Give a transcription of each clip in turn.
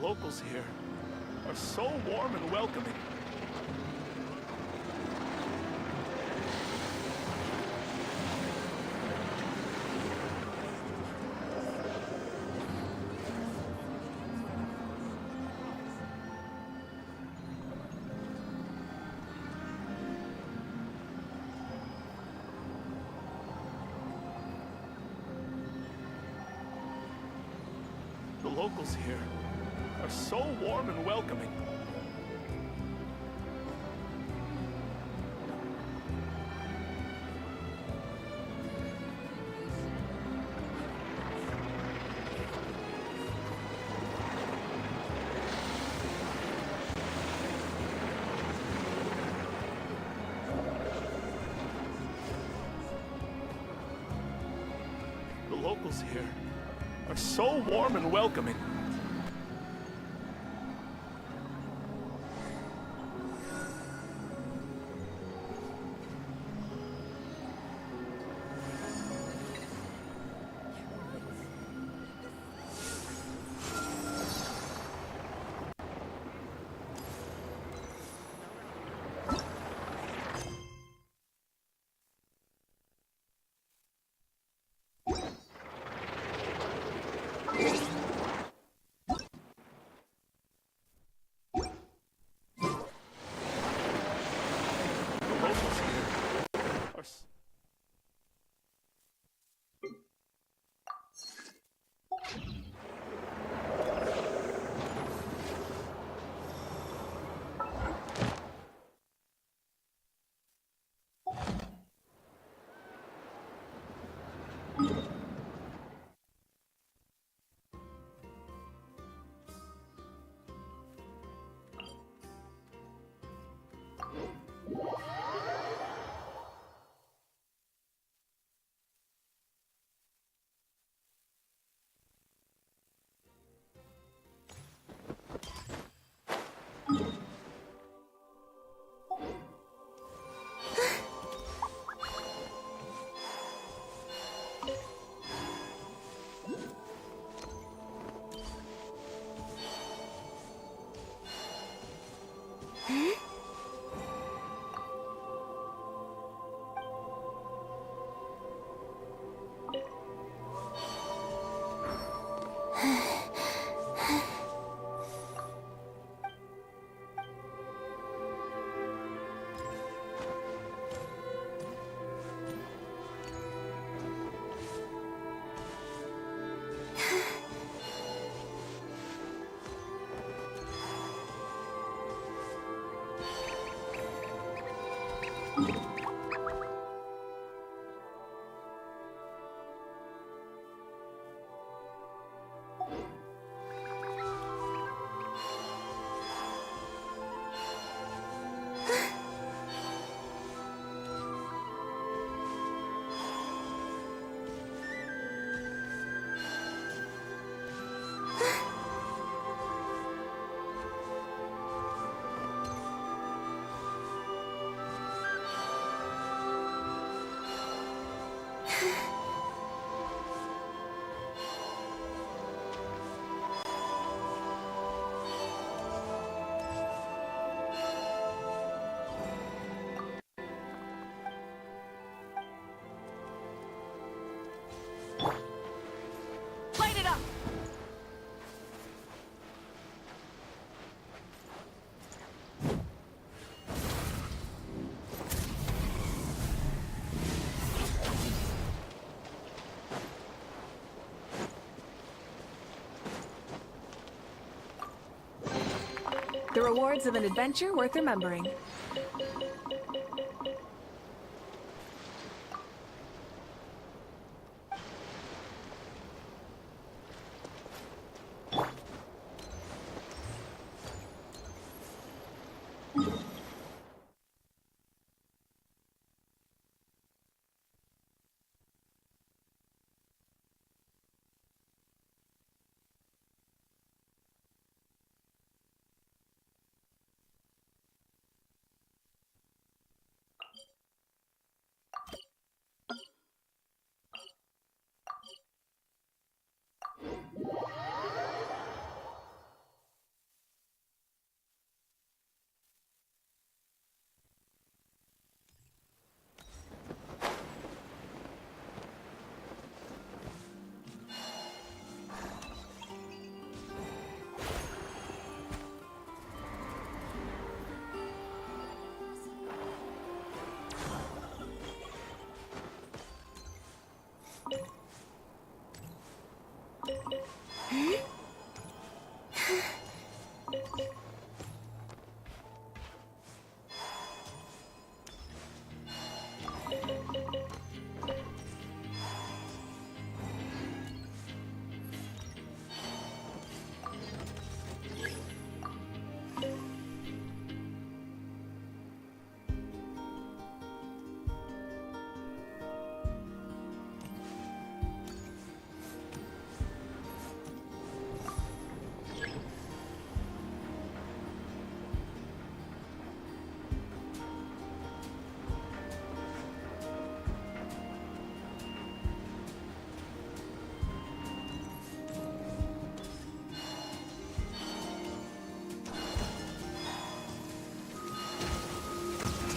locals here are so warm and welcoming. The locals here are so warm and welcoming. The locals here are so warm and welcoming. The rewards of an adventure worth remembering.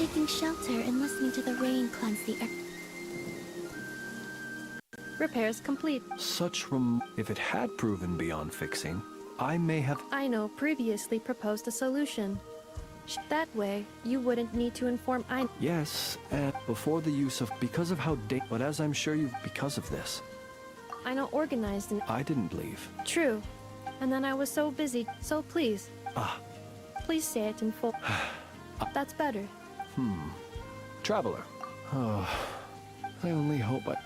taking shelter and listening to the rain cleanse the air. Repairs complete. If it had proven beyond fixing, I may have... I know previously proposed a solution. That way, you wouldn't need to inform I... Yes, and before the use of... Because of how But as I'm sure you've... Because of this. I know organized and... I didn't leave. True. And then I was so busy, so please. Please say it in full. That's better. Traveler. Oh, I only hope I...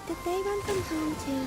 Did they run from home too?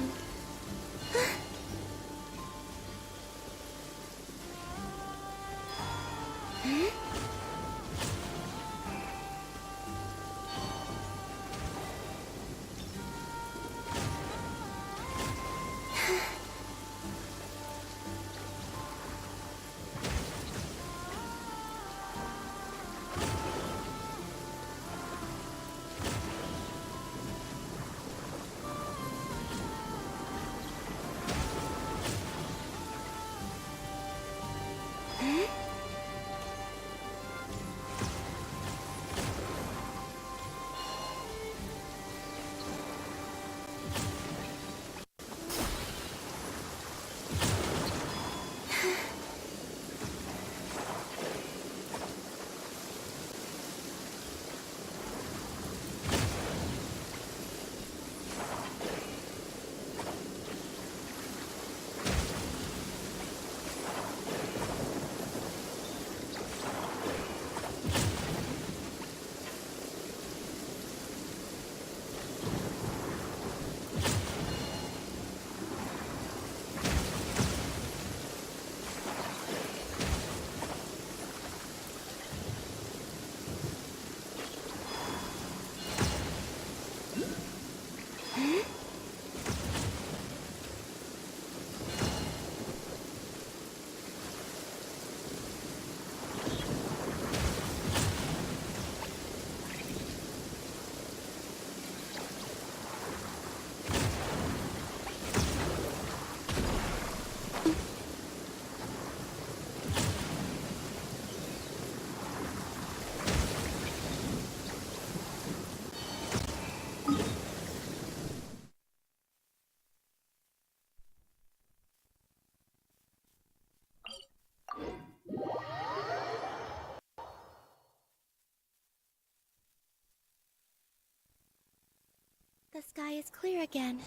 The sky is clear again.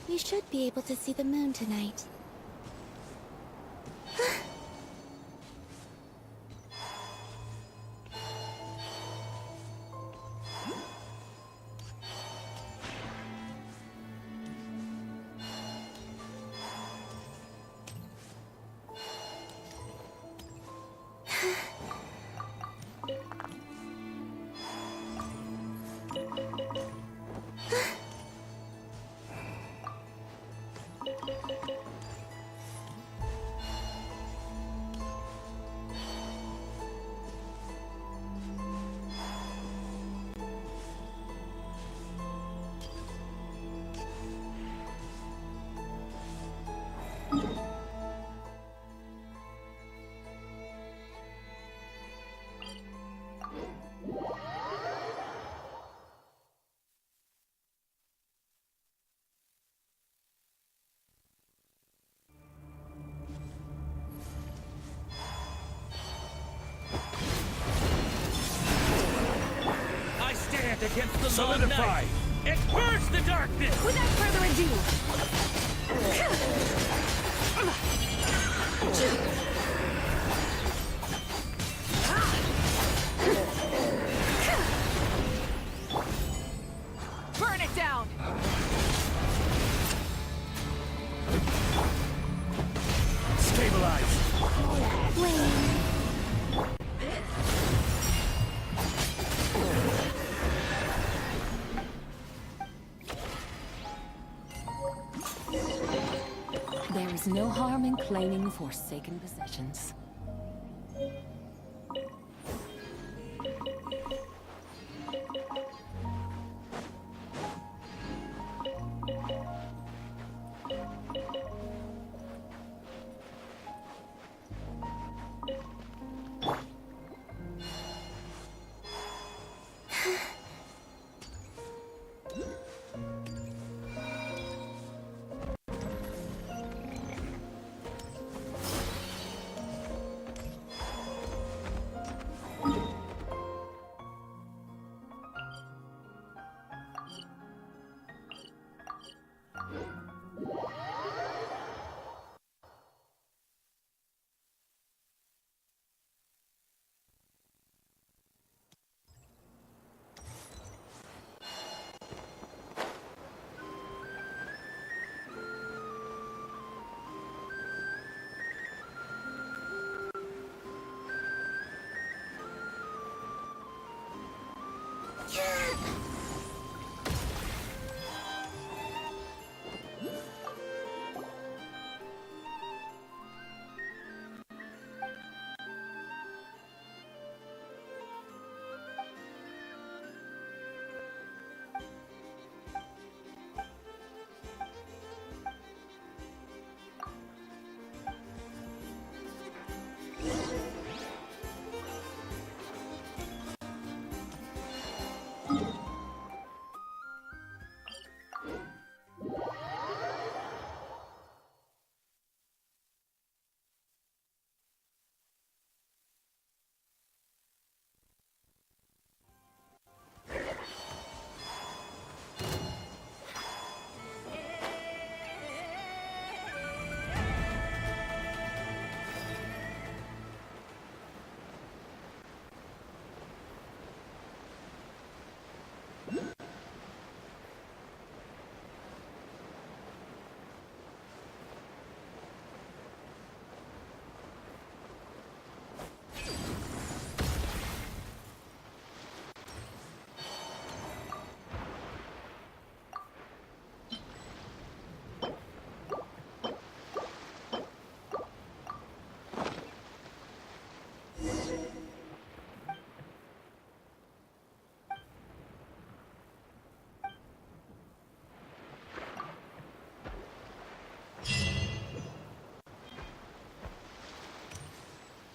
We should be able to see the moon tonight. Against the long night. It burns the darkness! Without further ado, burn it down! Stabilize! Flame. There is no harm in claiming forsaken possessions.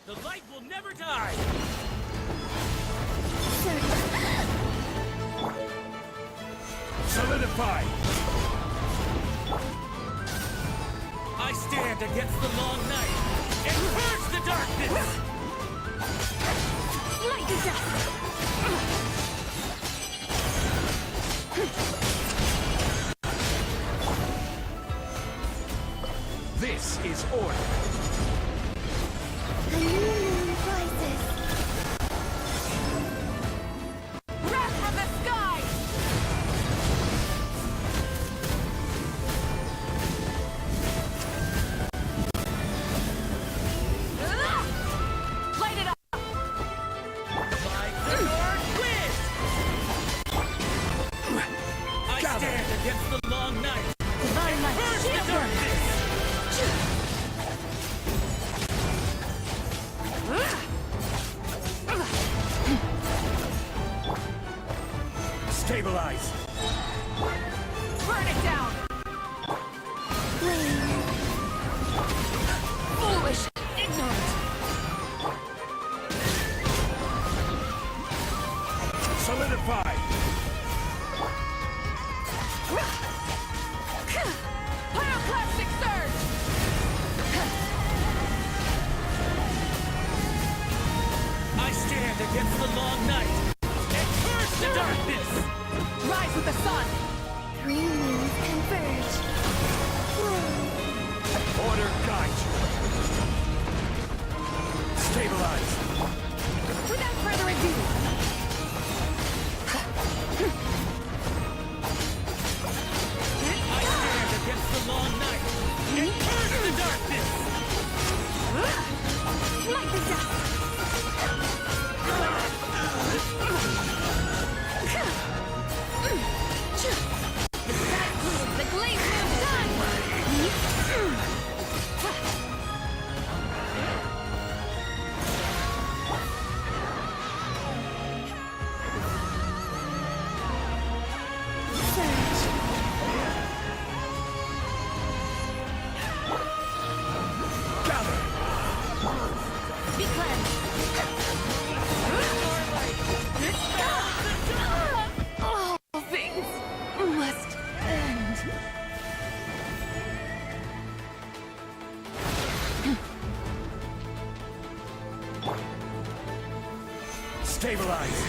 The light will never die! Solidify! I stand against the long night and purge the darkness! Light to death! order. A new moon rises. Wrath of the sky! Light it up! Like the North wind! I stand against the long night. Divine light, Curse the shield darkness! Stabilize. Burn it down! Flame. Foolish, ignorant! Solidify. Pyroclastic surge! I stand against the long night and curse the darkness. Rise with the sun! Three moons converge. Order guide you. Stabilize. Without further ado, I stand against the long night and curse the darkness. Like the dust. the glaze moves done! Surge. Gather. Be cleansed! All things must end. Stabilize.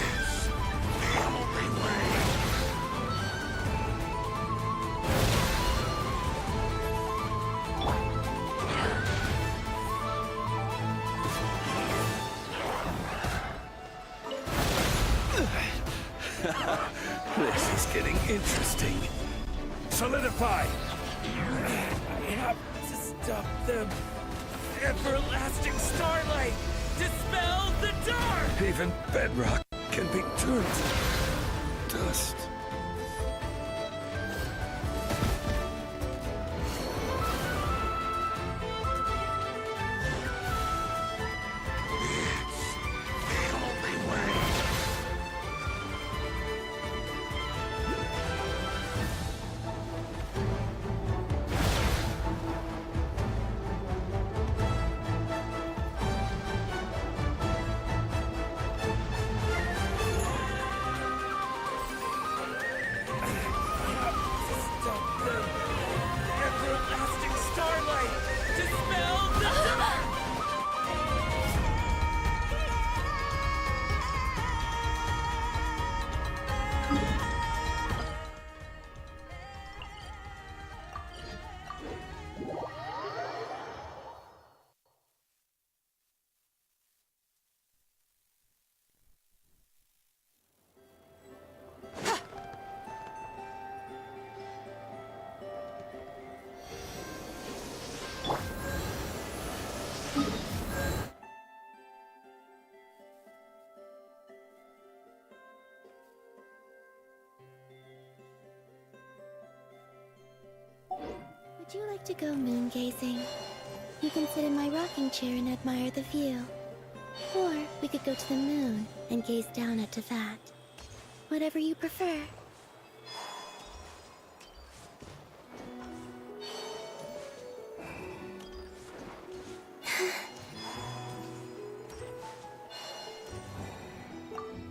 This is getting interesting. Solidify. I have to stop them. Everlasting starlight. Dispel the dark. Even bedrock can be turned to dust. Stop them. Everlasting starlight. Dispel the dark. Would you like to go moon gazing? You can sit in my rocking chair and admire the view. Or we could go to the moon and gaze down at Tefat. Whatever you prefer.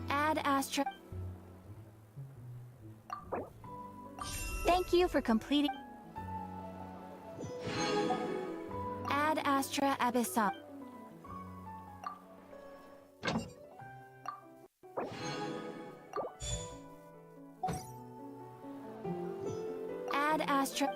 Ad Astra. Thank you for completing. Ad Astra Abyssal. Ad Astra.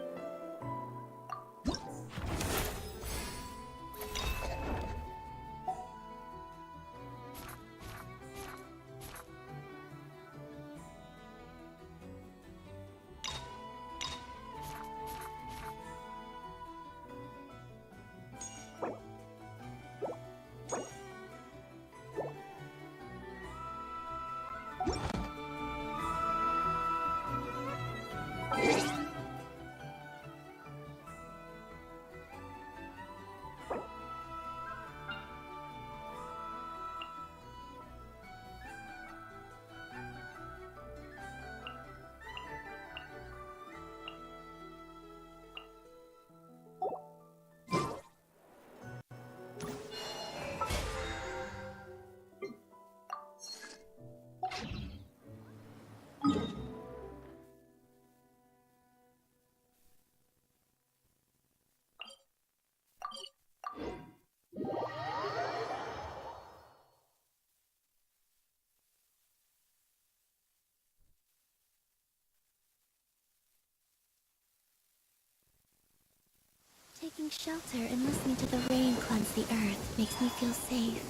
Taking shelter and listening to the rain cleanse the earth makes me feel safe.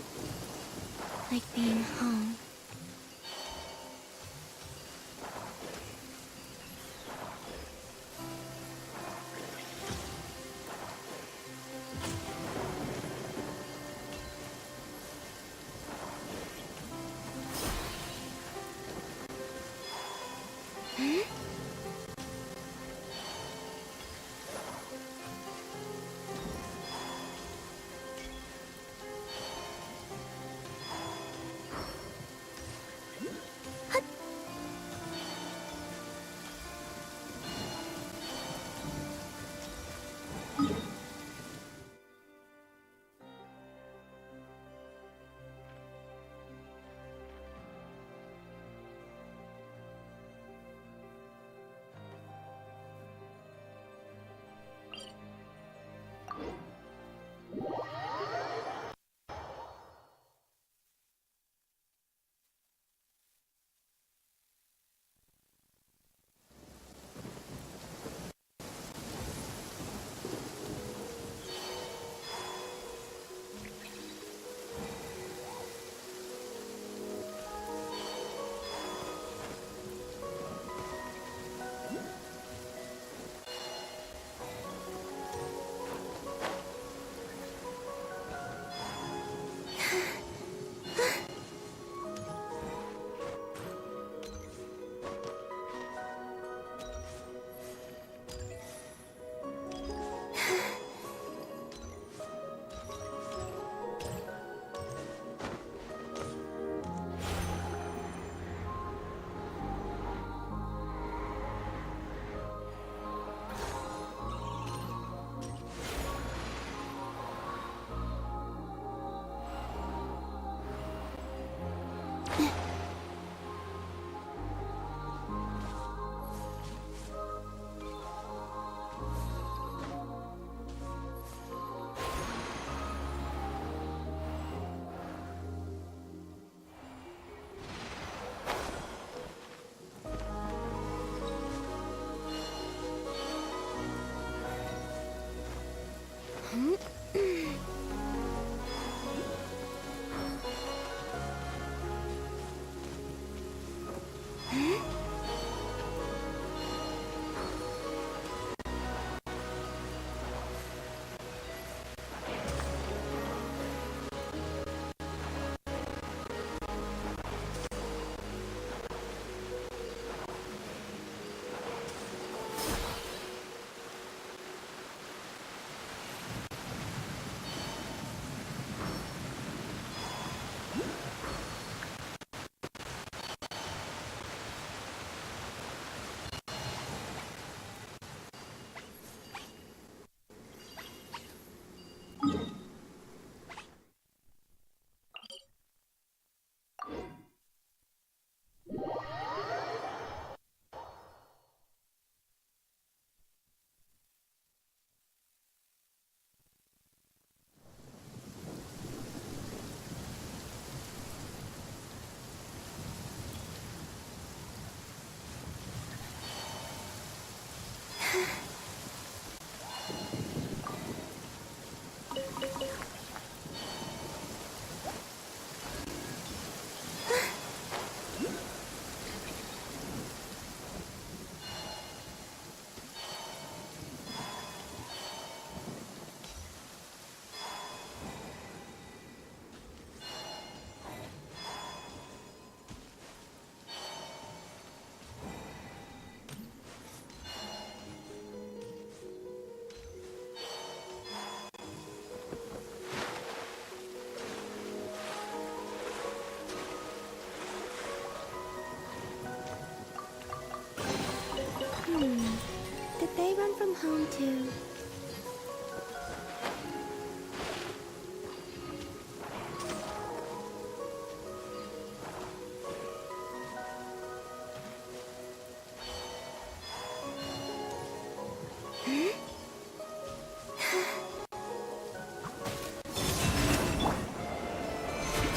Like being home. Did they run from home too?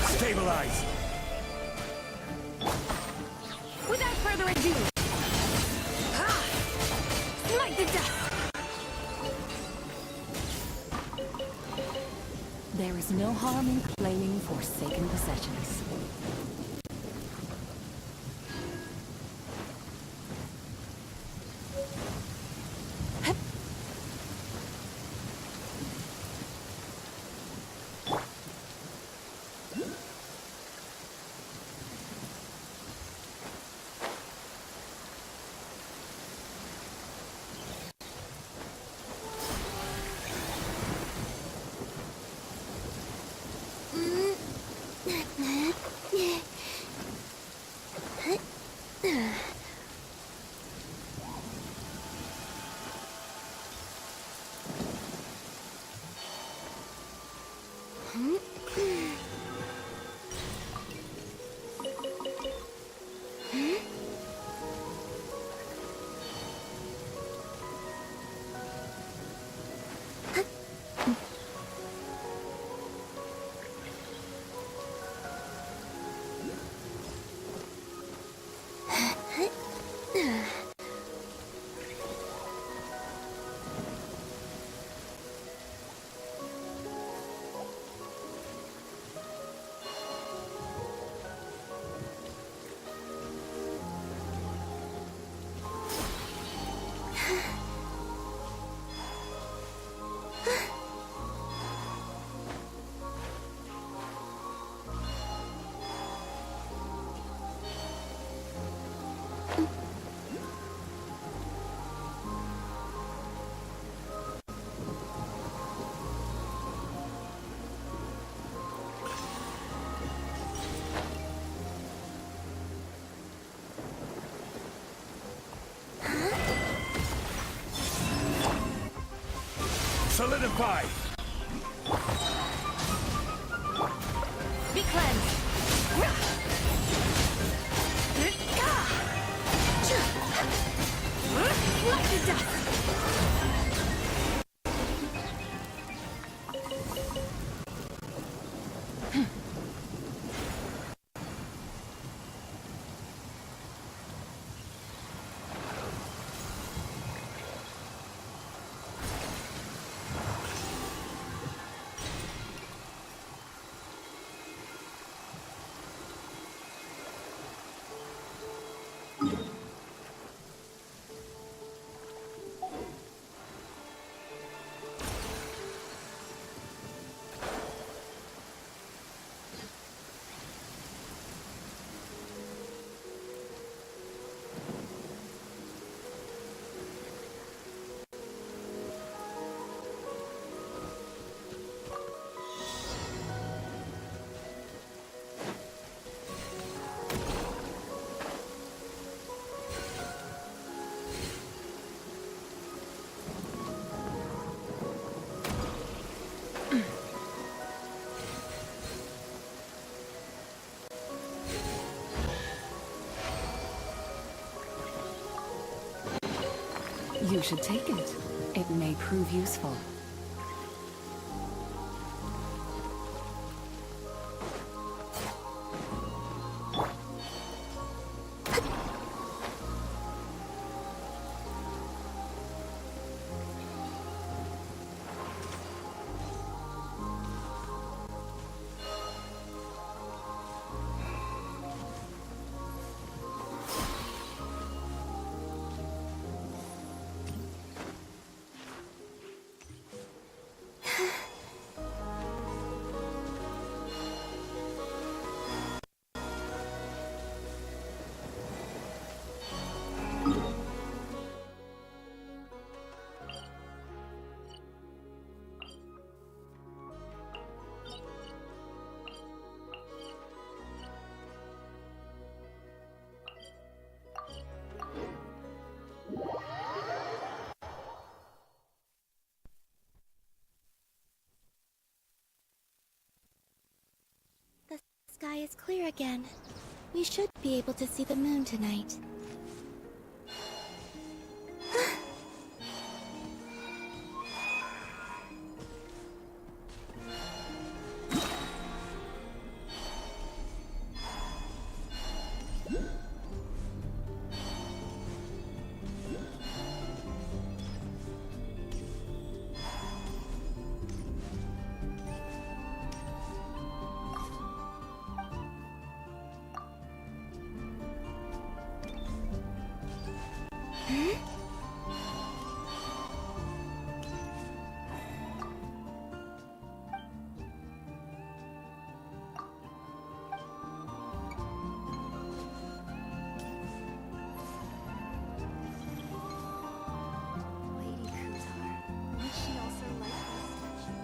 Stabilize! Without further ado, smite the dust! There's no harm in claiming forsaken possessions. Solidify! Be cleansed. Like the dust. You should take it. It may prove useful. The sky is clear again. We should be able to see the moon tonight. Lady Kutar, would she also like these statues?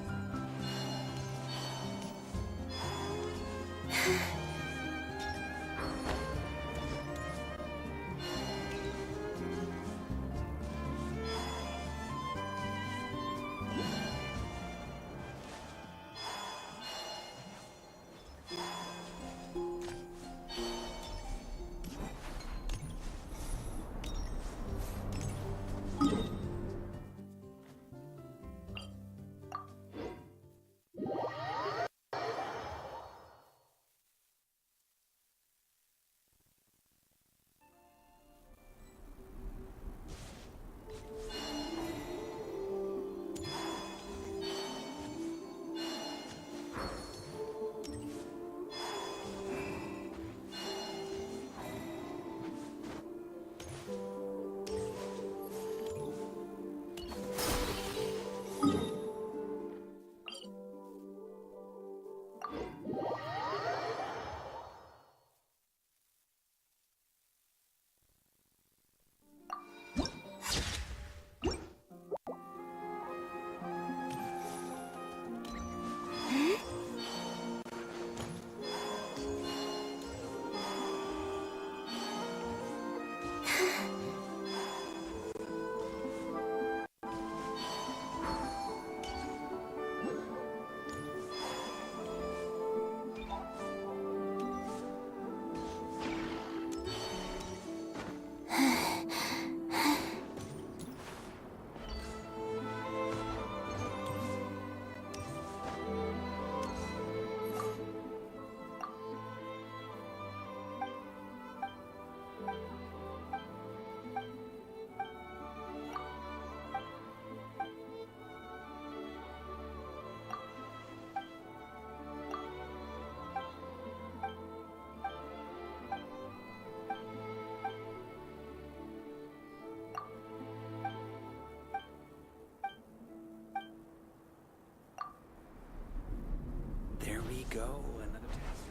There we go, another test.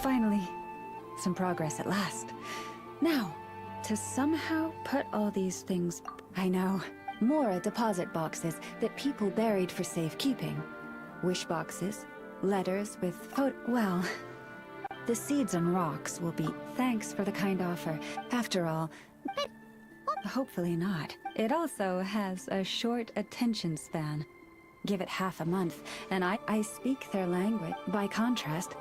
Finally, some progress at last. Now, to somehow put all these things... I know, more deposit boxes that people buried for safekeeping. Wish boxes, letters with well, the seeds and rocks will be thanks for the kind offer. After all, but hopefully not. It also has a short attention span. Give it half a month, and I speak their language. By contrast,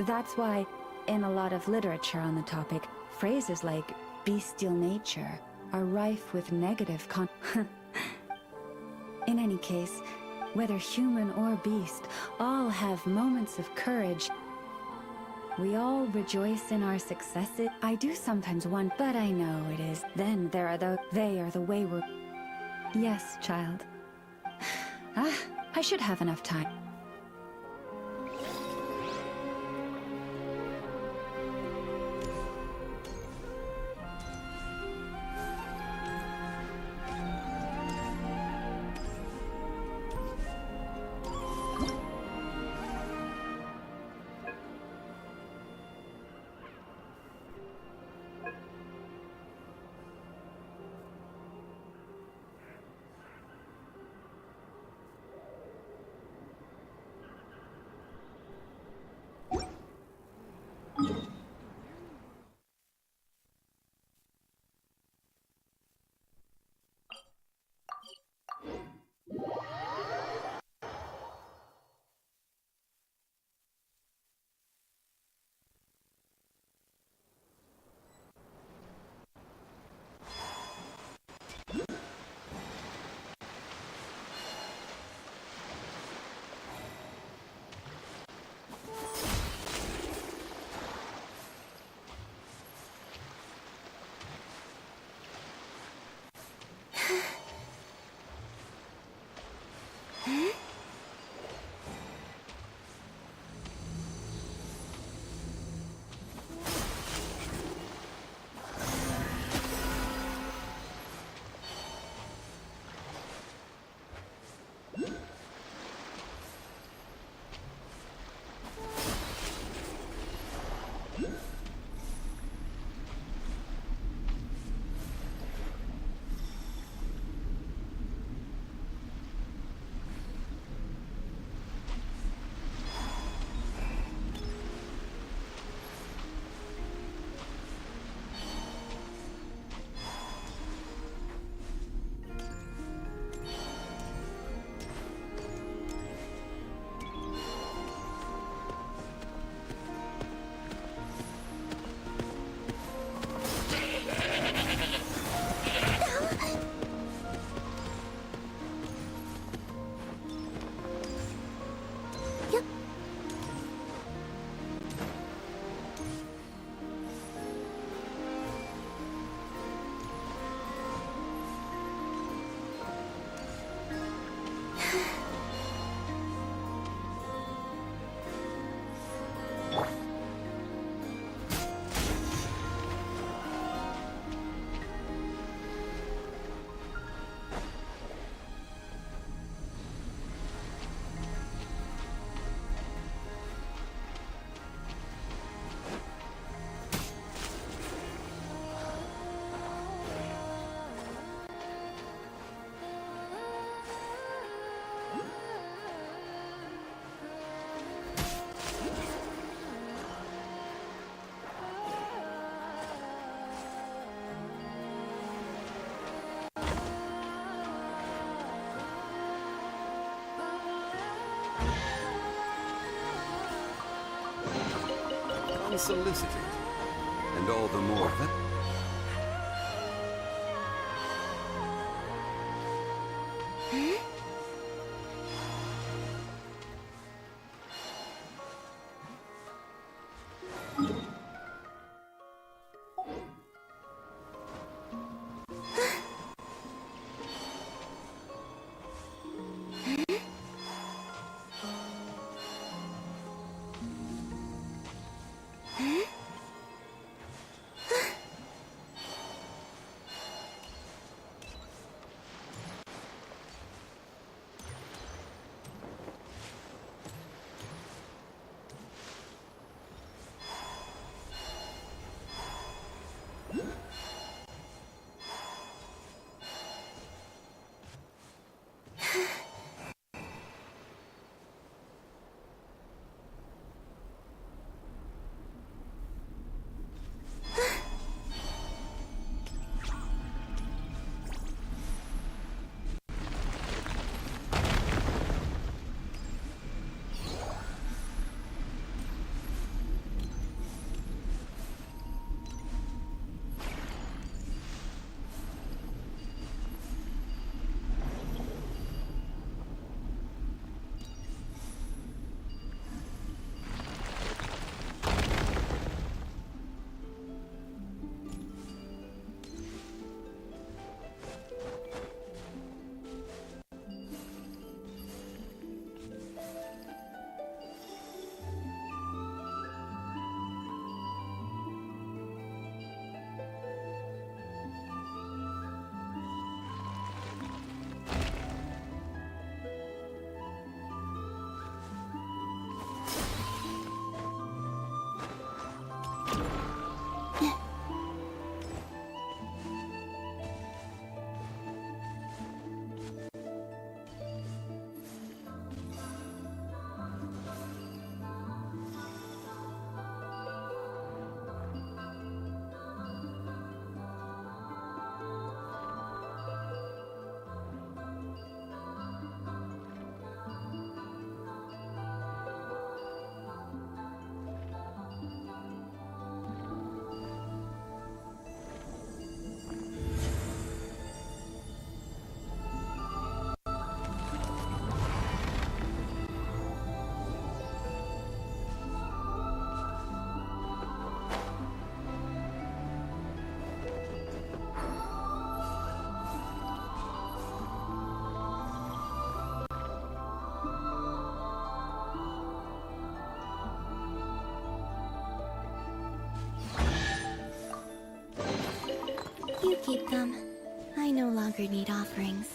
that's why, in a lot of literature on the topic, phrases like bestial nature are rife with negative In any case, whether human or beast, all have moments of courage. We all rejoice in our successes. I do sometimes wonder, but I know it is. Then there are they are the wayward. Yes, child. I should have enough time. unsolicited. And all the more that... You keep them. I no longer need offerings.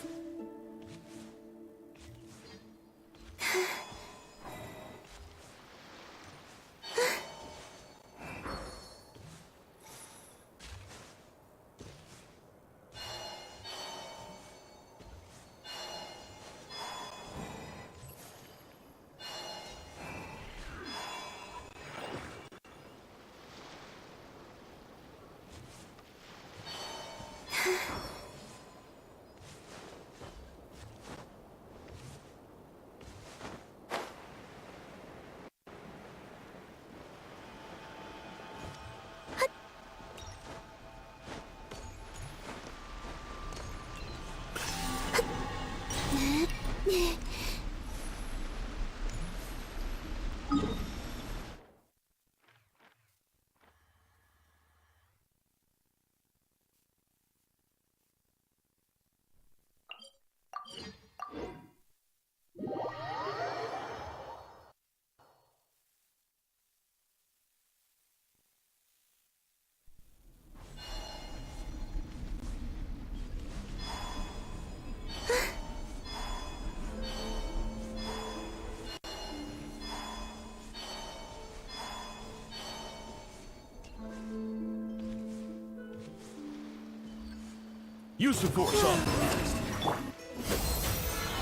Use the force authorized.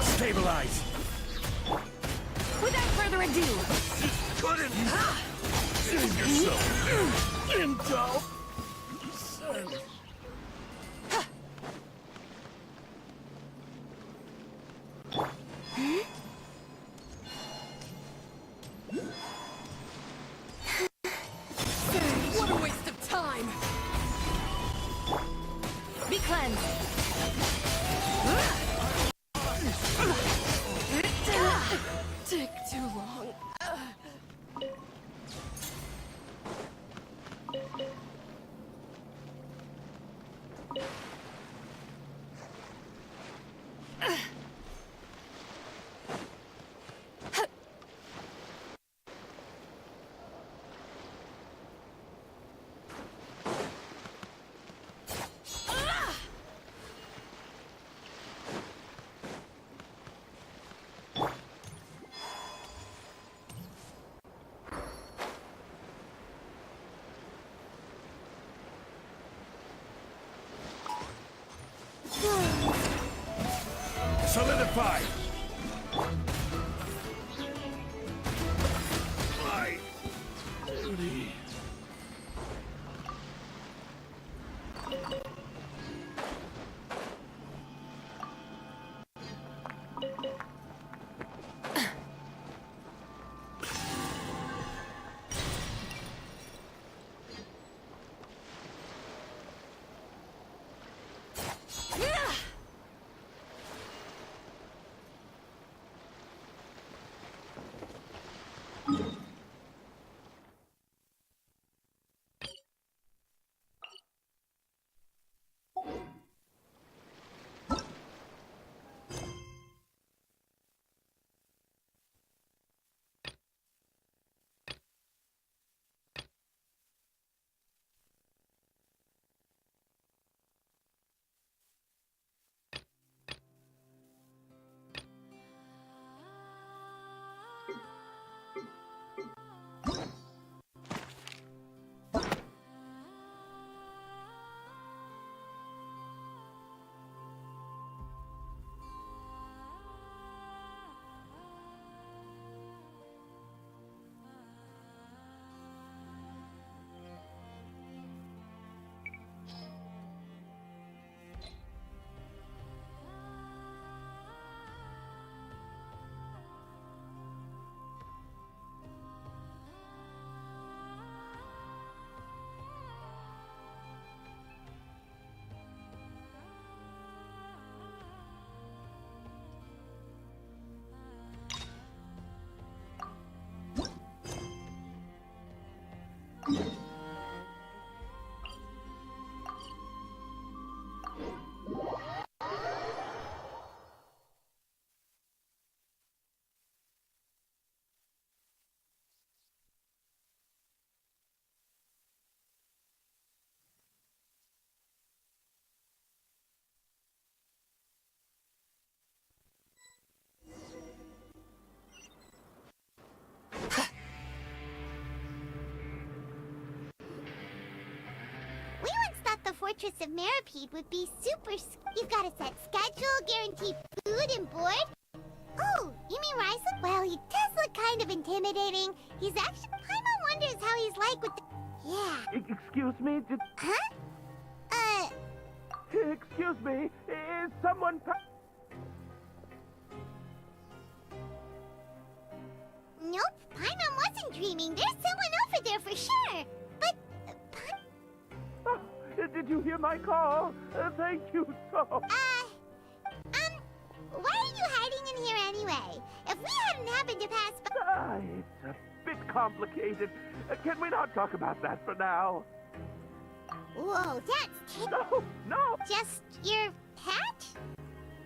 Stabilize. Without further ado, Couldn't. Save yourself. Intel. Silence. Be cleansed. Take too long. Solidify! My duty. Fortress of Maripede would be You've got a set schedule, guaranteed food and board. Oh, you mean Ryza? Well, he does look kind of intimidating. He's actually... Paimon wonders how he's like with the... Yeah. Excuse me? Huh? Excuse me? Is someone... Nope, Paimon wasn't dreaming. There's someone over there for sure. But... Did you hear my call? Thank you so... why are you hiding in here anyway? If we hadn't happened to pass by... it's a bit complicated. Can we not talk about that for now? Whoa, that's... No! Just your hat?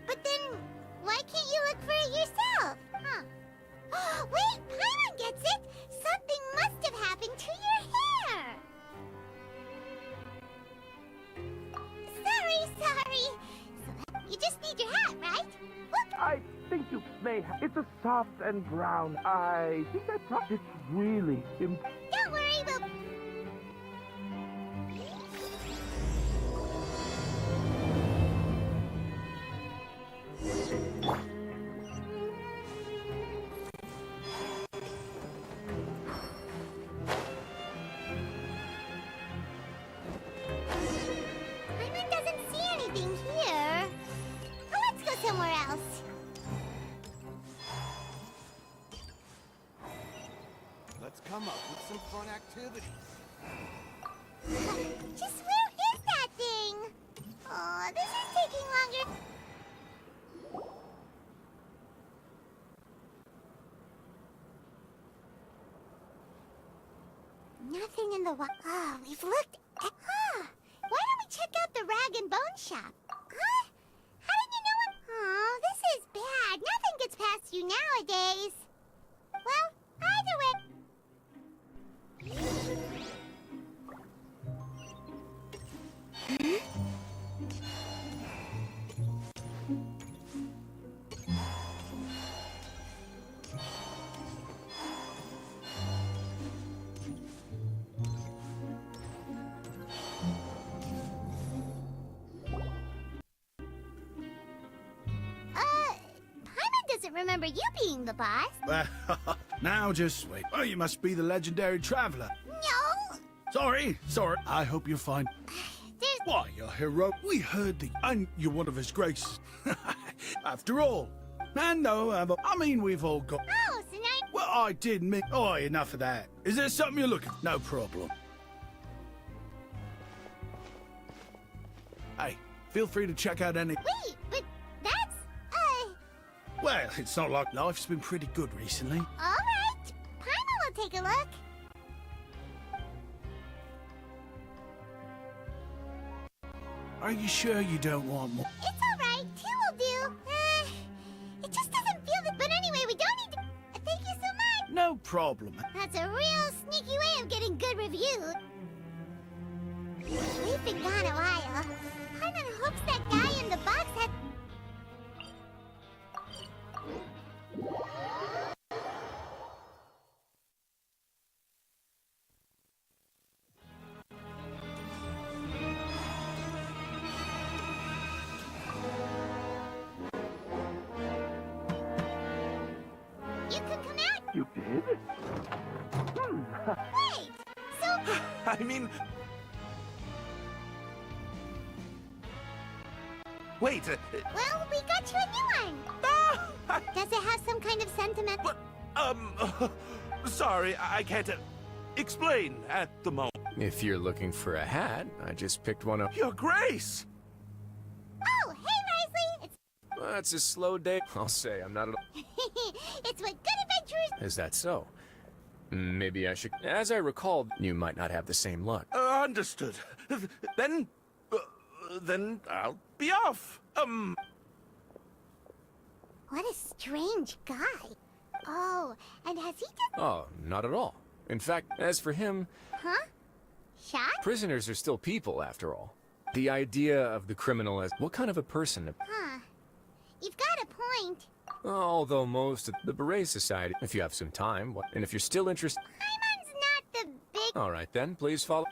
But then, why can't you look for it yourself? Huh? Wait, Paimon gets it! Something must have happened to your hair! Sorry. So you just need your hat, right? Whoop. I think you may have... It's a soft and brown. I think it's really... Don't worry, we'll... Paimon doesn't see anything here. Well, let's go somewhere else. Let's come up with some fun activities. Just where is that thing? Oh, nothing in the Oh, we've looked. Why don't we check out the rag and bone shop? Huh? How did you know it? Oh, this is bad. Nothing gets past you nowadays. Well, either way. Doesn't remember you being the boss. Now just wait. Oh, you must be the legendary traveler. No! Sorry. I hope you're fine. There's... Why, you're hero. We heard and you're one of his graces. After all. And no, I mean, we've all got... Oh, so now... Well, I did mean... Oh, enough of that. Is there something you're looking for? No problem. Hey, feel free to check out any... Wait, but that's... Well, it's not like life's been pretty good recently. All right. Paimon will take a look. Are you sure you don't want more? It's all right. Two will do. It just doesn't feel that... But anyway, we don't need to... Thank you so much. No problem. That's a real sneaky way of getting good reviews. We've been gone a while. Paimon hopes that guy in the box had... You can come out. You did? Wait. So... I mean... Wait, Well, we got you a new one. Does it have some kind of sentiment? What? Sorry, I can't explain at the moment. If you're looking for a hat, I just picked one up. Your Grace! Oh, hey, Risley! It's... Well, it's a slow day. I'll say I'm not at all. It's what good adventurers... Is that so? Maybe I should... As I recall, you might not have the same luck. Understood. Then I'll be off. What a strange guy. Oh, and has he just... Oh, not at all. In fact, as for him... Huh? Shot? Prisoners are still people, after all. The idea of the criminal as... What kind of a person? Huh. You've got a point. Although most of the Beret Society, if you have some time, and if you're still interested... Paimon's not the big... All right then, please follow...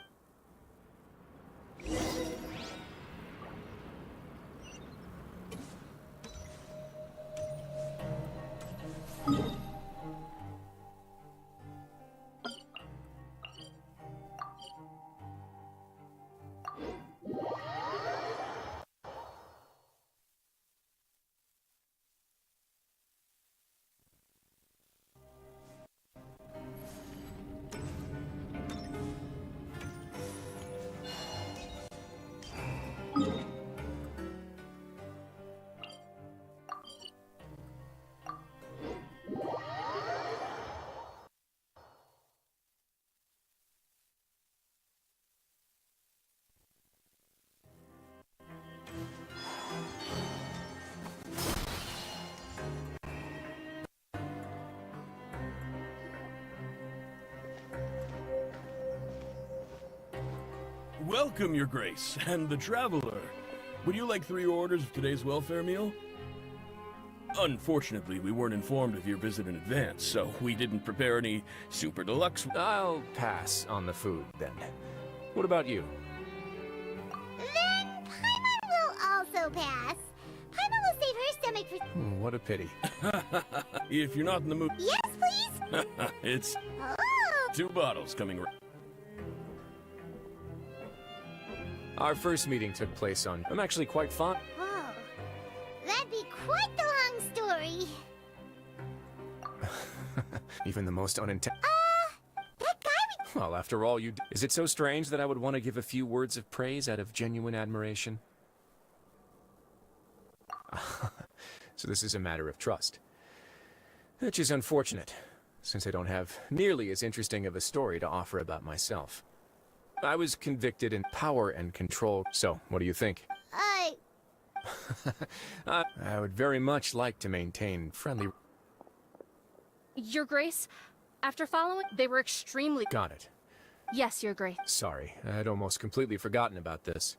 Welcome, Your Grace, and the Traveler. Would you like 3 orders of today's welfare meal? Unfortunately, we weren't informed of your visit in advance, so we didn't prepare any super deluxe... I'll pass on the food, then. What about you? Then Paimon will also pass. Paimon will save her stomach for... What a pity. If you're not in the mood... Yes, please? It's... Oh! 2 bottles coming right... Our first meeting took place on... I'm actually quite fond... Whoa. That'd be quite the long story. Even the most unintentional... That guy... Well, after all, you... Is it so strange that I would want to give a few words of praise out of genuine admiration? So this is a matter of trust. Which is unfortunate. since I don't have nearly as interesting of a story to offer about myself. I was convicted in power and control, so what do you think? I would very much like to maintain friendly... Your Grace, after following, they were extremely... Got it. Yes, Your Grace. Sorry, I'd almost completely forgotten about this.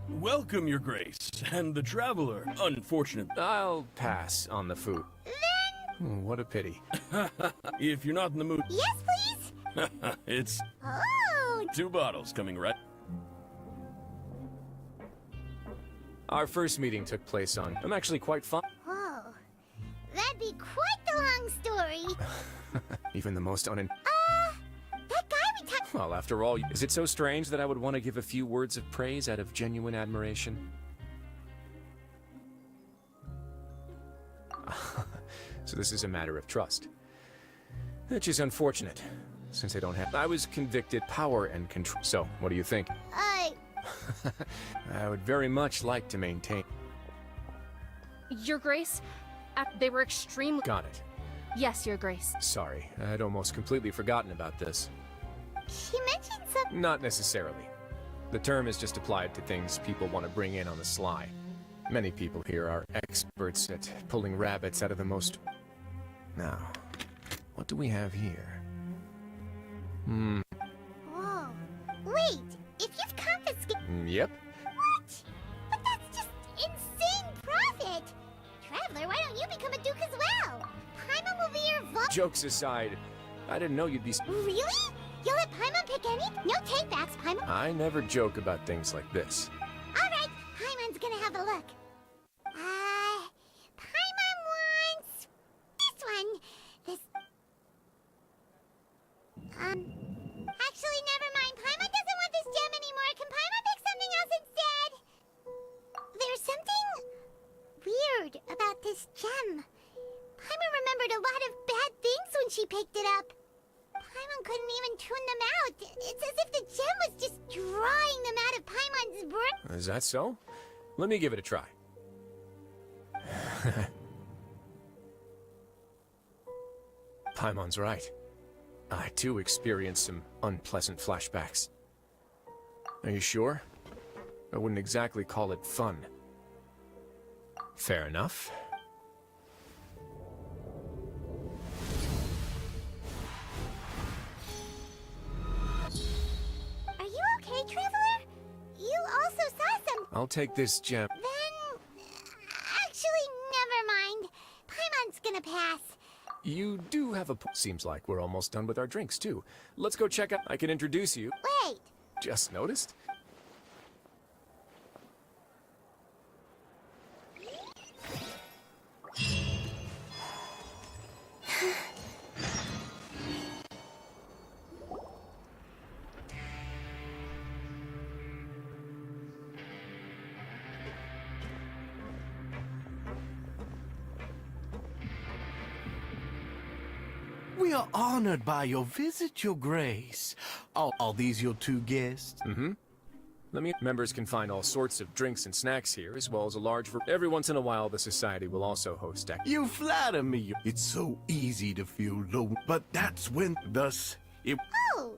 Welcome, Your Grace, and the traveler. Unfortunate. I'll pass on the food. What a pity. If you're not in the mood... Yes, please! It's... Oh! 2 bottles coming right... Our first meeting took place on... I'm actually quite fun. Oh, that'd be quite the long story. Even the most that guy we talked... Well, after all, is it so strange that I would want to give a few words of praise out of genuine admiration? So this is a matter of trust. Which is unfortunate, since I don't have... I was convicted power and control. So, what do you think? I would very much like to maintain... Your Grace, they were extremely... Got it. Yes, Your Grace. Sorry, I'd almost completely forgotten about this. She mentioned something... Not necessarily. The term is just applied to things people want to bring in on the sly. Many people here are experts at pulling rabbits out of the most... Now, what do we have here? Whoa. Wait, if you've confiscated... Yep. What? But that's just insane profit! Traveler, why don't you become a duke as well? Paimon will be your vault... Jokes aside, I didn't know you'd be... Really? You'll let Paimon pick any? No take-backs, Paimon. I never joke about things like this. Alright, Paimon's gonna have a look. Paimon wants... this one. This... Actually, never mind. Paimon doesn't want this gem anymore. Can Paimon pick something else instead? There's something... weird about this gem. Paimon remembered a lot of bad things when she picked it up. Paimon couldn't even tune them out. It's as if the gem was just drawing them out of Paimon's brain. Is that so? Let me give it a try. Paimon's right. I too experienced some unpleasant flashbacks. Are you sure? I wouldn't exactly call it fun. Fair enough. Are you okay, Traveler? You also saw some... I'll take this gem. Then... actually, never mind. Paimon's gonna pass. You do have a... Seems like we're almost done with our drinks, too. Let's go check out... I can introduce you. Wait. Just noticed? We are honored by your visit, Your Grace. Are these your 2 guests? Mm-hmm. Members can find all sorts of drinks and snacks here, as well as a large... Every once in a while, the Society will also host... You flatter me. It's so easy to feel low, but that's when... Thus, it... Oh!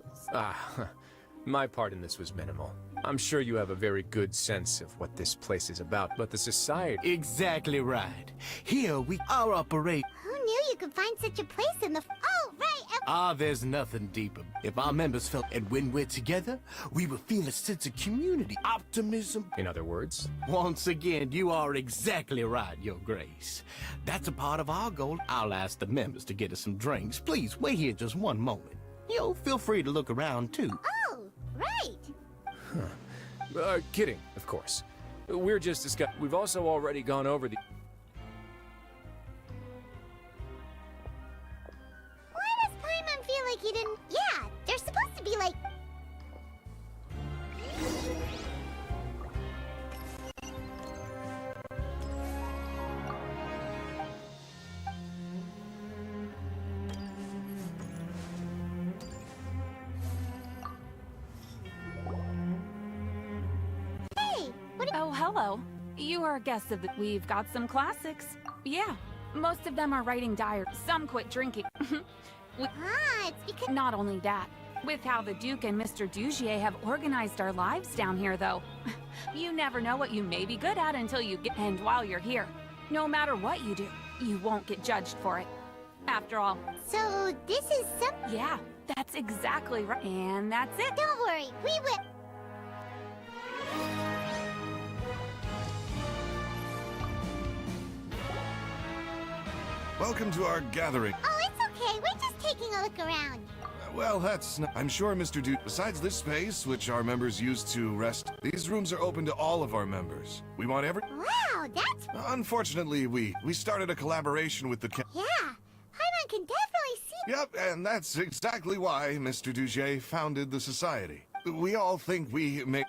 My part in this was minimal. I'm sure you have a very good sense of what this place is about, but the Society... Exactly right. Here we are operate... Who knew you could find such a place in the... Oh, right! There's nothing deeper. If our members felt, and when we're together, we will feel a sense of community, optimism. In other words? Once again, you are exactly right, Your Grace. That's a part of our goal. I'll ask the members to get us some drinks. Please, wait here just one moment. Feel free to look around, too. Oh, right. Huh. Kidding, of course. We're just discussing. We've also already gone over the... Why does Paimon feel like he didn't... Yeah, they're supposed to be like... Oh, hello. You are guests of the... We've got some classics. Yeah, most of them are writing diaries. Some quit drinking. It's because... Not only that, with how the Duke and Mr. Dugier have organized our lives down here, though. You never know what you may be good at until you get... And while you're here, no matter what you do, you won't get judged for it. After all... So, this is some... Yeah, that's exactly right. And that's it. Don't worry, we will... Welcome to our gathering. Oh, it's okay. We're just taking a look around. Well, that's not... I'm sure Mr. Duke, besides this space, which our members use to rest, these rooms are open to all of our members. We want every... Wow, that's... Unfortunately, we started a collaboration with the... Yeah, Paimon can definitely see... Yep, and that's exactly why Mr. Dugier founded the society. We all think we make...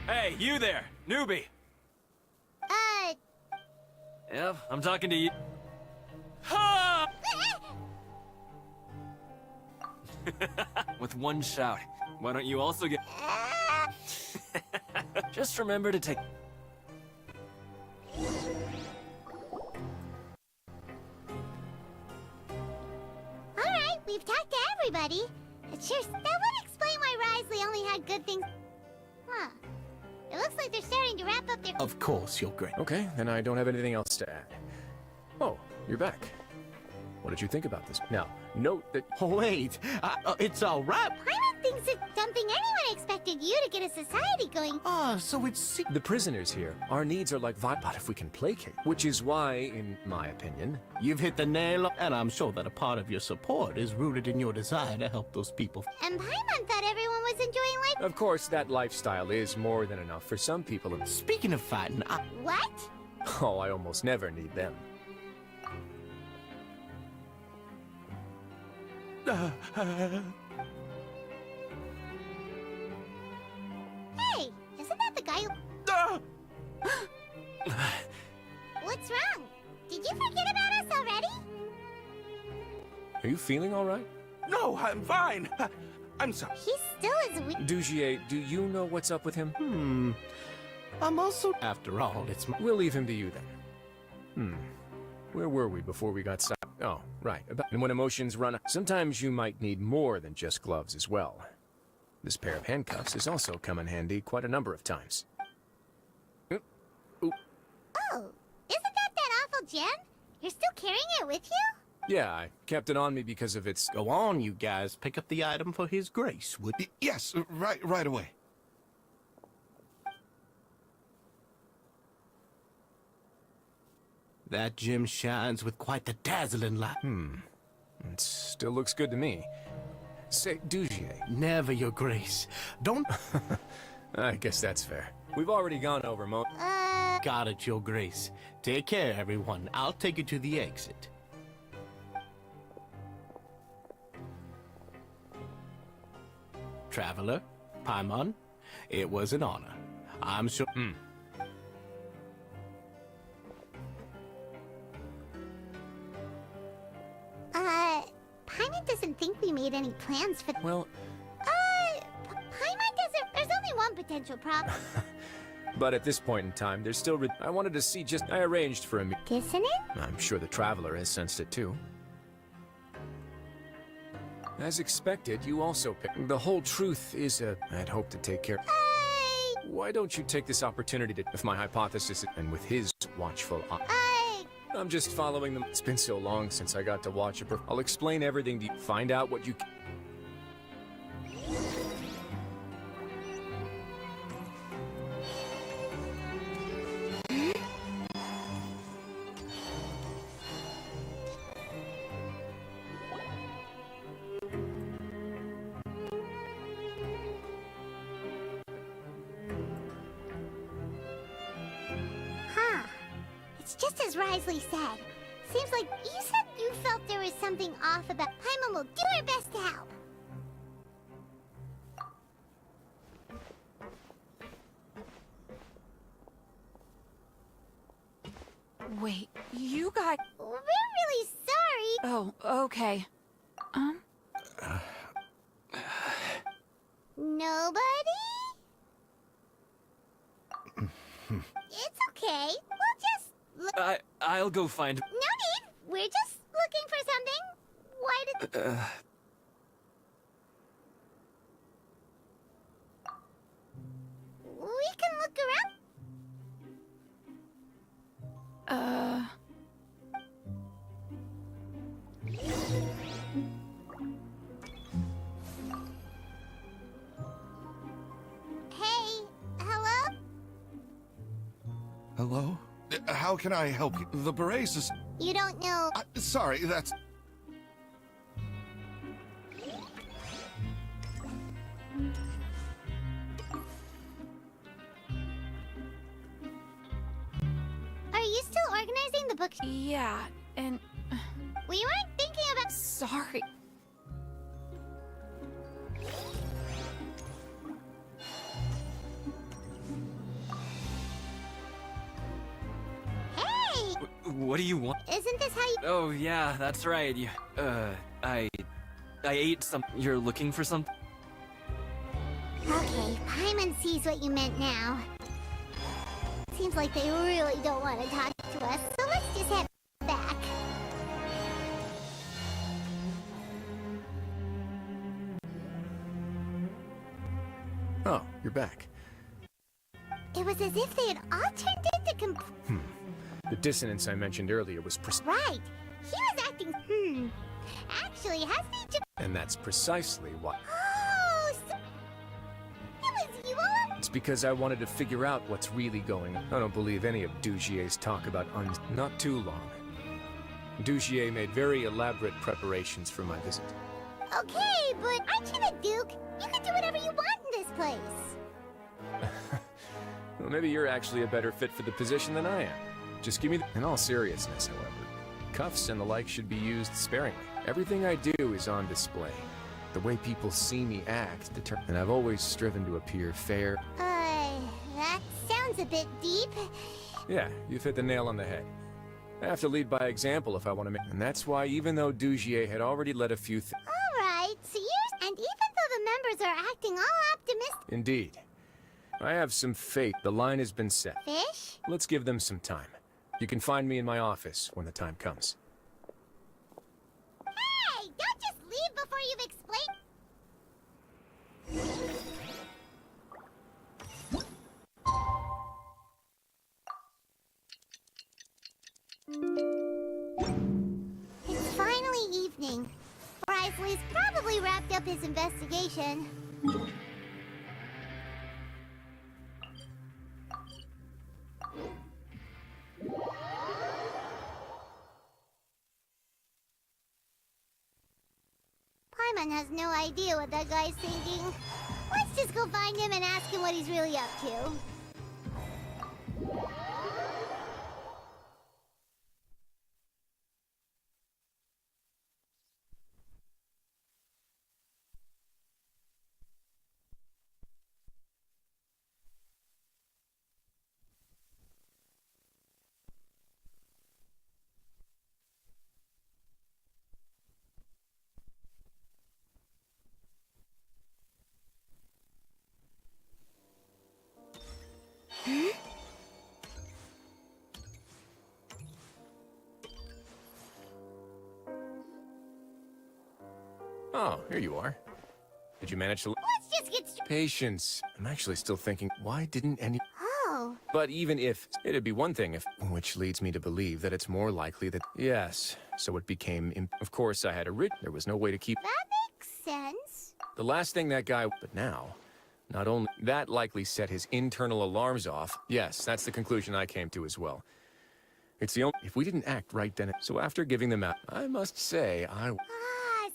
Hey, you there, newbie. Yep, I'm talking to you. Ha! With one shout. Why don't you also get... Just remember to take... Alright, we've talked to everybody. Sure, that would explain why Risley only had good things... Huh. It looks like they're starting to wrap up their... Of course, Your Grace. Okay, then I don't have anything else to add. Oh, you're back. What did you think about this? Now, note that... Oh, wait. It's all right. Paimon thinks it's something anyone expected you to get a society going. So it's... The prisoners here, our needs are like but if we can placate. Which is why, in my opinion... You've hit the nail, and I'm sure that a part of your support is rooted in your desire to help those people. And Paimon thought everyone was enjoying life. Of course, that lifestyle is more than enough for some people. Speaking of fighting, What? Oh, I almost never need them. Hey, isn't that the guy who... What's wrong? Did you forget about us already? Are you feeling all right? No, I'm fine. I'm sorry. He still is weak. Dugier, do you know what's up with him? I'm also... After all, it's... We'll leave him to you then. Where were we before we got stopped? Oh, right. And when emotions run... Sometimes you might need more than just gloves as well. This pair of handcuffs has also come in handy quite a number of times. Oh, isn't that awful gem? You're still carrying it with you? Yeah, I kept it on me because of its... Go on, you guys. Pick up the item for His Grace, would you? Yes, right away. That gem shines with quite the dazzling light. It still looks good to me. Say, Dugier. Never, Your Grace. Don't... I guess that's fair. We've already gone over most... Got it, Your Grace. Take care, everyone. I'll take you to the exit. Traveler, Paimon, it was an honor. I'm sure... Paimon doesn't think we made any plans for... Well... Paimon doesn't... There's only one potential problem. But at this point in time, there's still... I wanted to see just... I arranged for a meet... Isn't it? I'm sure the Traveler has sensed it too. As expected, you also picked... The whole truth is, I'd hoped to take care... Why don't you take this opportunity to... If my hypothesis... And with his watchful eye... I'm just following them. It's been so long since I got to watch it. I'll explain everything to you. Find out what you... Just as Risley said. Seems like you said you felt there was something off about... Paimon will do her best to help. Wait, you got... We're really sorry. Oh, okay. Nobody? It's okay. We'll just look. I'll go find... No need. We're just looking for something. Why did... We can look around. Hey, hello? Hello? How can I help you? The beret is... You don't know... sorry, that's... Are you still organizing the book? Yeah, and... We weren't thinking about... Sorry. Hey! What do you want? Isn't this how you... Oh, yeah, that's right. I ate some... You're looking for something? Okay, Paimon sees what you meant now. Seems like they really don't want to talk to us, so let's just head back. Oh, you're back. It was as if they had all turned into The dissonance I mentioned earlier was Right! He was acting... Actually, hasn't he just... And that's precisely why. Oh, so... It was you all... It's because I wanted to figure out what's really going on. I don't believe any of Dugier's talk about not too long. Dugier made very elaborate preparations for my visit. Okay, but aren't you the Duke? You can do whatever you want in this place. Well, maybe you're actually a better fit for the position than I am. Just give me the... In all seriousness, however, cuffs and the like should be used sparingly. Everything I do is on display. The way people see me act and I've always striven to appear fair. That sounds a bit deep. Yeah, you've hit the nail on the head. I have to lead by example if I want to make... And that's why even though Dugier had already let a few Alright, so you're... And even though the members are acting all optimistic... Indeed. I have some faith. The line has been set. Fish? Let's give them some time. You can find me in my office when the time comes. Hey! Don't just leave before you've explained... It's finally evening. Brysley's probably wrapped up his investigation. Paimon has no idea what that guy's thinking. Let's just go find him and ask him what he's really up to. Oh, here you are. Did you manage to... Let's just get straight... Patience. I'm actually still thinking, why didn't any... Oh. But even if... It'd be one thing if... Which leads me to believe that it's more likely that... Yes. So it became... Of course, I had a There was no way to keep... That makes sense. The last thing that guy... But now... Not only... That likely set his internal alarms off. Yes, that's the conclusion I came to as well. It's the only... If we didn't act right then... So after giving them out... I must say,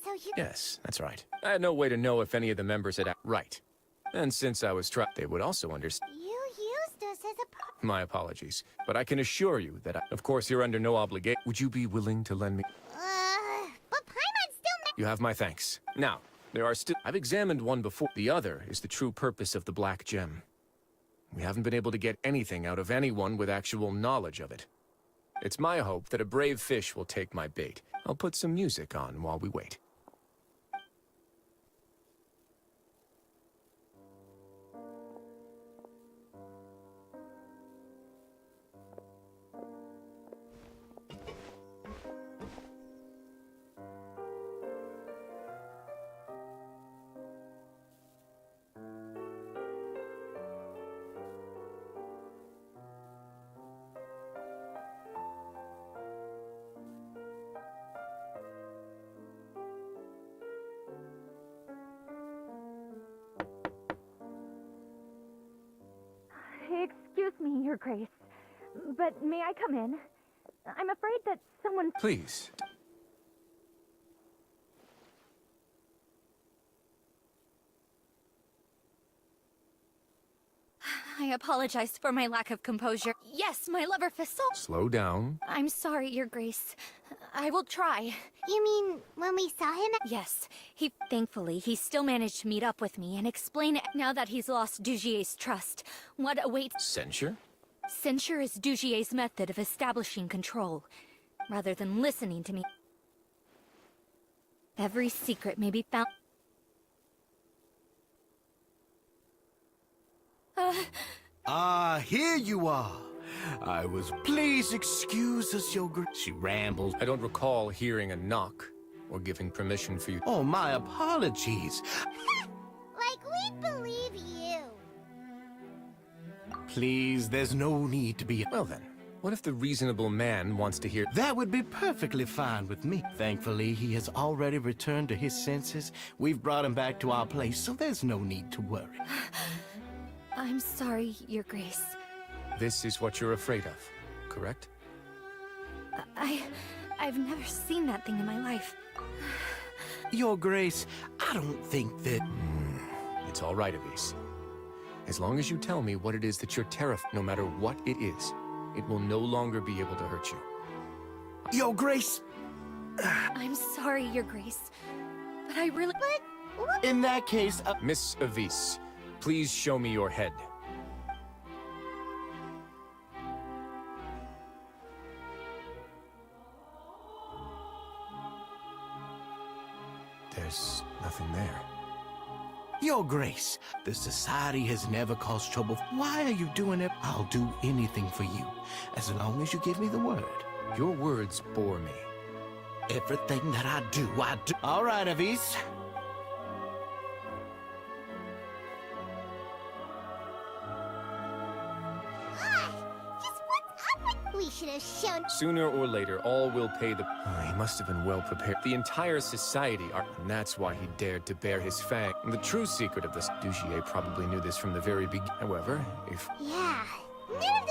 So you... Yes, that's right. I had no way to know if any of the members had acted right. And since I was trapped, they would also understand. You used us as a... My apologies. But I can assure you that of course you're under no obligation. Would you be willing to lend me... But Paimon still... You have my thanks. Now, there are still... I've examined one before. The other is the true purpose of the Black Gem. We haven't been able to get anything out of anyone with actual knowledge of it. It's my hope that a brave fish will take my bait. I'll put some music on while we wait. Excuse me, Your Grace, but may I come in? I'm afraid that someone... Please. I apologize for my lack of composure. Yes, my lover Faisal... Slow down. I'm sorry, Your Grace. I will try. You mean when we saw him? Yes. Thankfully, he still managed to meet up with me and explain it now that he's lost Dugier's trust. What awaits... Censure? Censure is Dugier's method of establishing control, rather than listening to me. Every secret may be found... Here you are. Please excuse us, Your Grace. She rambled. I don't recall hearing a knock or giving permission for you. Oh, my apologies. Like we believe you. Please, there's no need to be... Well then, what if the reasonable man wants to hear... That would be perfectly fine with me. Thankfully, he has already returned to his senses. We've brought him back to our place, so there's no need to worry. I'm sorry, Your Grace. This is what you're afraid of, correct? I've never seen that thing in my life. Your Grace, I don't think that... It's all right, Avis. As long as you tell me what it is that you're terrified, no matter what it is, it will no longer be able to hurt you. Your Grace! I'm sorry, Your Grace, but I really... What? In that case... Miss Avis, please show me your head. There's nothing there. Your Grace, the Society has never caused trouble. Why are you doing it? I'll do anything for you, as long as you give me the word. Your words bore me. Everything that I do, I do. All right, Avis. We should have shown... Sooner or later, all will pay the... he must have been well prepared. The entire society are... And that's why he dared to bare his fang. The true secret of this... Dugier probably knew this from the very beginning. However, if... Yeah, none of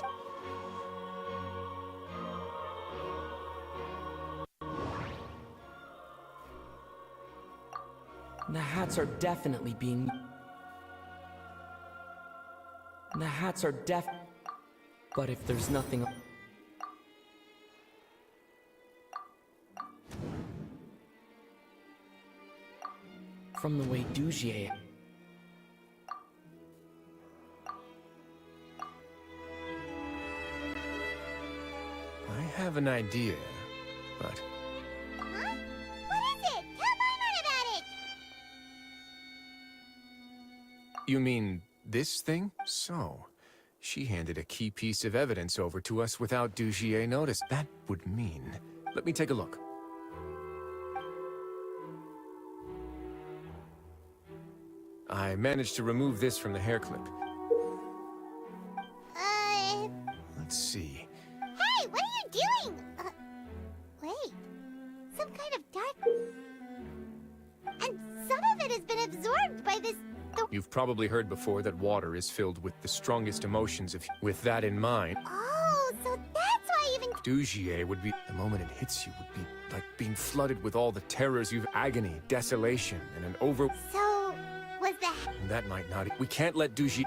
the... The hats are definitely being... The hats are But if there's nothing... From the way Dugier... I have an idea, but... Huh? What is it? Tell Maimer about it! You mean this thing? So, she handed a key piece of evidence over to us without Dugier notice. That would mean... Let me take a look. I managed to remove this from the hair clip. Let's see. Hey, what are you doing? Wait. Some kind of dark... And some of it has been absorbed by this... You've probably heard before that water is filled with the strongest emotions of... With that in mind... Oh, so that's why even... Dugier would be... The moment it hits you would be like being flooded with all the terrors you've... Agony, desolation, and an over... So, was that... That might not... We can't let Dugier...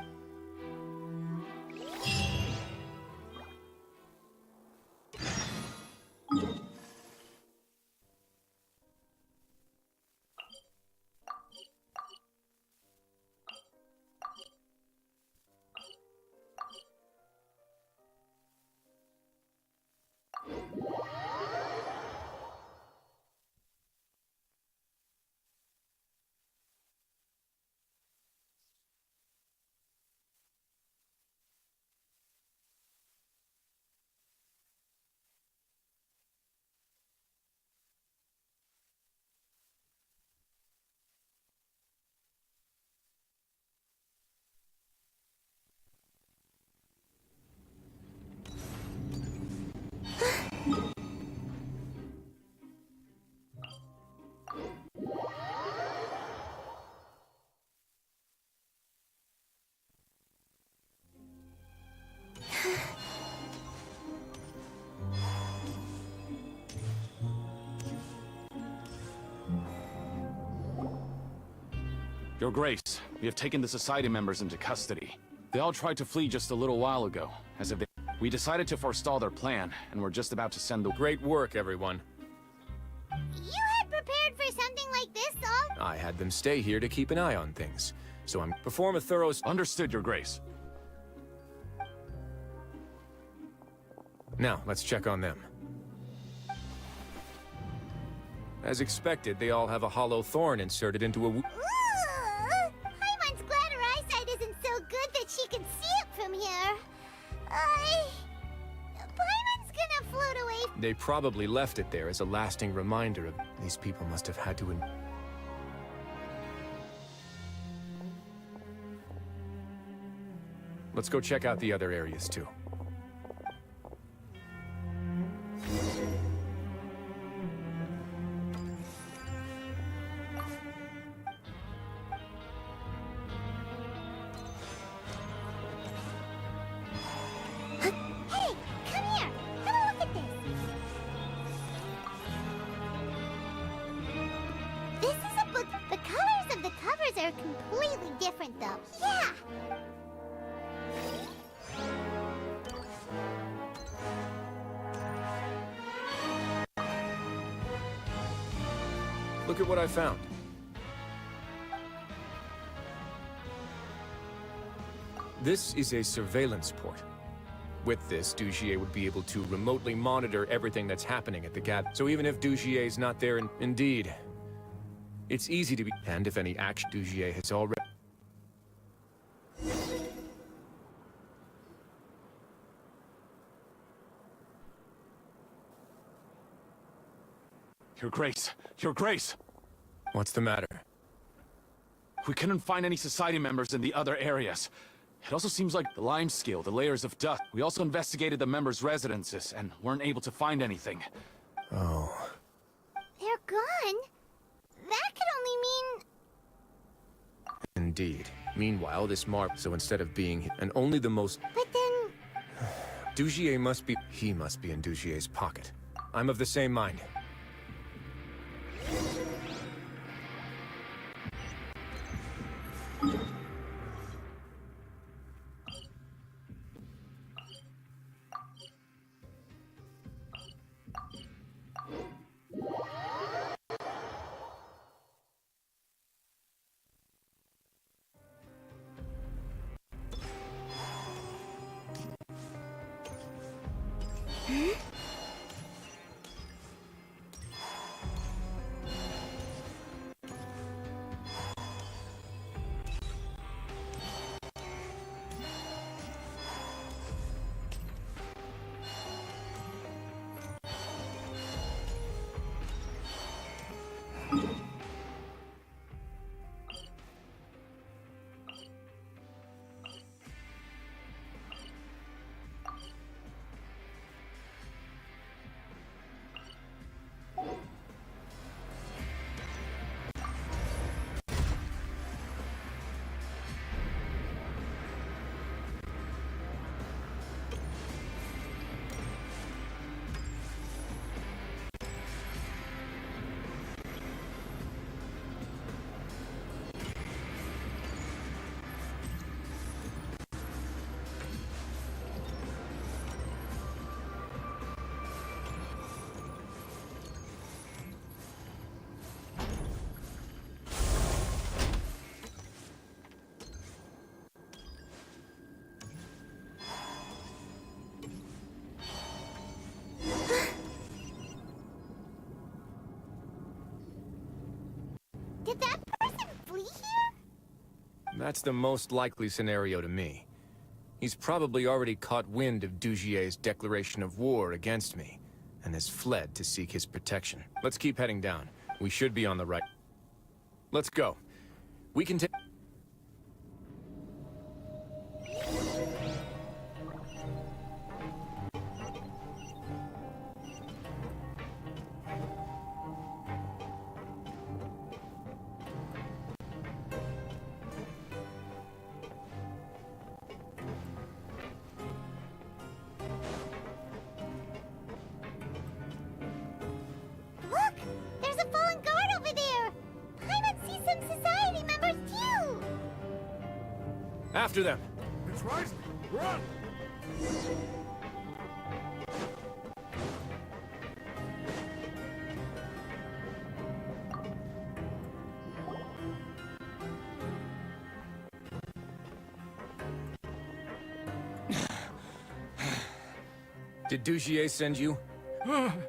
Your Grace, we have taken the Society members into custody. They all tried to flee just a little while ago, as if they... We decided to forestall their plan, and we're just about to send the... Great work, everyone. You had prepared for something like this, all? I had them stay here to keep an eye on things. So I'm... Perform a thorough... Understood, Your Grace. Now, let's check on them. As expected, they all have a hollow thorn inserted into a... Ooh! Paimon's glad her eyesight isn't so good that she can see it from here. Paimon's gonna float away. They probably left it there as a lasting reminder of... These people must have had to... Let's go check out the other areas, too. Completely different, though. Yeah! Look at what I found. This is a surveillance port. With this, Dugier would be able to remotely monitor everything that's happening at the gather. So even if Dugier's not there, indeed, it's easy to be... And if any action Dugier has already... Your Grace! Your Grace! What's the matter? We couldn't find any Society members in the other areas. It also seems like the lime scale, the layers of dust. We also investigated the members' residences and weren't able to find anything. Oh. They're gone? That could only mean... Indeed. Meanwhile, this mark, so instead of being... And only the most... But then... Dugier must be... He must be in Dugier's pocket. I'm of the same mind. Did that person flee here? That's the most likely scenario to me. He's probably already caught wind of Dugier's declaration of war against me, and has fled to seek his protection. Let's keep heading down. We should be on the right... Let's go. We can take... Look! There's a fallen guard over there! Paimon sees some Society members too! After them. It's right. Run! Did Dugier send you? Come on!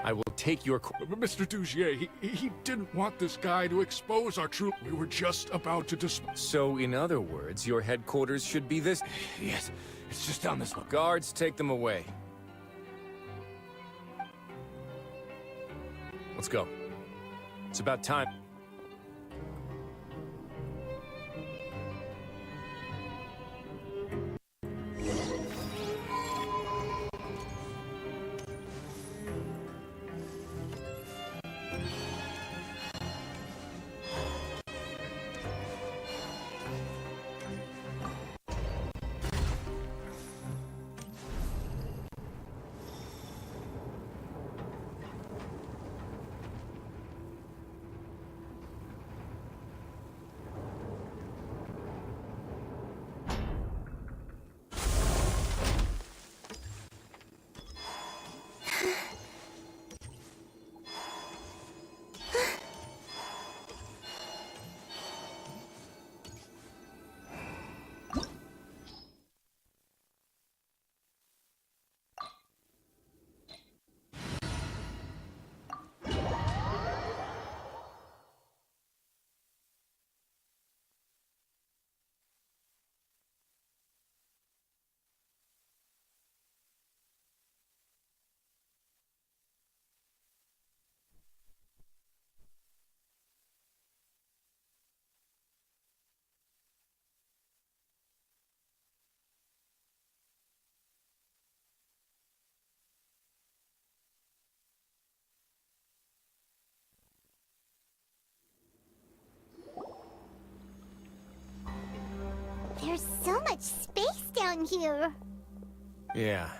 I will take your... Mr. Dugier, he didn't want this guy to expose our true... We were just about to So, in other words, your headquarters should be this... Yes, it's just down this way. Guards, take them away. Let's go. It's about time. There's so much space down here. Yeah,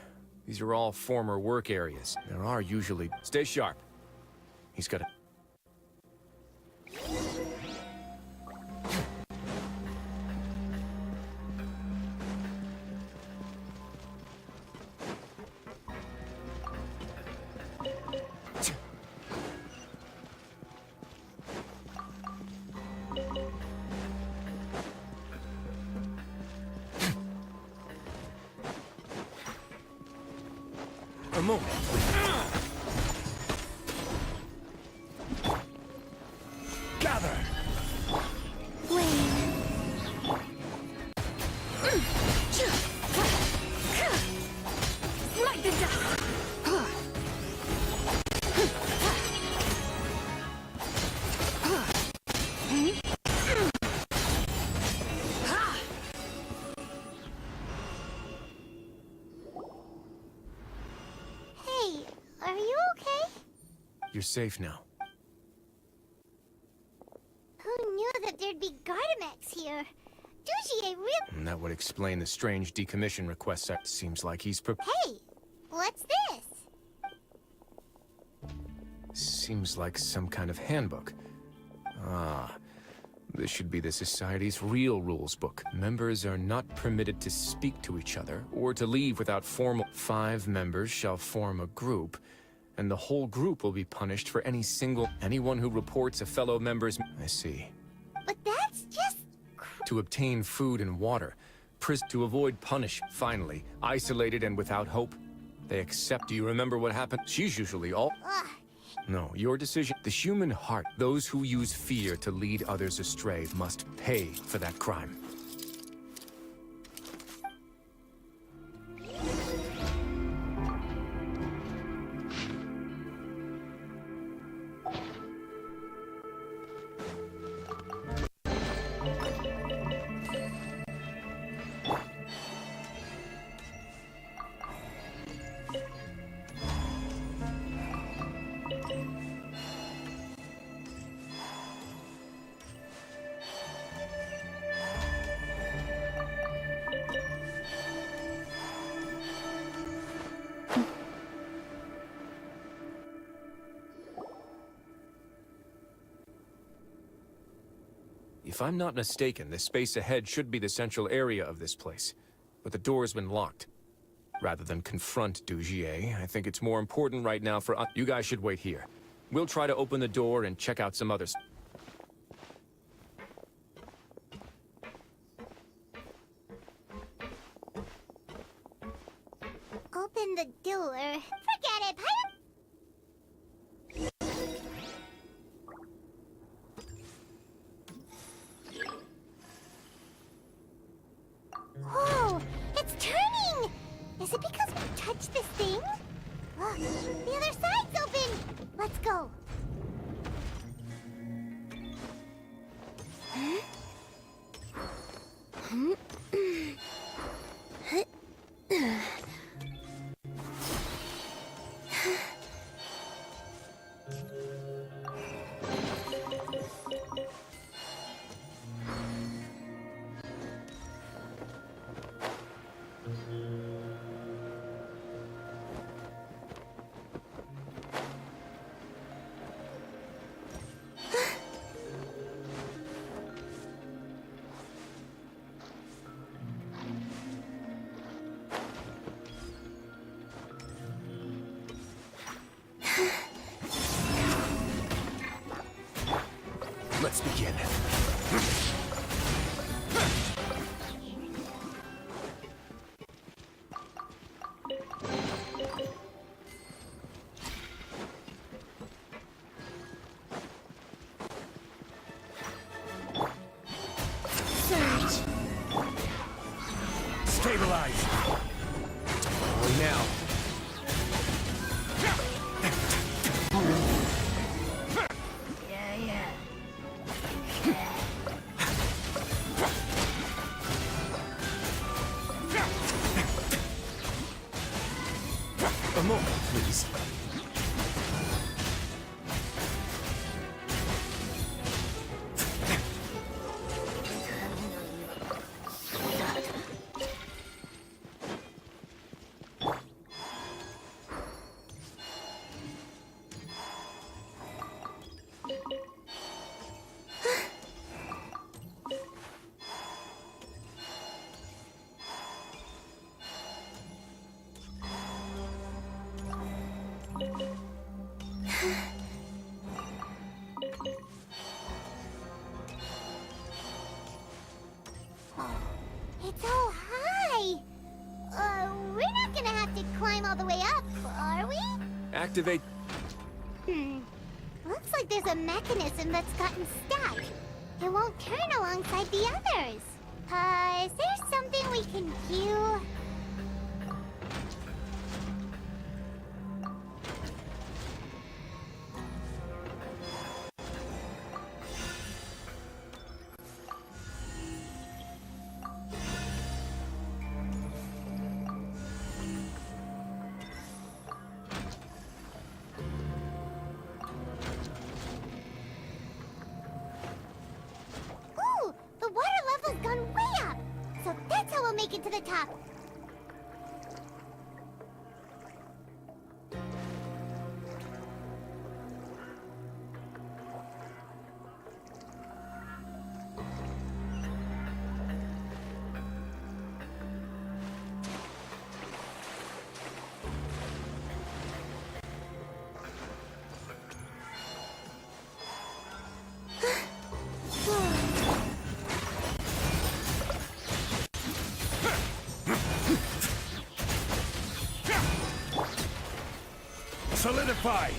these are all former work areas. There are usually... Stay sharp. He's got a... A moment. Gather! Smite the dust! Hey, are you okay? You're safe now. Who knew that there'd be Gardamex here? Dugier really... And that would explain the strange decommission requests. Seems like he's Hey, what's this? Seems like some kind of handbook. Ah, this should be the Society's real rules book. Members are not permitted to speak to each other or to leave without formal... 5 members shall form a group, and the whole group will be punished for anyone who reports a fellow member's... I see. But that's just... To obtain food and water, to avoid finally, isolated and without hope. They accept. Do you remember what happened? She's usually all... Ugh. No, your decision. The human heart, those who use fear to lead others astray must pay for that crime. If I'm not mistaken, this space ahead should be the central area of this place. But the door's been locked. Rather than confront Dujier, I think it's more important right now for us. You guys should wait here. We'll try to open the door and check out some others. Open the door. Forget it, Pirate! Whoa! It's turning! Is it because we touched this thing? Look, the other side's open! Let's go. Let's begin. Surge. Stabilize. Only now. A moment, please. It's so high! We're not gonna have to climb all the way up, are we? Activate. Looks like there's a mechanism that's gotten stuck. It won't turn alongside the others. Is there something we can do? Ooh, the water level's gone way up. So that's how we'll make it to the top. Solidify!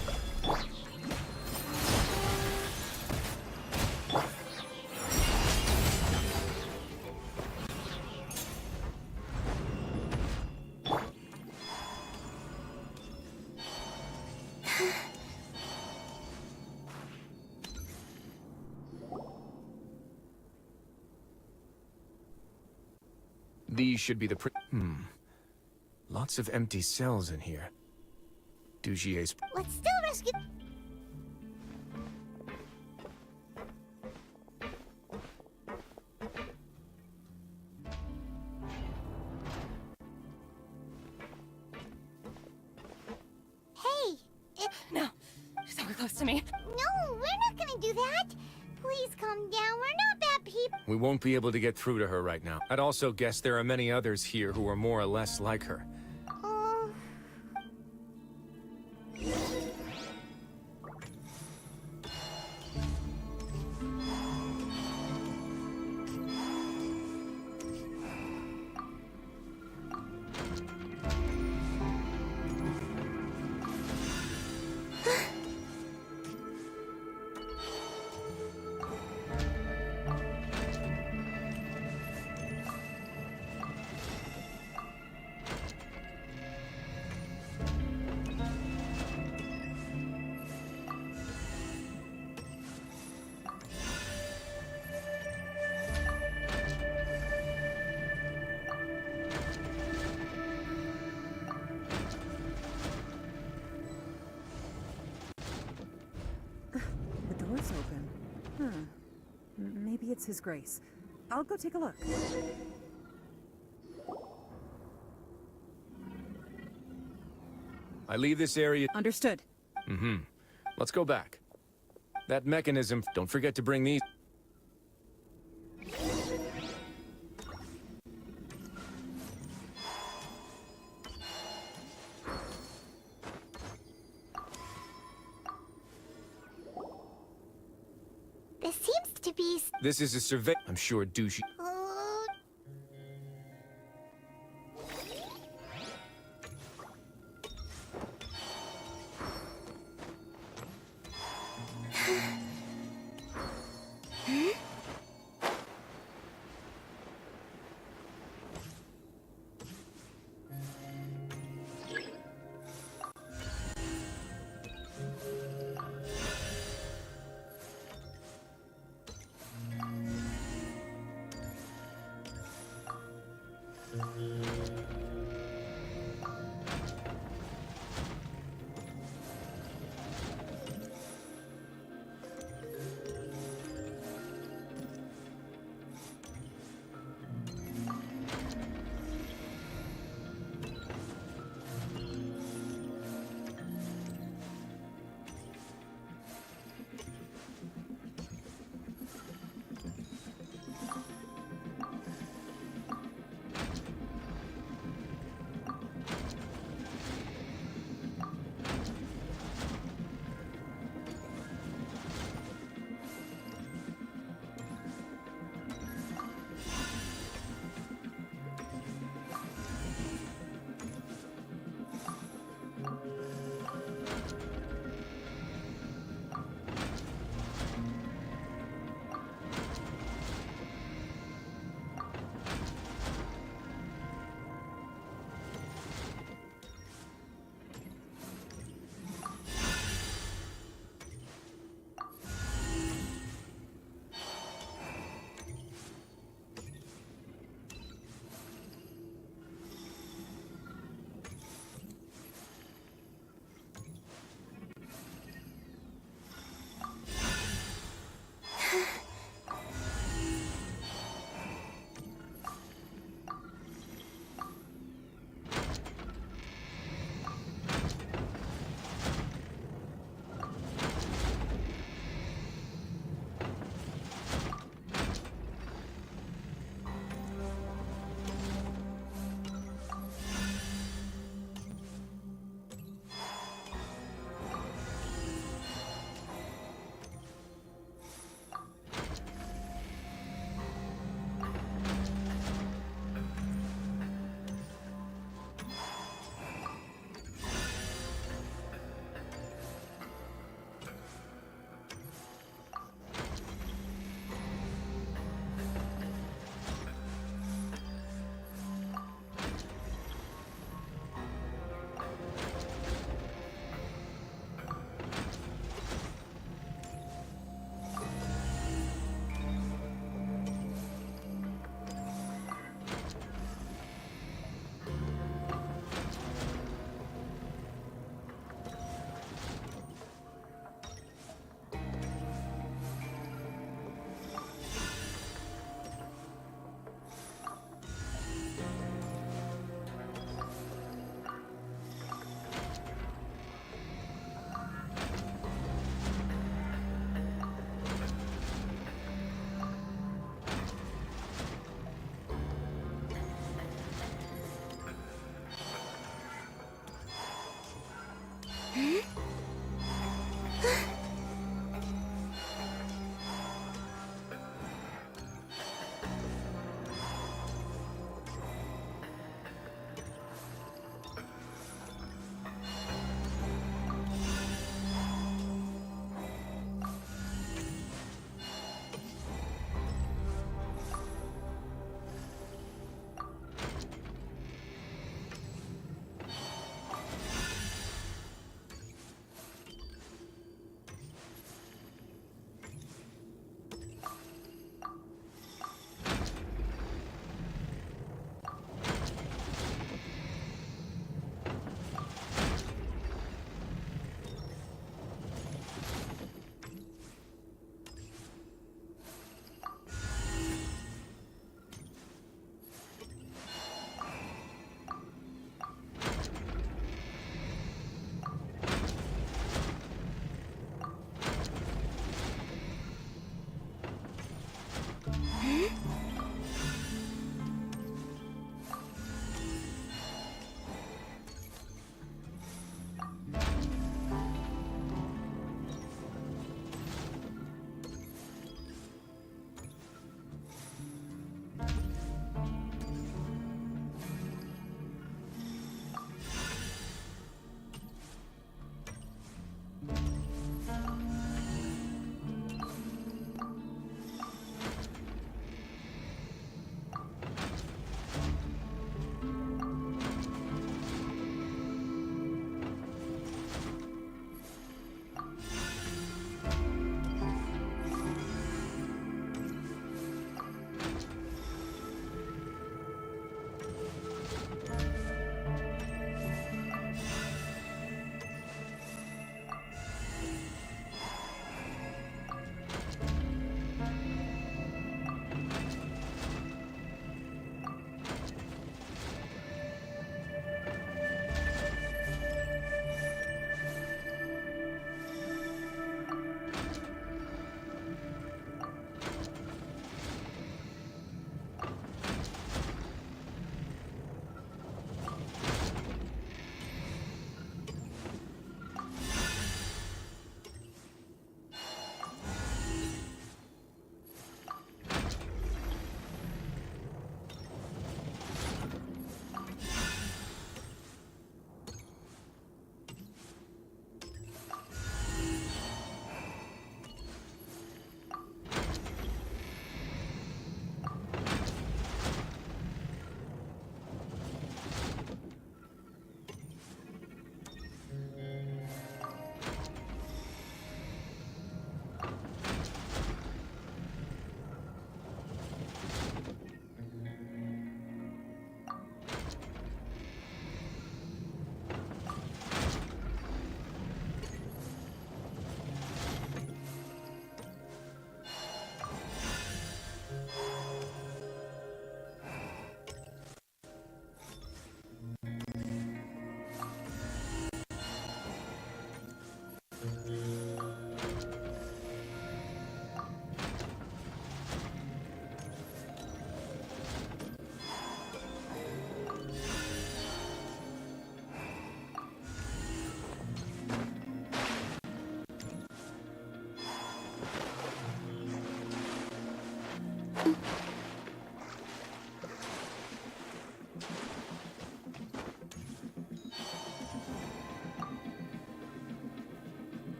These should be the Lots of empty cells in here. Dujier's... Let's still rescue... Hey! No! Don't get close to me. No, we're not gonna do that! Please calm down, we're not that We won't be able to get through to her right now. I'd also guess there are many others here who are more or less like her. The door's open. Maybe it's His Grace. I'll go take a look. I leave this area. Understood. Let's go back. That mechanism, don't forget to bring these. This seems to be... This is a survey. I'm sure douchey.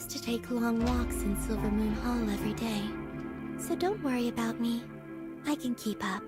used to take long walks in Silver Moon Hall every day. So don't worry about me. I can keep up.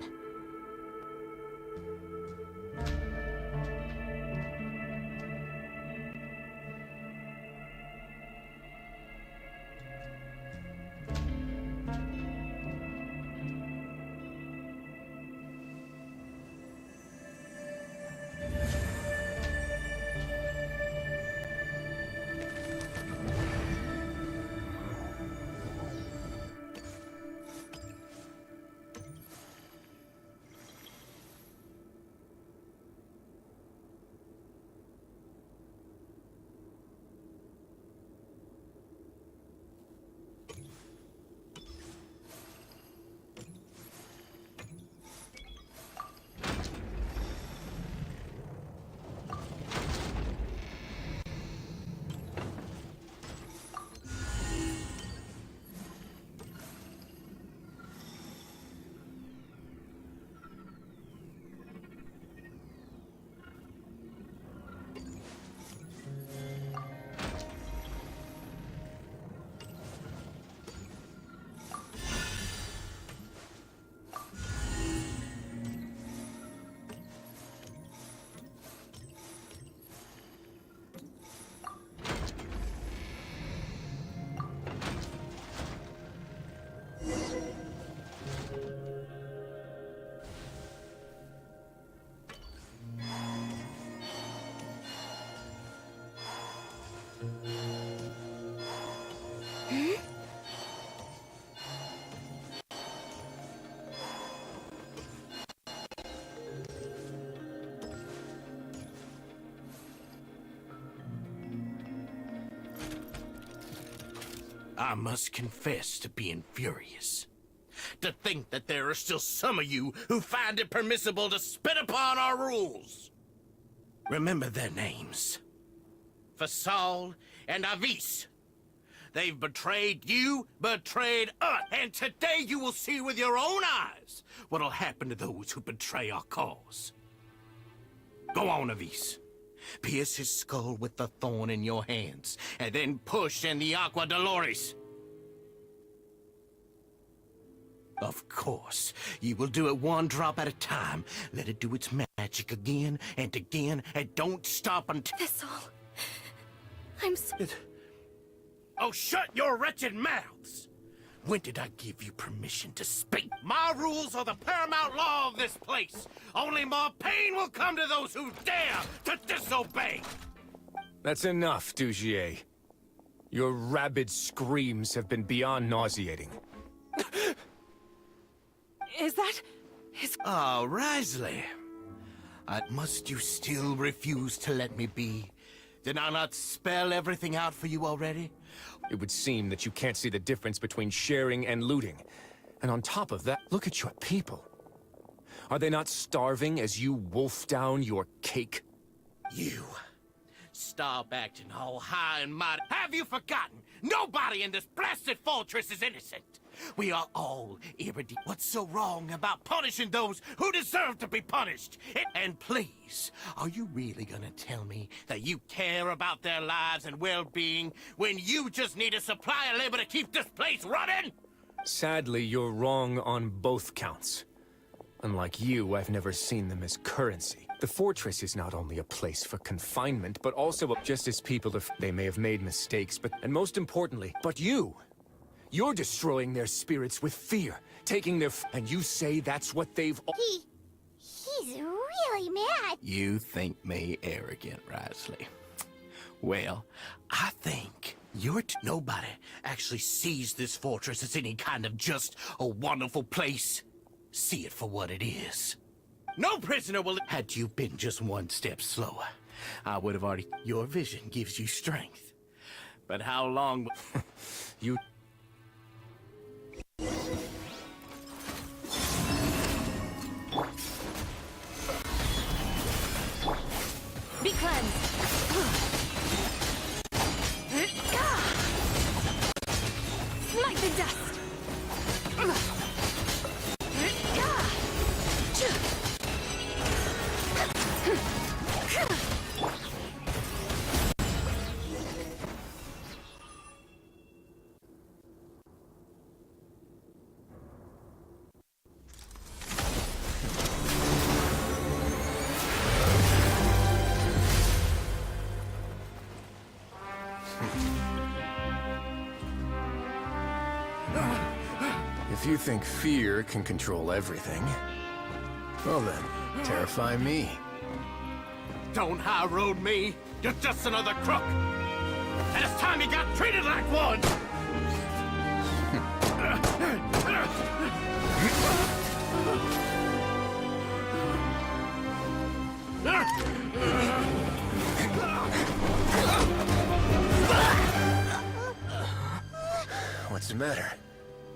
I must confess to being furious. To think that there are still some of you who find it permissible to spit upon our rules. Remember their names. Fasal and Avis. They've betrayed you, betrayed us, and today you will see with your own eyes what'll happen to those who betray our cause. Go on, Avis. Pierce his skull with the thorn in your hands, and then push in the Aqua Dolores. Of course, you will do it one drop at a time. Let it do its magic again, and don't stop until... That's all. I'm so... Oh, shut your wretched mouths! When did I give you permission to speak? My rules are the paramount law of this place. Only more pain will come to those who dare to disobey. That's enough, Dugier. Your rabid screams have been beyond nauseating. Is that... Oh, Risley. Must you still refuse to let me be? Did I not spell everything out for you already? It would seem that you can't see the difference between sharing and looting. And on top of that, look at your people. Are they not starving as you wolf down your cake? You. Stop acting all high and mighty. Have you forgotten? Nobody in this blasted fortress is innocent. We are all irredeemable. What's so wrong about punishing those who deserve to be punished? And please, are you really gonna tell me that you care about their lives and well-being when you just need a supply of labor to keep this place running? Sadly, you're wrong on both counts. Unlike you, I've never seen them as currency. The fortress is not only a place for confinement, but also just as people, if they may have made mistakes, and most importantly, but you. You're destroying their spirits with fear, taking their and you say that's what they've... He's really mad. You think me arrogant, Risley. Well, I think nobody actually sees this fortress as any kind of just a wonderful place. See it for what it is. No prisoner will... Had you been just one step slower, I would have already... Your vision gives you strength. But how long... You... Be cleansed. Smite the dust. If you think fear can control everything, well then, terrify me. Don't high road me. You're just another crook. And it's time you got treated like one. What's the matter?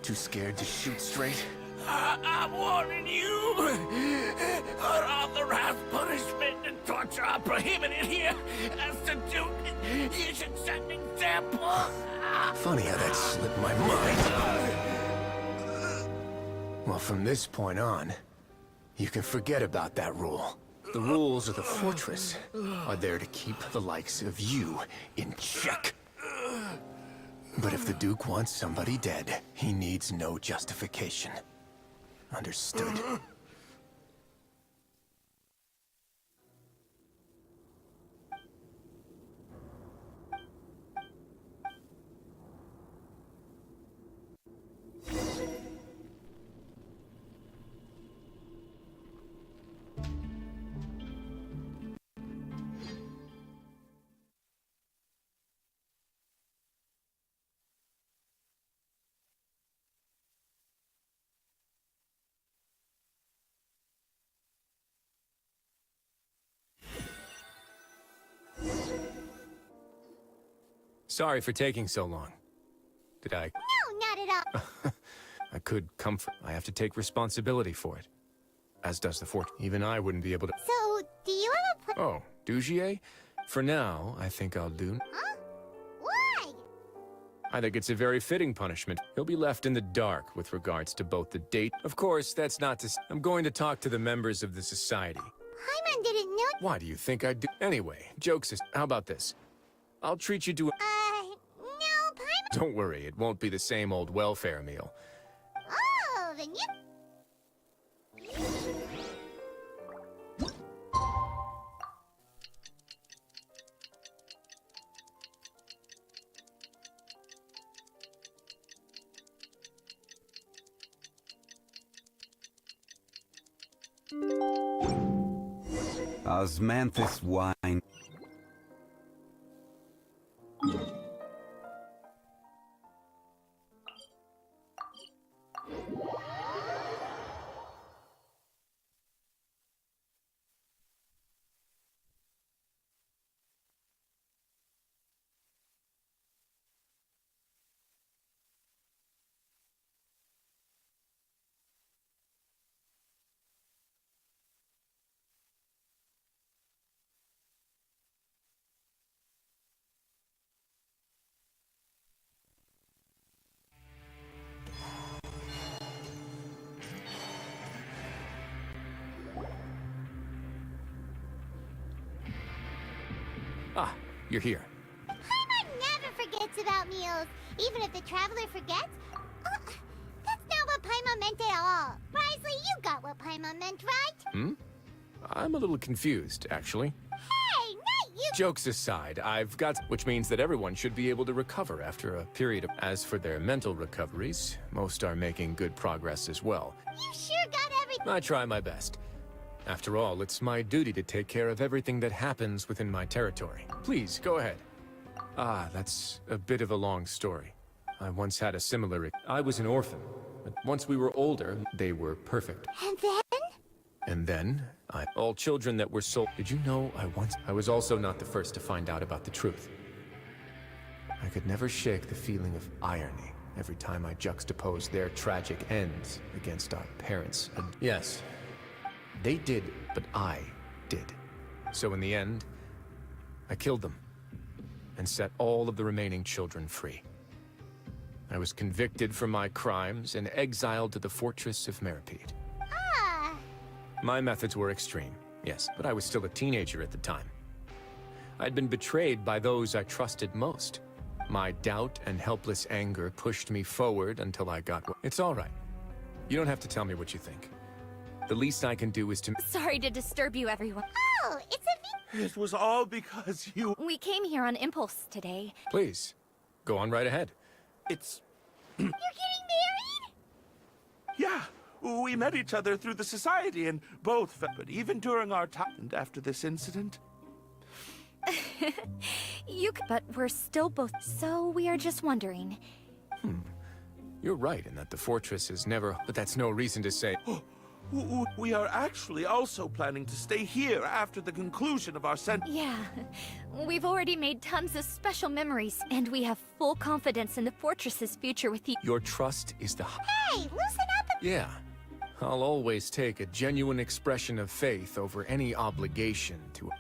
Too scared to shoot straight? I'm warning you. Unauthorized punishment and torture are prohibited here. As the Duke, you should set an example. Funny how that slipped my mind. Well, from this point on, you can forget about that rule. The rules of the fortress are there to keep the likes of you in check. But if the Duke wants somebody dead, he needs no justification. Understood? Sorry for taking so long. Did I? No, not at all. I could comfort. I have to take responsibility for it. As does the fort. Even I wouldn't be able to. So, do you have a Oh, Dugier? For now, I think I'll do. Huh? Why? I think it's a very fitting punishment. He'll be left in the dark with regards to both the date. Of course, that's not to. I'm going to talk to the members of the society. Paimon didn't know. Why do you think I'd do? Anyway, jokes is. How about this? I'll treat you to a. No, Paimon. Don't worry, it won't be the same old welfare meal. Oh, then you. Osmanthus wine. Ah, you're here. Paimon never forgets about meals, even if the traveler forgets. That's not what Paimon meant at all. Risley, you got what Paimon meant, right? I'm a little confused, actually. Hey, not you! Jokes aside, I've got... Which means that everyone should be able to recover after a period of... As for their mental recoveries, most are making good progress as well. You sure got everything. I try my best. After all, it's my duty to take care of everything that happens within my territory. Please, go ahead. Ah, that's a bit of a long story. I once had a similar... I was an orphan, but once we were older, they were perfect. And then? And then, all children that were sold... Did you know I was also not the first to find out about the truth. I could never shake the feeling of irony every time I juxtaposed their tragic ends against our parents. And yes, they did, but I did. So in the end, I killed them and set all of the remaining children free. I was convicted for my crimes and exiled to the fortress of Meripede. My methods were extreme, yes, but I was still a teenager at the time. I'd been betrayed by those I trusted most. My doubt and helpless anger pushed me forward until I got... It's all right. You don't have to tell me what you think. The least I can do is to... Sorry to disturb you, everyone. Oh, it's a... It was all because you... We came here on impulse today. Please, go on right ahead. It's... You're kidding Yeah, we met each other through the society and both, but even during our time and after this incident. But we're still both, so we are just wondering. You're right in that the fortress is never, but that's no reason to say. We are actually also planning to stay here after the conclusion of our sentence. Yeah, we've already made tons of special memories, and we have full confidence in the fortress's future with you. Your trust is the... Hey, loosen up! Yeah. I'll always take a genuine expression of faith over any obligation to...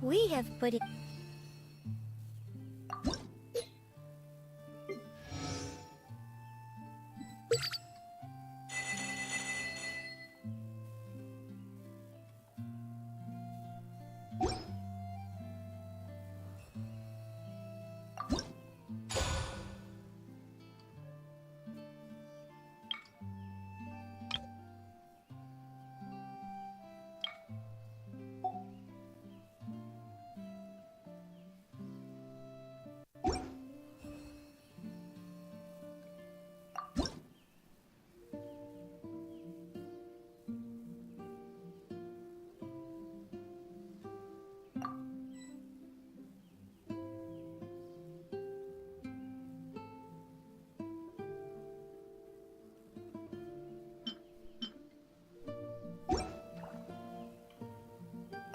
We have put it...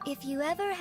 If you ever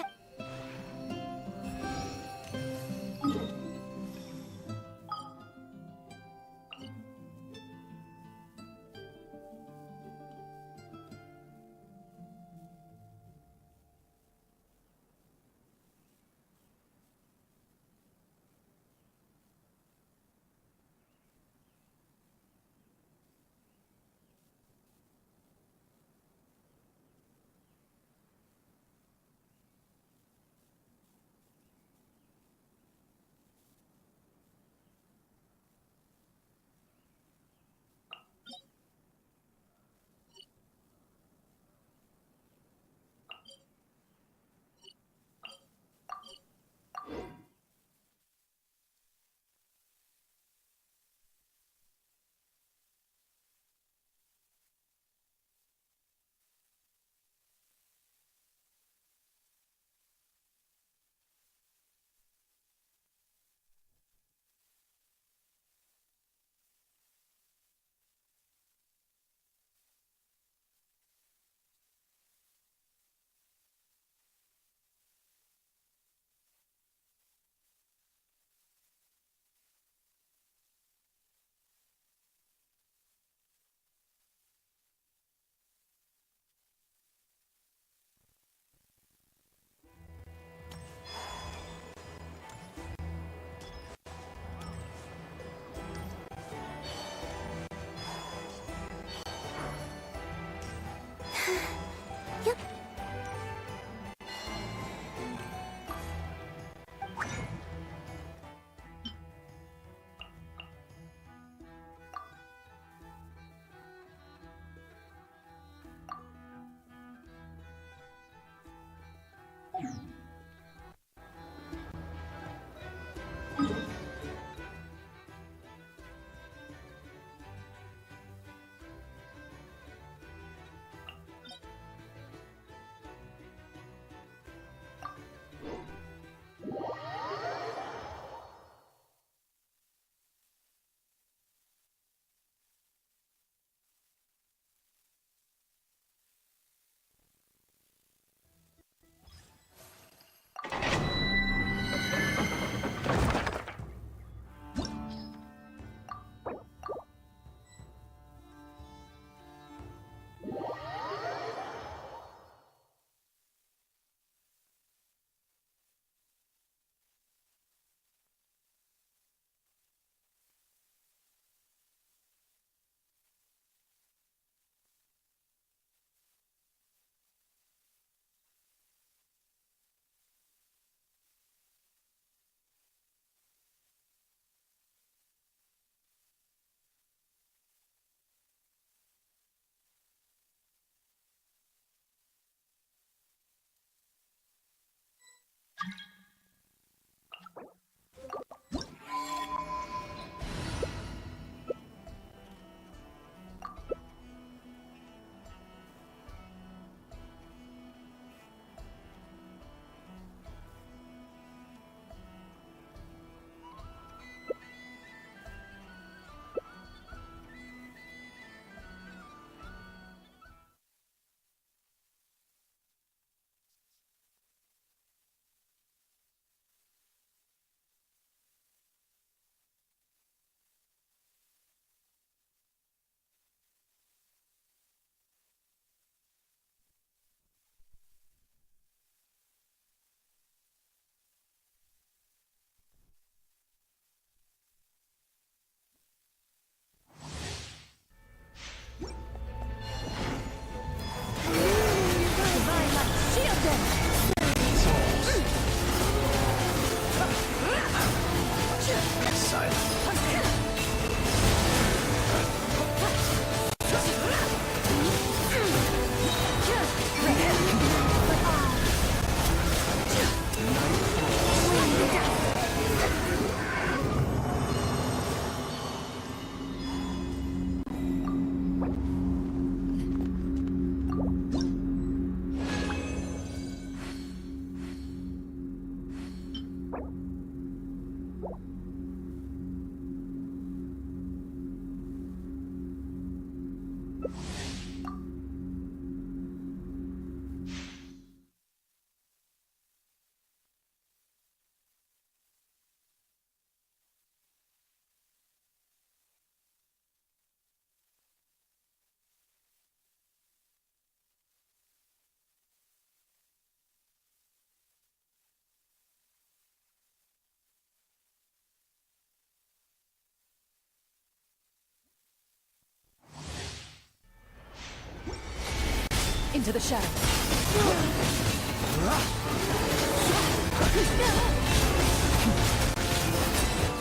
into the shadows.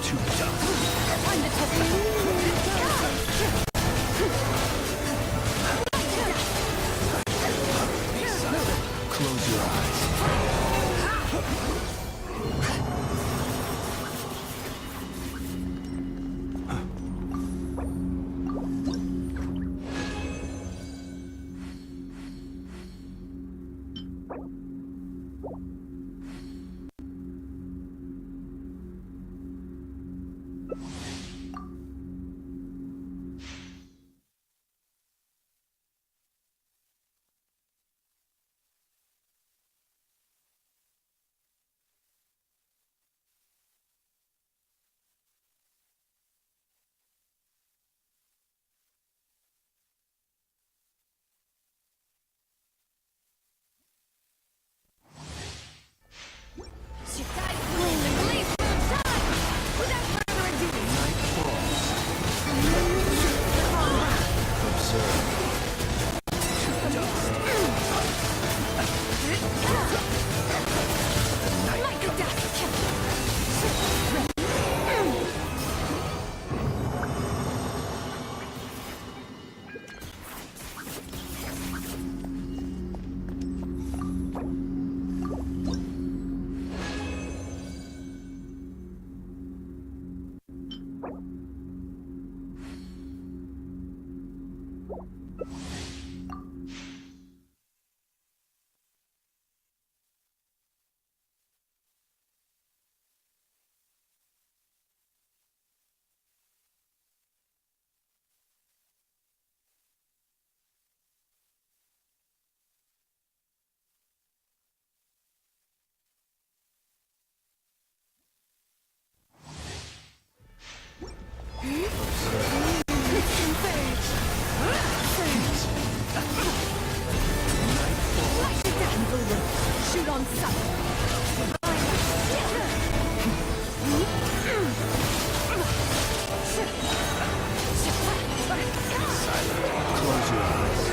Too tough. Time to test Close your eyes. Shoot on sight. Close your eyes.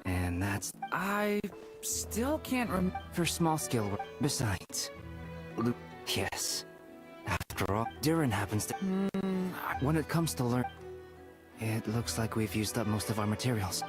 And that's... I still can't remember for small-scale work. Besides... Yes. After all, Durin happens to... When it comes to learn... It looks like we've used up most of our materials.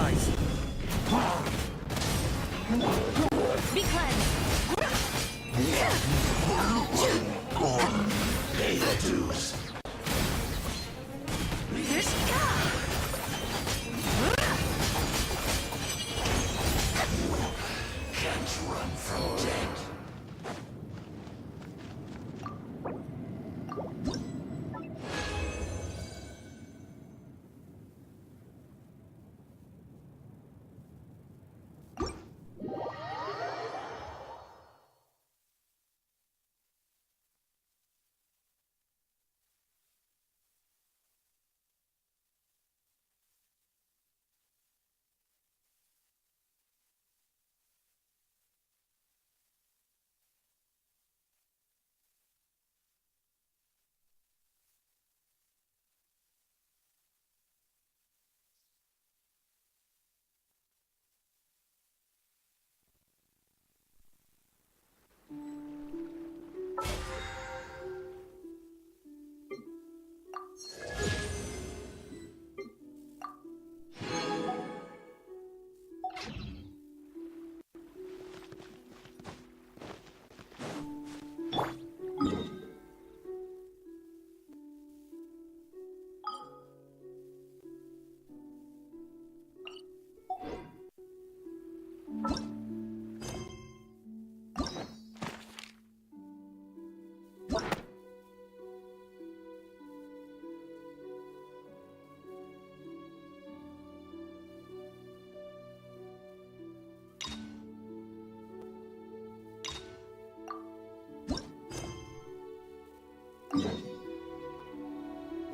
eyes. Be cleansed. Pay the dues. Can't run from death.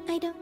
I don't...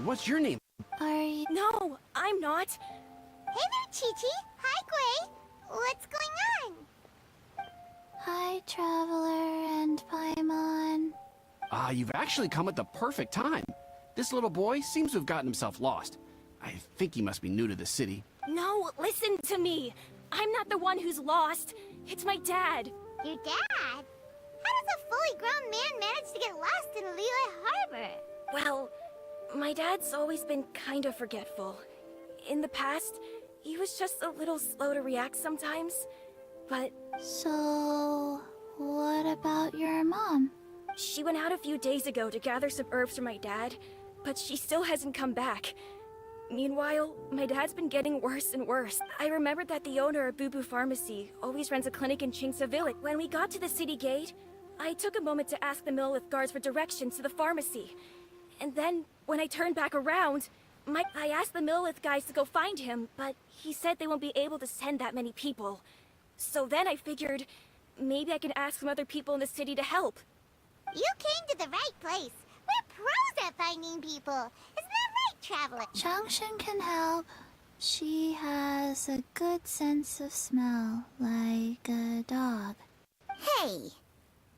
What's your name? Are you... No, I'm not. Hey there, Qiqi. Hi, Gray. What's going on? Hi, Traveler and Paimon. You've actually come at the perfect time. This little boy seems to have gotten himself lost. I think he must be new to the city. No, listen to me. I'm not the one who's lost. It's my dad. Your dad? How does a fully grown man manage to get lost in Liyue Harbor? Well, my dad's always been kind of forgetful. In the past, he was just a little slow to react sometimes, but... So... what about your mom? She went out a few days ago to gather some herbs for my dad, but she still hasn't come back. Meanwhile, my dad's been getting worse and worse. I remembered that the owner of Boo Boo Pharmacy always runs a clinic in Qingce Village. When we got to the city gate, I took a moment to ask the Millith guards for directions to the pharmacy. And then, when I turned back around, I asked the Millith guys to go find him, but he said they won't be able to send that many people. So then I figured, maybe I can ask some other people in the city to help. You came to the right place. We're pros at finding people. Isn't that right, Traveler? Changshan can help. She has a good sense of smell, like a dog. Hey,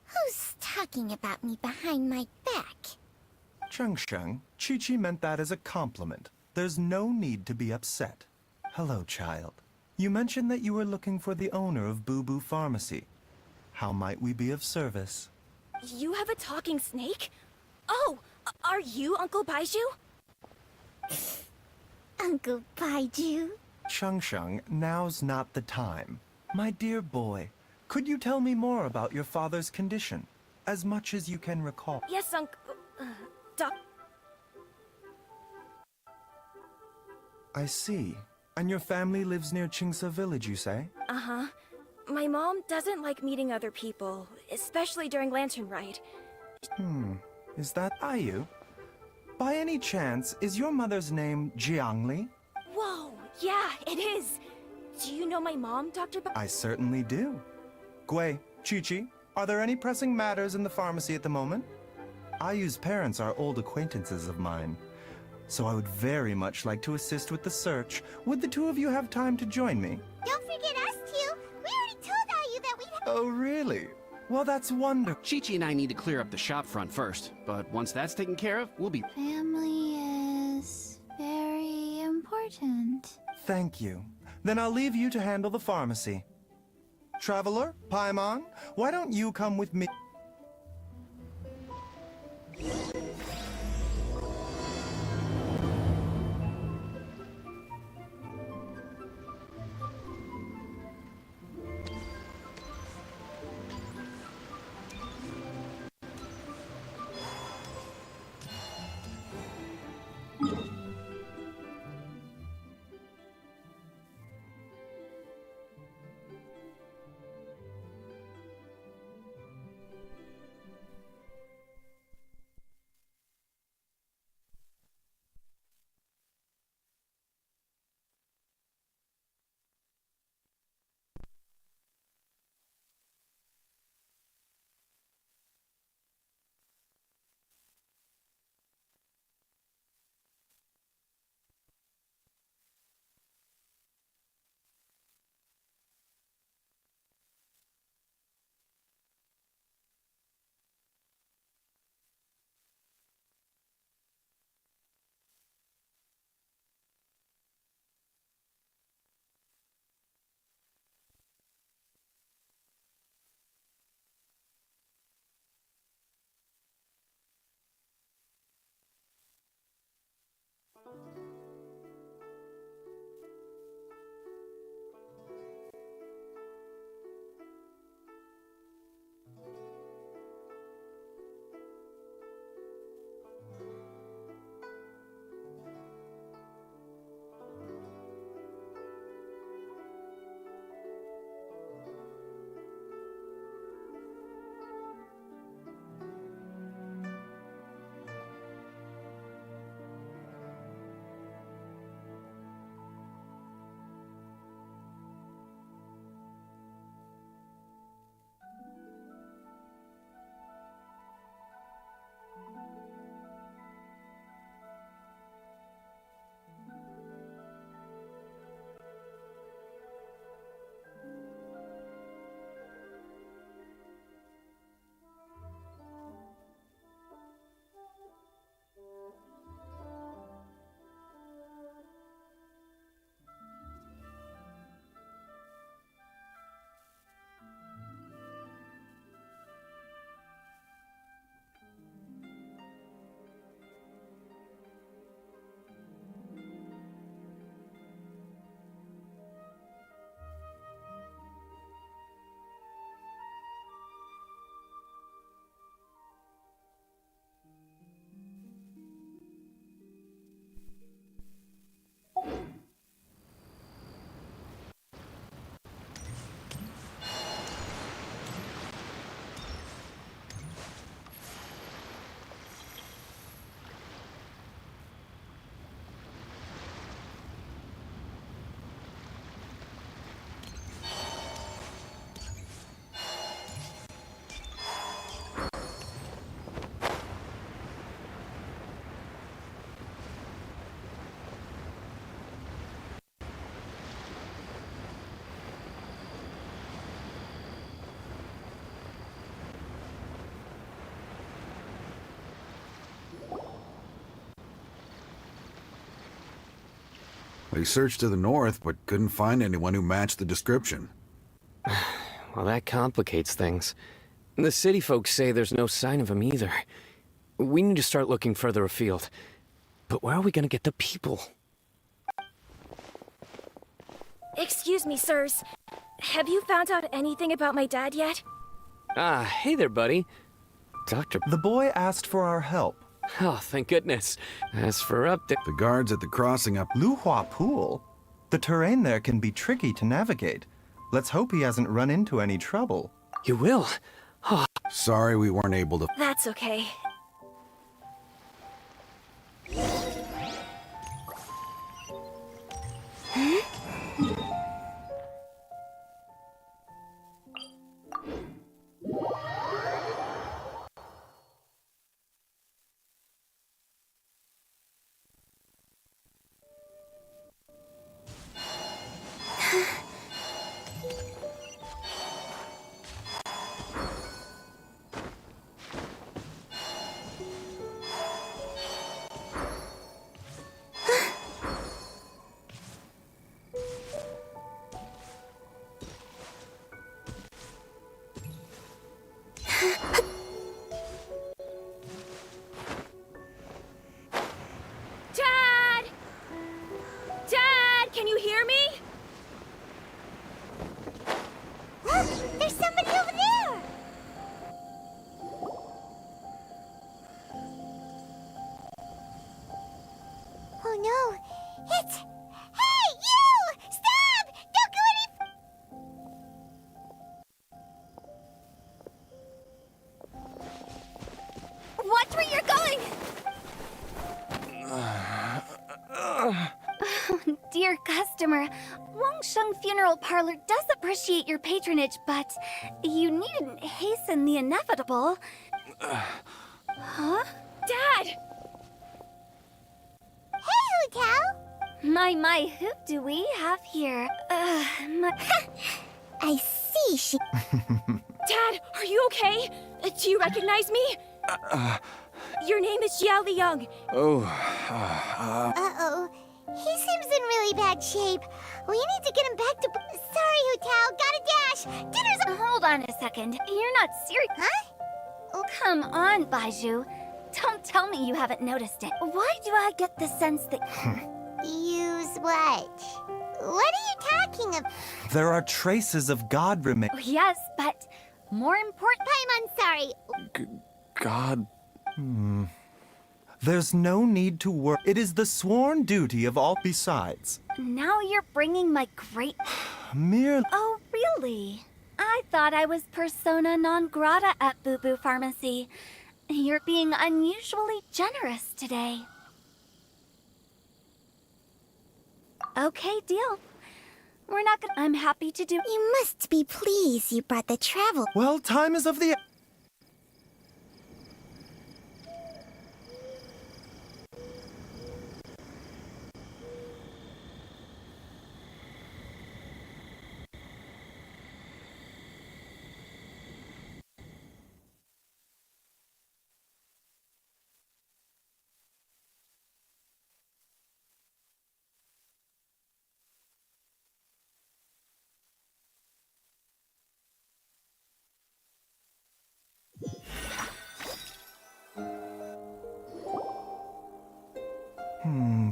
who's talking about me behind my back? Changshan, Qiqi meant that as a compliment. There's no need to be upset. Hello, child. You mentioned that you were looking for the owner of Boo Boo Pharmacy. How might we be of service? You have a talking snake? Oh, are you Uncle Baiju? Uncle Baiju? Changshan, now's not the time. My dear boy, could you tell me more about your father's condition? As much as you can recall. Yes, Uncle... Doc... I see. And your family lives near Qingce Village, you say? Uh-huh. My mom doesn't like meeting other people, especially during Lantern Rite. Is that you? By any chance, is your mother's name Jiangli? Whoa, yeah, it is. Do you know my mom, Dr. I certainly do. Gui, Qiqi, are there any pressing matters in the pharmacy at the moment? Ayu's parents are old acquaintances of mine, so I would very much like to assist with the search. Would the two of you have time to join me? Don't forget us two. We already told Ayu that we'd Oh, really? Well, that's wonderful. Qiqi and I need to clear up the shop front first, but once that's taken care of, we'll be... Family is very important. Thank you. Then I'll leave you to handle the pharmacy. Traveler, Paimon, why don't you come with me? We searched to the north, but couldn't find anyone who matched the description. Well, that complicates things. The city folks say there's no sign of him either. We need to start looking further afield. But where are we gonna get the people? Excuse me, sirs. Have you found out anything about my dad yet? Ah, hey there, buddy. Doctor... The boy asked for our help. Oh, thank goodness. As for update... The guards at the crossing up... Luhua Pool? The terrain there can be tricky to navigate. Let's hope he hasn't run into any trouble. You will? Oh. Sorry we weren't able to... That's okay. Dad, can you hear me? Look, there's somebody over there! Oh no, it's... Hey, you! Stop! Don't go any... Watch where you're going! Oh, dear customer, Wangsheng Funeral Parlor does appreciate your patronage, but you needn't hasten the inevitable. Huh? Dad! Hey, Hu Tao! My, who do we have here? I see she... Dad, are you okay? Do you recognize me? Your name is Xiao Liang. Uh-oh. He seems in really bad shape. We need to get him back to... Sorry, Hu Tao. Gotta dash. Dinner's... Hold on a second. You're not serious. Huh? Oh, come on, Baizhu. Don't tell me you haven't noticed it. Why do I get the sense that... Use what? What are you talking about? There are traces of God remain. Yes, but more important... I'm sorry. God... There's no need to worry. It is the sworn duty of all. Besides... Now you're bringing my great... Merely... Oh, really? I thought I was persona non grata at Boo Boo Pharmacy. You're being unusually generous today. Okay, deal. We're not gonna... I'm happy to do... You must be pleased you brought the travel... Well, time is of the...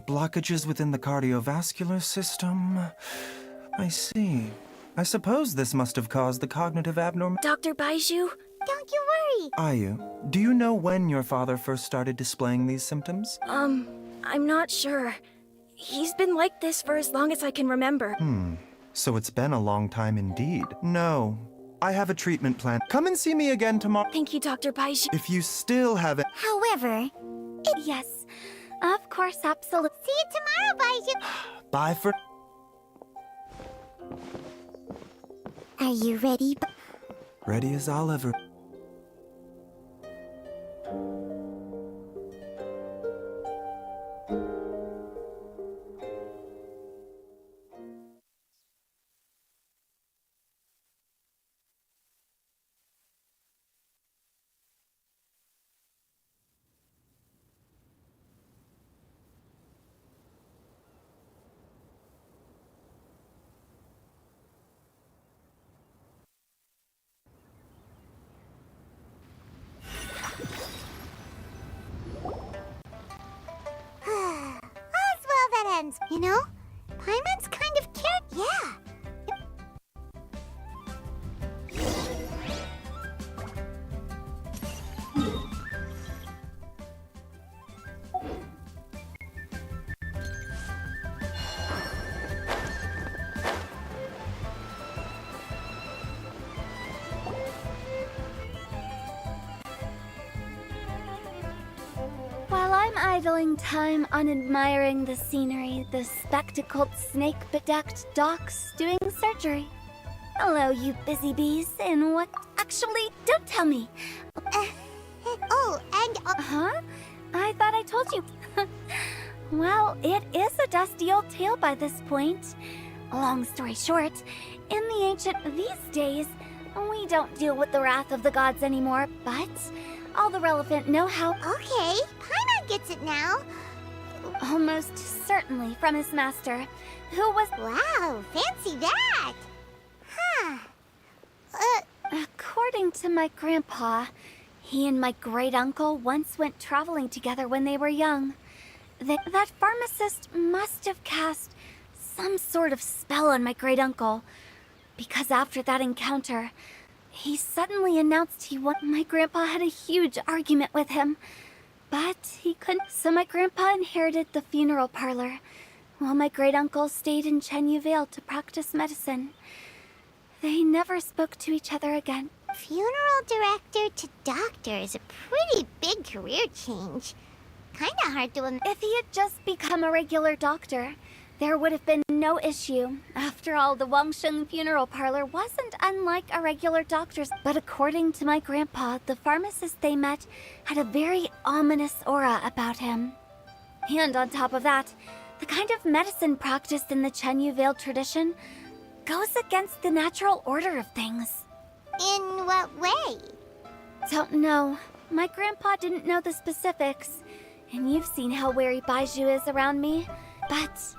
Blockages within the cardiovascular system. I see. I suppose this must have caused the cognitive abnormal... Dr. Baizhu? Don't you worry. Ayu, do you know when your father first started displaying these symptoms? I'm not sure. He's been like this for as long as I can remember. So it's been a long time indeed. No, I have a treatment plan. Come and see me again tomorrow. Thank you, Dr. Baizhu. If you still haven't... However... Yes, of course, absolutely. See you tomorrow, Baizhu. Bye for... Are you ready? Ready as I'll ever... You know, Paimon's kind of cute. Yeah. While I'm idling time on admiring the scenery, the spectacled snake-bedecked docs doing surgery. Hello, you busy bees, and what... Actually, don't tell me. Huh? I thought I told you. Well, it is a dusty old tale by this point. Long story short, in the ancient these days, we don't deal with the wrath of the gods anymore, but all the relevant know-how... Okay, Paimon gets it now. Almost certainly from his master, who was... Wow, fancy that! Huh. According to my grandpa, he and my great-uncle once went traveling together when they were young. That pharmacist must have cast some sort of spell on my great uncle. Because after that encounter, he suddenly announced he wanted. My grandpa had a huge argument with him, but he couldn't. So my grandpa inherited the funeral parlor, while my great uncle stayed in Chenyu Vale to practice medicine. They never spoke to each other again. Funeral director to doctor is a pretty big career change. Kinda hard to If he had just become a regular doctor, there would have been no issue. After all, the Wangsheng funeral parlor wasn't unlike a regular doctor's. But according to my grandpa, the pharmacist they met had a very ominous aura about him. And on top of that, the kind of medicine practiced in the Chenyu Vale tradition goes against the natural order of things. In what way? Don't know. My grandpa didn't know the specifics. And you've seen how wary Baizhu is around me. But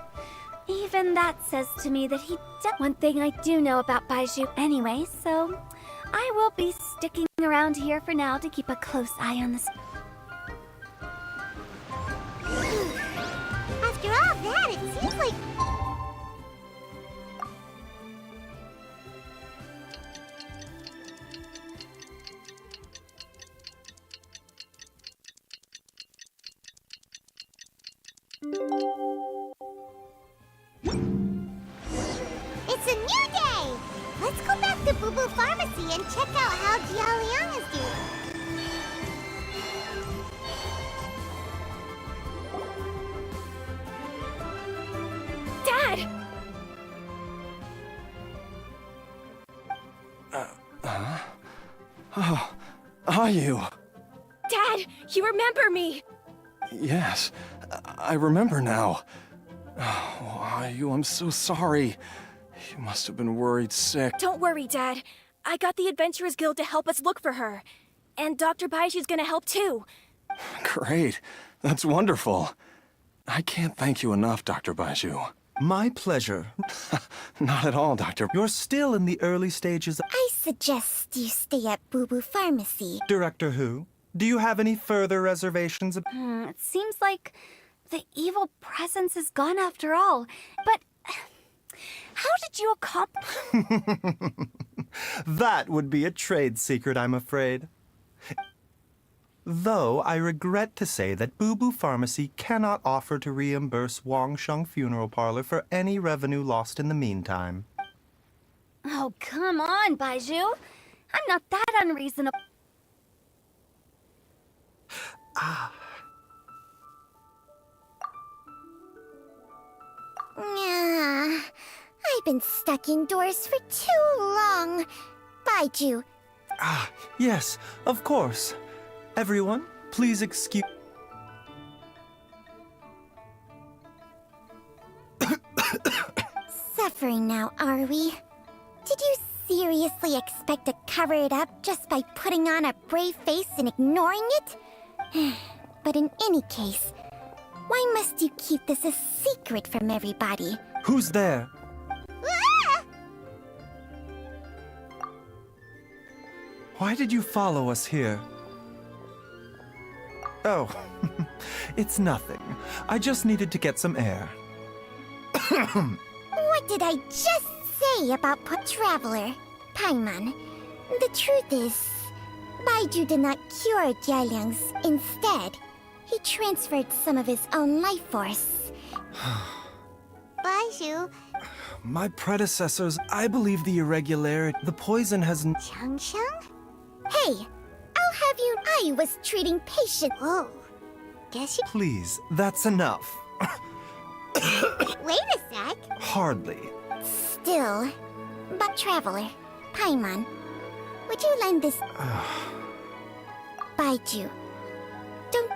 even that says to me that he did. One thing I do know about Baizhu anyway, so I will be sticking around here for now to keep a close eye on this. After all that, it seems like... It's a new day! Let's go back to Boo Boo Pharmacy and check out how Jialiang is doing. Dad! Oh, are you? Dad, you remember me! Yes, I remember now. Oh, are you? I'm so sorry. You must have been worried sick. Don't worry, Dad. I got the Adventurers Guild to help us look for her. And Dr. Baiju's gonna help too. Great. That's wonderful. I can't thank you enough, Dr. Baizhu. My pleasure. Not at all, Doctor. You're still in the early stages. I suggest you stay at Boo Boo Pharmacy. Director Who, do you have any further reservations? It seems like the evil presence is gone after all. But how did you accomplish? That would be a trade secret, I'm afraid. Though I regret to say that Boo Boo Pharmacy cannot offer to reimburse Wangsheng Funeral Parlor for any revenue lost in the meantime. Oh, come on, Baizhu. I'm not that unreasonable. I've been stuck indoors for too long. Baizhu. Yes, of course. Everyone, please excuse... Suffering now, are we? Did you seriously expect to cover it up just by putting on a brave face and ignoring it? But in any case, why must you keep this a secret from everybody? Who's there? Why did you follow us here? Oh, it's nothing. I just needed to get some air. What did I just say about Traveler? Paimon, the truth is, Baizhu did not cure Jialiang's. Instead, he transferred some of his own life force. Baizhu. My predecessors, I believe the irregularity, the poison has... Changsheng? Hey, I'll have you... I was treating patient... Oh, guess you... Please, that's enough. Wait a sec. Hardly. Still, but Traveler, Paimon, would you lend this... Baizhu. Don't...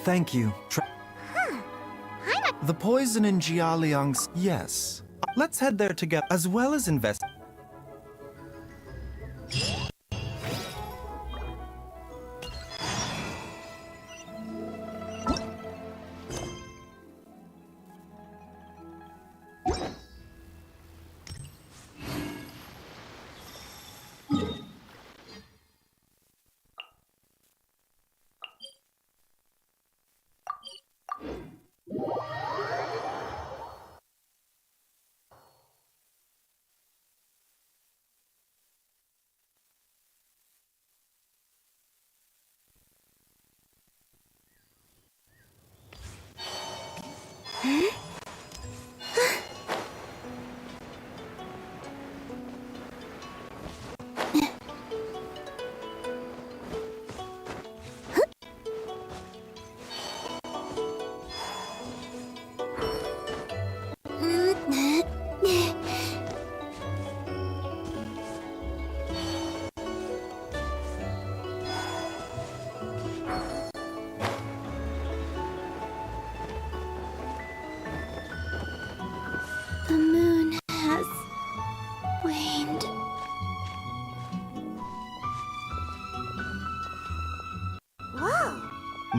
Thank you. I'm The poison in Jialiang's... Yes. Let's head there together, as well as invest...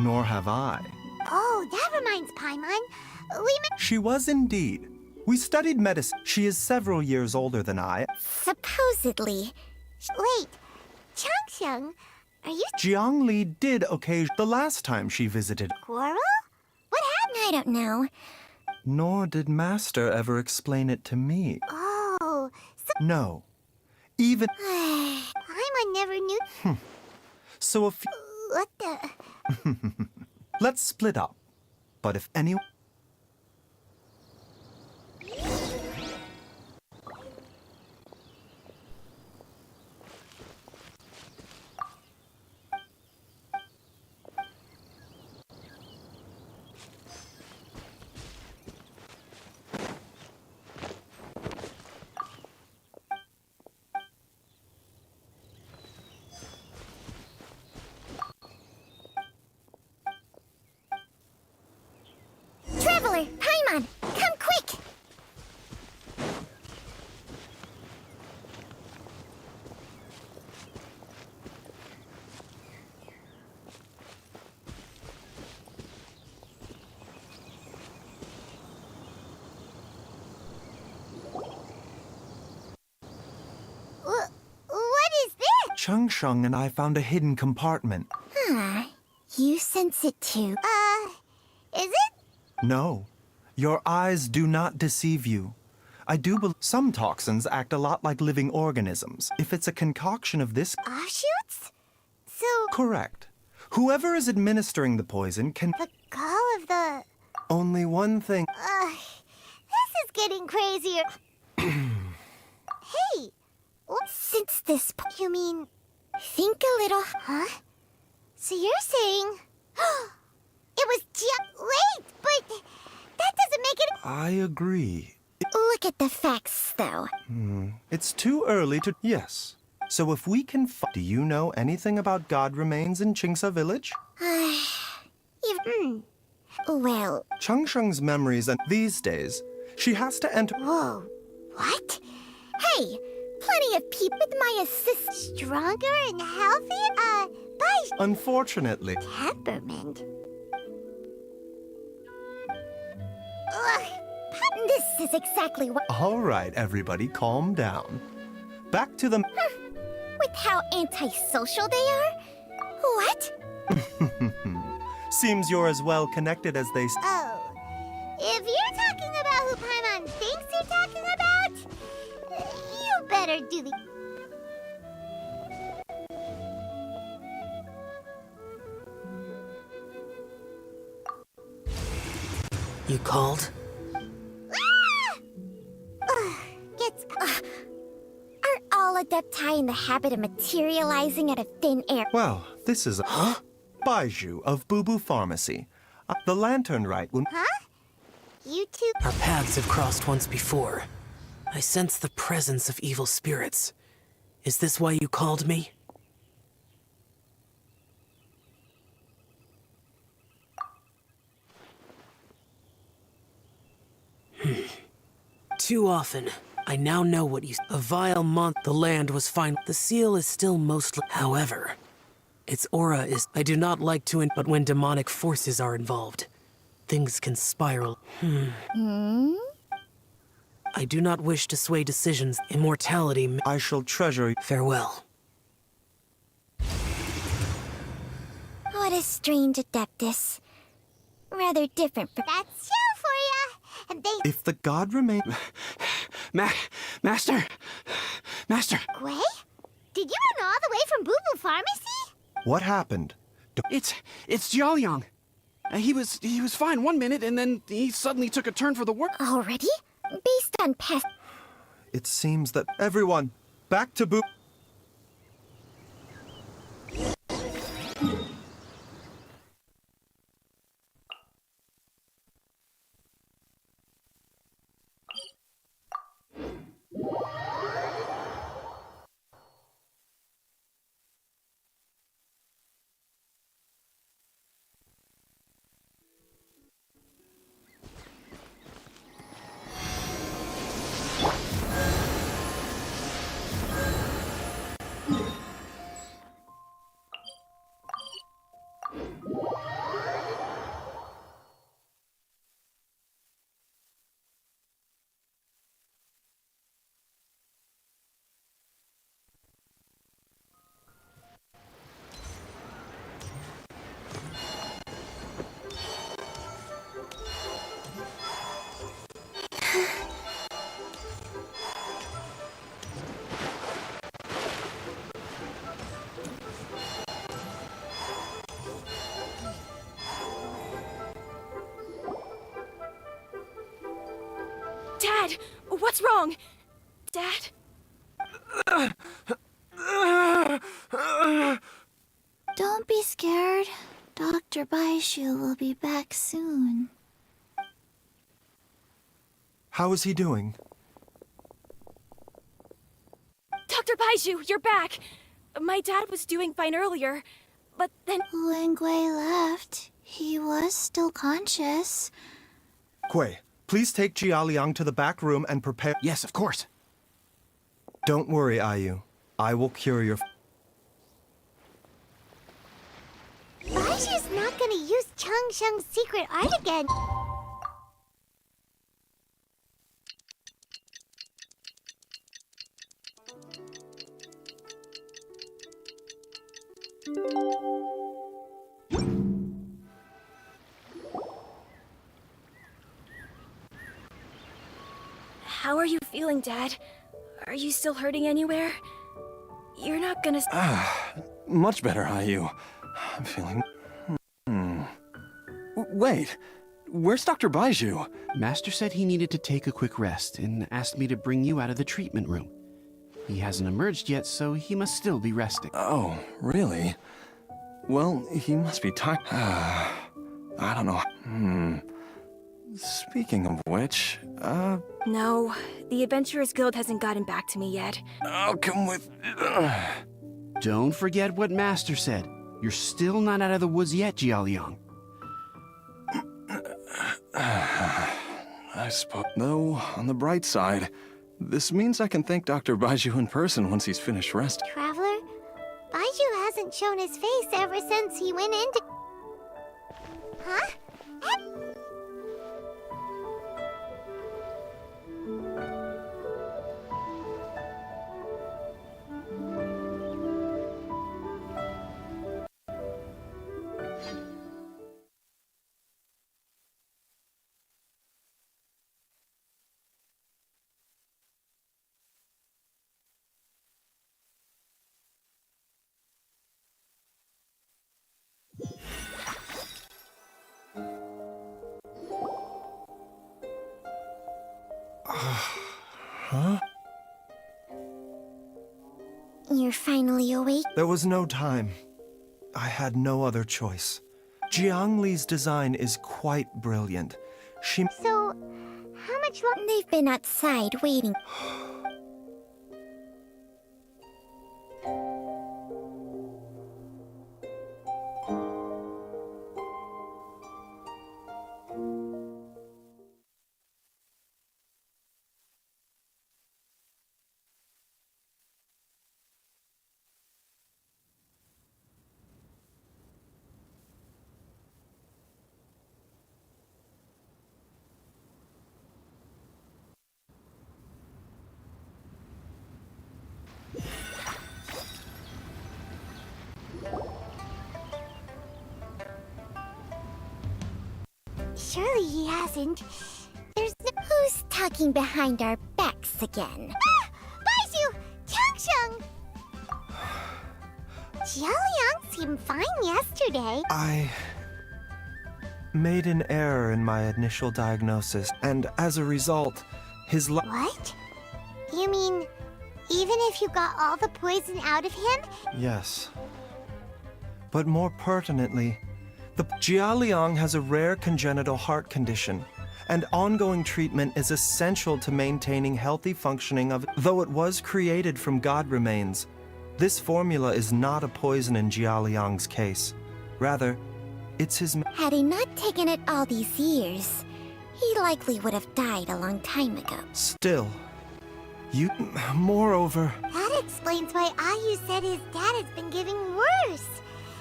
Nor have I. Oh, that reminds Paimon. She was indeed. We studied medicine. She is several years older than I. Supposedly. Wait, Changsheng, are you... Jiangli did the last time she visited. Quarrel? What happened? I don't know. Nor did Master ever explain it to me. Oh, so... No. Even... Paimon never knew... So if... What the... Let's split up. But if anyone... Traveler, Paimon, come quick! What is this? Changsheng and I found a hidden compartment. You sense it too. Is it? No. Your eyes do not deceive you. I do believe some toxins act a lot like living organisms. If it's a concoction of this... Offshoots? So... Correct. Whoever is administering the poison can... The gall of the... Only one thing... This is getting crazier. Hey! Since this... You mean... Think a little... Huh? So you're saying... It was just... Wait, but... That doesn't make it... I agree. Look at the facts, though. It's too early to... Yes. So if we can... Do you know anything about God remains in Qingsa village? Well... Changsheng's memories and... These days, she has to enter... Whoa. What? Hey! Plenty of people with my assist... Stronger and healthier? By... Unfortunately... Temperament? Ugh. This is exactly what... All right, everybody, calm down. Back to the... With how antisocial they are? What? Seems you're as well connected as they... Oh. If you're talking about who Paimon thinks you're talking about, you better do the... You called? Aren't all Adepti in the habit of materializing out of thin air? Well, this is a... Baiju of Boo Boo Pharmacy. The lantern right will... Huh? You two... Our paths have crossed once before. I sense the presence of evil spirits. Is this why you called me? Too often. I now know what you... A vile month, the land was fine. The seal is still mostly... However, its aura is... I do not like to... But when demonic forces are involved, things can spiral. I do not wish to sway decisions. Immortality... I shall treasure... Farewell. What a strange Adeptus. Rather different from... That's show for ya! And they... If the god remain... Master! Master! Gwei? Did you run all the way from Boo Boo Pharmacy? What happened? It's Jiaoyang. He was fine one minute, and then he suddenly took a turn for the worse. Already? Based on past... It seems that everyone... Back to Boo... Dad, what's wrong? Dad? Don't be scared. Dr. Baishu will be back soon. How is he doing? Dr. Baishu, you're back! My dad was doing fine earlier, but then... When Gui left, he was still conscious. Gui, please take Jialiang to the back room and prepare... Yes, of course. Don't worry, Ayu. I will cure your... Baishu's not gonna use Changsheng's secret art again. How are you feeling, Dad? Are you still hurting anywhere? You're not gonna... Much better, Ayu. I'm feeling... Wait, where's Dr. Baishu? Master said he needed to take a quick rest and asked me to bring you out of the treatment room. He hasn't emerged yet, so he must still be resting. Oh, really? Well, he must be tired. I don't know. Speaking of which, No, the Adventurers Guild hasn't gotten back to me yet. I'll come with... Don't forget what Master said. You're still not out of the woods yet, Jialiang. I suppose. Though, on the bright side, this means I can thank Dr. Baishu in person once he's finished resting. Traveler, Baishu hasn't shown his face ever since he went into... Huh? Huh? You're finally awake? There was no time. I had no other choice. Jiang Li's design is quite brilliant. She... So, how much longer? They've been outside waiting. Surely he hasn't. There's no... Who's talking behind our backs again? Ah! Baishu! Changsheng! Jialiang seemed fine yesterday. I made an error in my initial diagnosis, and as a result, his What? You mean, even if you got all the poison out of him? Yes. But more pertinently, the Jialiang has a rare congenital heart condition, and ongoing treatment is essential to maintaining healthy functioning of it. Though it was created from god remains, this formula is not a poison in Jialiang's case. Rather, it's his... Had he not taken it all these years, he likely would have died a long time ago. Still, you... Moreover... That explains why Ayu said his dad has been getting worse,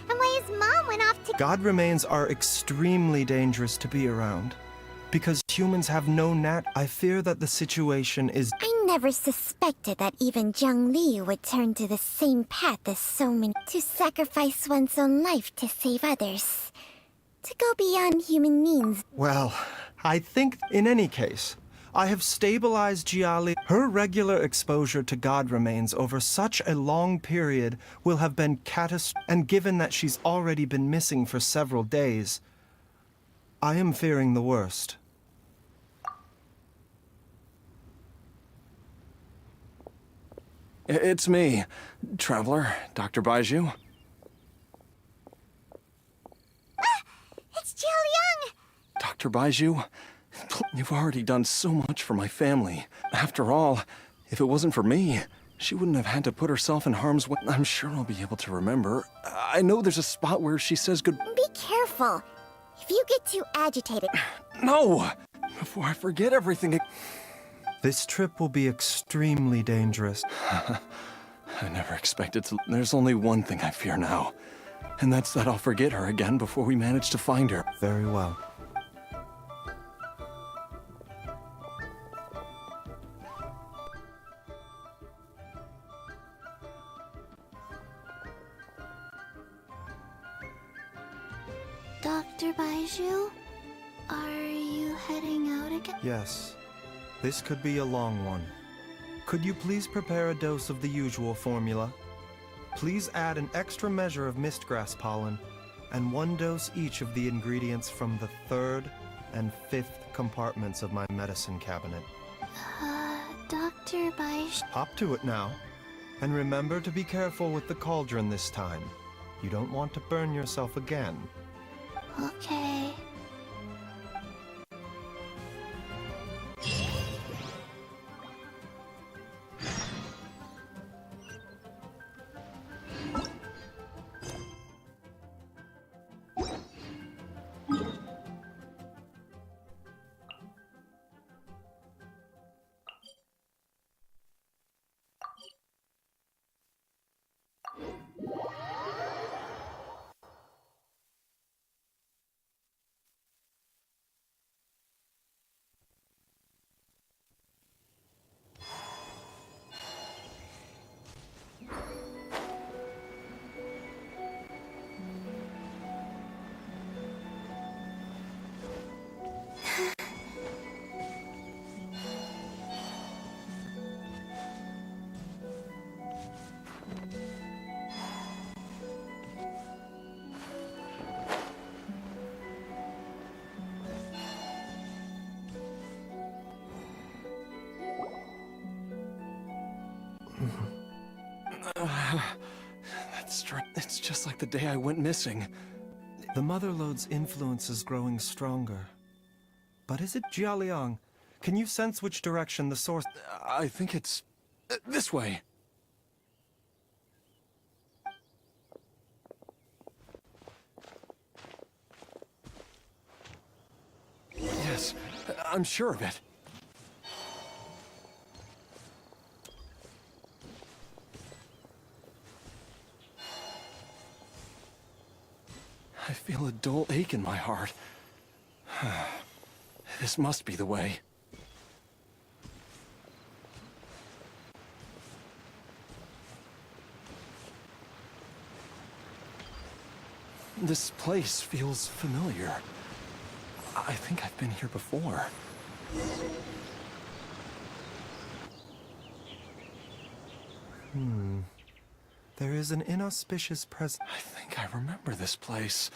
and why his mom went off to... God remains are extremely dangerous to be around. Because humans have no I fear that the situation is... I never suspected that even Zhongli would turn to the same path as so many... To sacrifice one's own life to save others. To go beyond human means. Well, I think in any case, I have stabilized Jiali. Her regular exposure to God remains over such a long period will have been catastrophic, and given that she's already been missing for several days, I am fearing the worst. It's me, Traveler, Dr. Baiju. It's Jiao Dr. Baiju, you've already done so much for my family. After all, if it wasn't for me, she wouldn't have had to put herself in harm's way. I'm sure I'll be able to remember. I know there's a spot where she says good... Be careful. If you get too agitated... No! Before I forget everything... This trip will be extremely dangerous. I never expected to... There's only one thing I fear now. And that's that I'll forget her again before we manage to find her. Very well. Dr. Baiju, are you heading out again? Yes. This could be a long one. Could you please prepare a dose of the usual formula? Please add an extra measure of mistgrass pollen, and 1 dose each of the ingredients from the 3rd and 5th compartments of my medicine cabinet. Dr. Baiju... Hop to it now. And remember to be careful with the cauldron this time. You don't want to burn yourself again. Okay. That's strange. It's just like the day I went missing. The Motherlode's influence is growing stronger. But is it Jialiang? Can you sense which direction the source... I think it's... this way. Yes, I'm sure of it. I feel a dull ache in my heart. This must be the way. This place feels familiar. I think I've been here before. There is an inauspicious presence. I think I remember this place.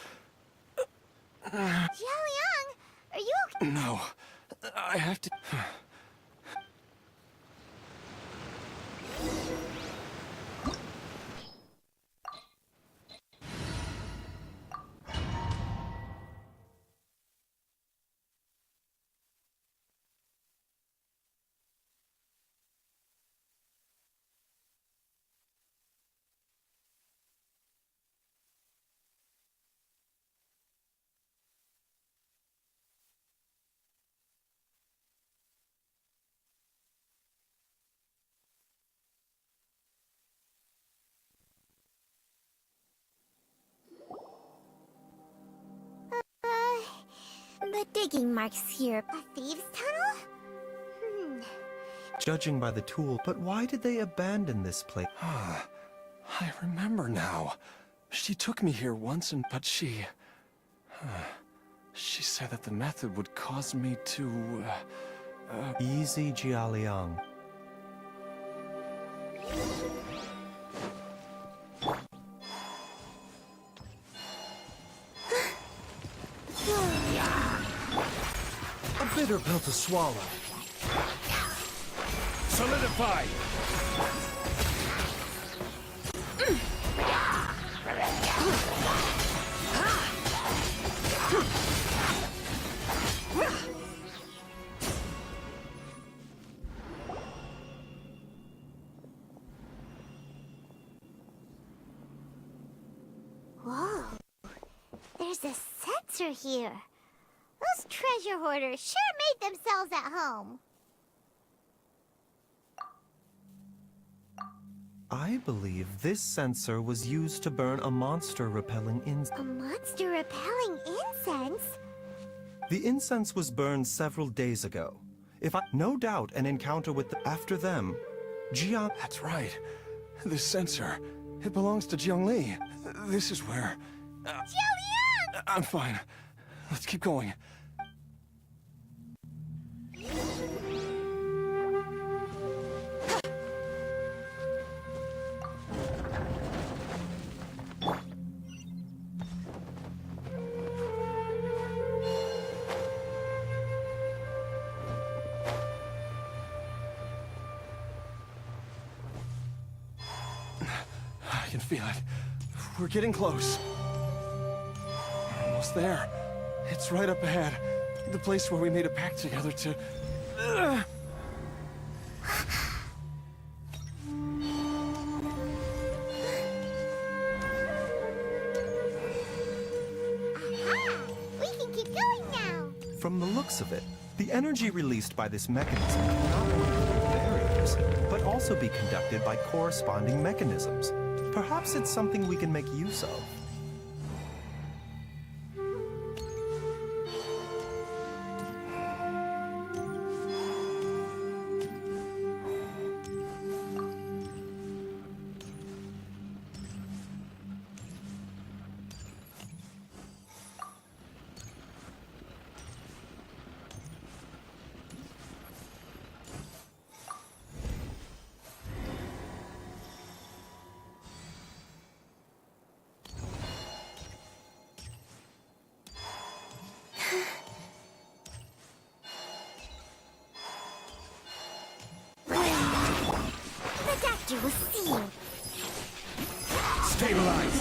Jialiang, are you okay? No, I have to... The digging marks here. A thieves' tunnel? Judging by the tool, but why did they abandon this place? I remember now. She took me here once but she... she said that the method would cause me to... Easy, Jialiang. A bitter pill to swallow. Solidify! Whoa. There's a sensor here. Those treasure hoarders sure made themselves at home. I believe this sensor was used to burn a monster-repelling incense. A monster-repelling incense? The incense was burned several days ago. No doubt an encounter with after them, Jiang... That's right. This sensor, it belongs to Jiangli. This is where... Jiang! I'm fine. Let's keep going. I can feel it. We're getting close. We're almost there. It's right up ahead. The place where we made a pact together to... Aha! We can keep going now! From the looks of it, the energy released by this mechanism can not only remove barriers, but also be conducted by corresponding mechanisms. Perhaps it's something we can make use of. The doctor will see you. Stabilize!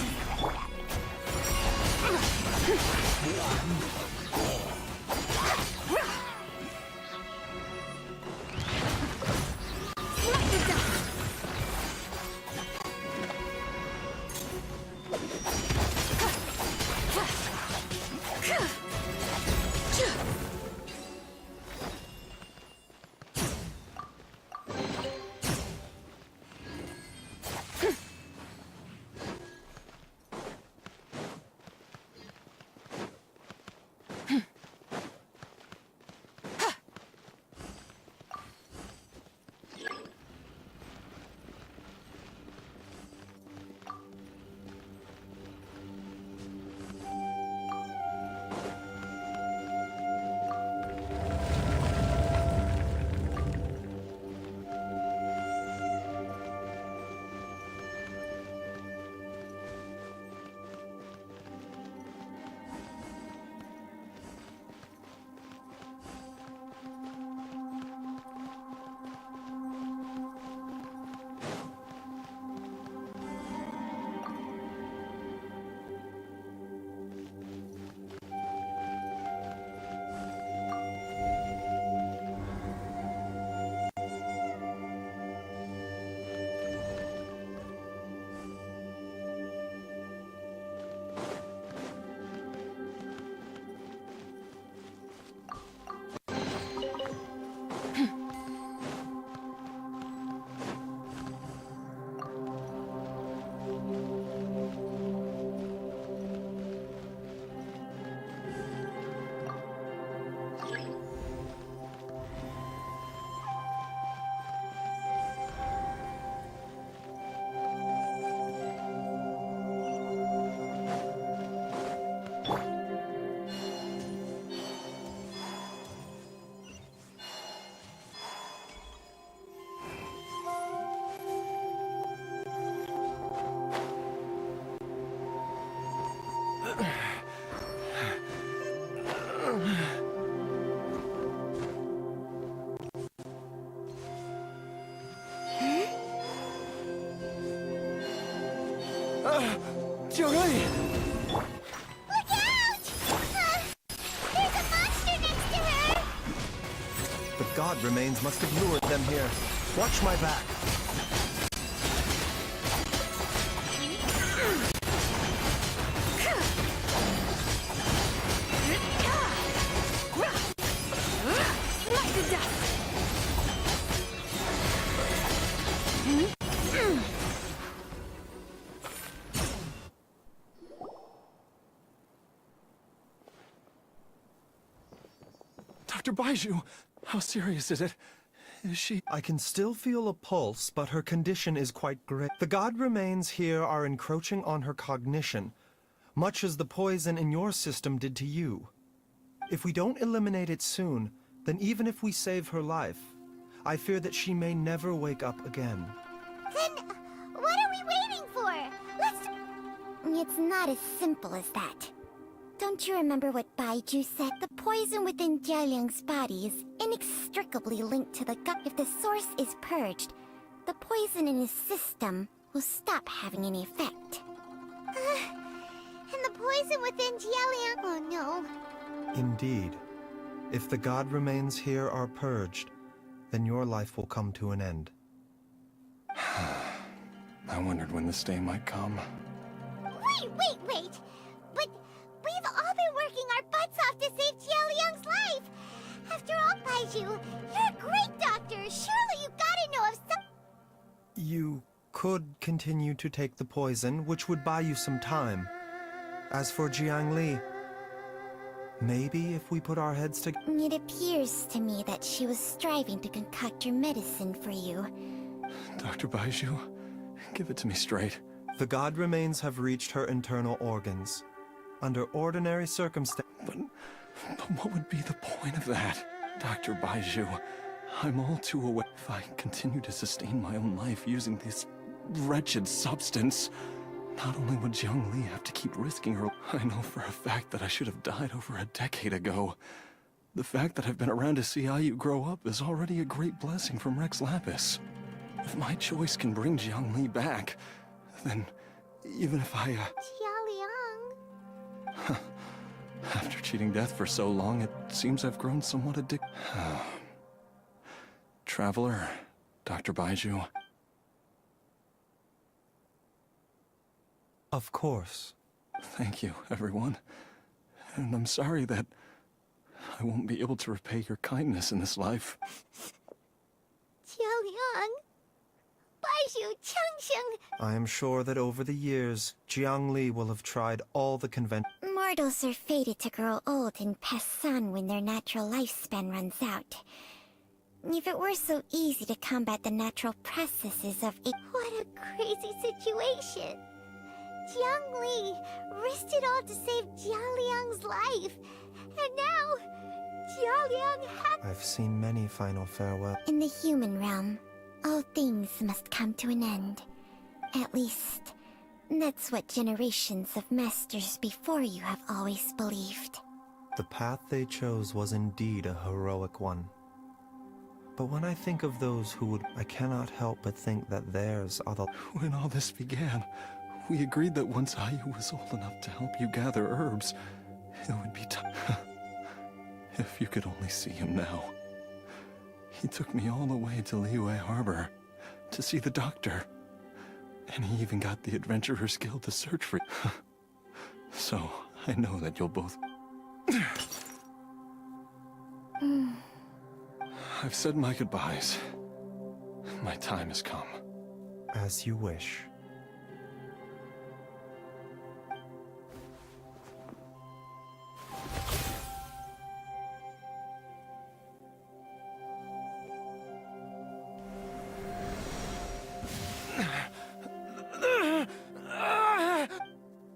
Jiangli! Look out! There's a monster next to her! The god remains must have lured them here. Watch my back. Dr. Baiju, how serious is it? Is she... I can still feel a pulse, but her condition is quite gray. The god remains here are encroaching on her cognition, much as the poison in your system did to you. If we don't eliminate it soon, then even if we save her life, I fear that she may never wake up again. Then, what are we waiting for? Let's... It's not as simple as that. Don't you remember what Baiju said? The poison within Jialiang's body is inextricably linked to the gut. If the source is purged, the poison in his system will stop having any effect. And the poison within Jialiang... Oh no. Indeed. If the god remains here are purged, then your life will come to an end. I wondered when this day might come. Wait! But we've all been working our butts off to save Jialiang's life! After all, Baiju, you're a great doctor! Surely you gotta know of some... You could continue to take the poison, which would buy you some time. As for Jiangli, maybe if we put our heads together... It appears to me that she was striving to concoct your medicine for you. Dr. Baiju, give it to me straight. The god remains have reached her internal organs. Under ordinary circumstances... But what would be the point of that? Dr. Baiju, I'm all too aware. If I continue to sustain my own life using this wretched substance, not only would Jiangli have to keep risking her... I know for a fact that I should have died over a decade ago. The fact that I've been around to see IU grow up is already a great blessing from Rex Lapis. If my choice can bring Jiangli back, then even if I... Jialiang... After cheating death for so long, it seems I've grown somewhat addicted. Traveler, Dr. Baiju. Of course. Thank you, everyone. And I'm sorry that I won't be able to repay your kindness in this life. Jialiang... Baiju, Changsheng... I am sure that over the years, Jiangli will have tried all the conventions. Mortals are fated to grow old and pass on when their natural lifespan runs out. If it were so easy to combat the natural processes of it... What a crazy situation! Jiangli risked it all to save Jialiang's life, and now Jialiang has... I've seen many final farewells. In the human realm, all things must come to an end. At least, that's what generations of masters before you have always believed. The path they chose was indeed a heroic one. But when I think of those who would... I cannot help but think that theirs are the... When all this began, we agreed that once IU was old enough to help you gather herbs, it would be time. If you could only see him now. He took me all the way to Liyue Harbor to see the doctor. And he even got the Adventurer's Guild to search for you. So, I know that you'll both... I've said my goodbyes. My time has come. As you wish.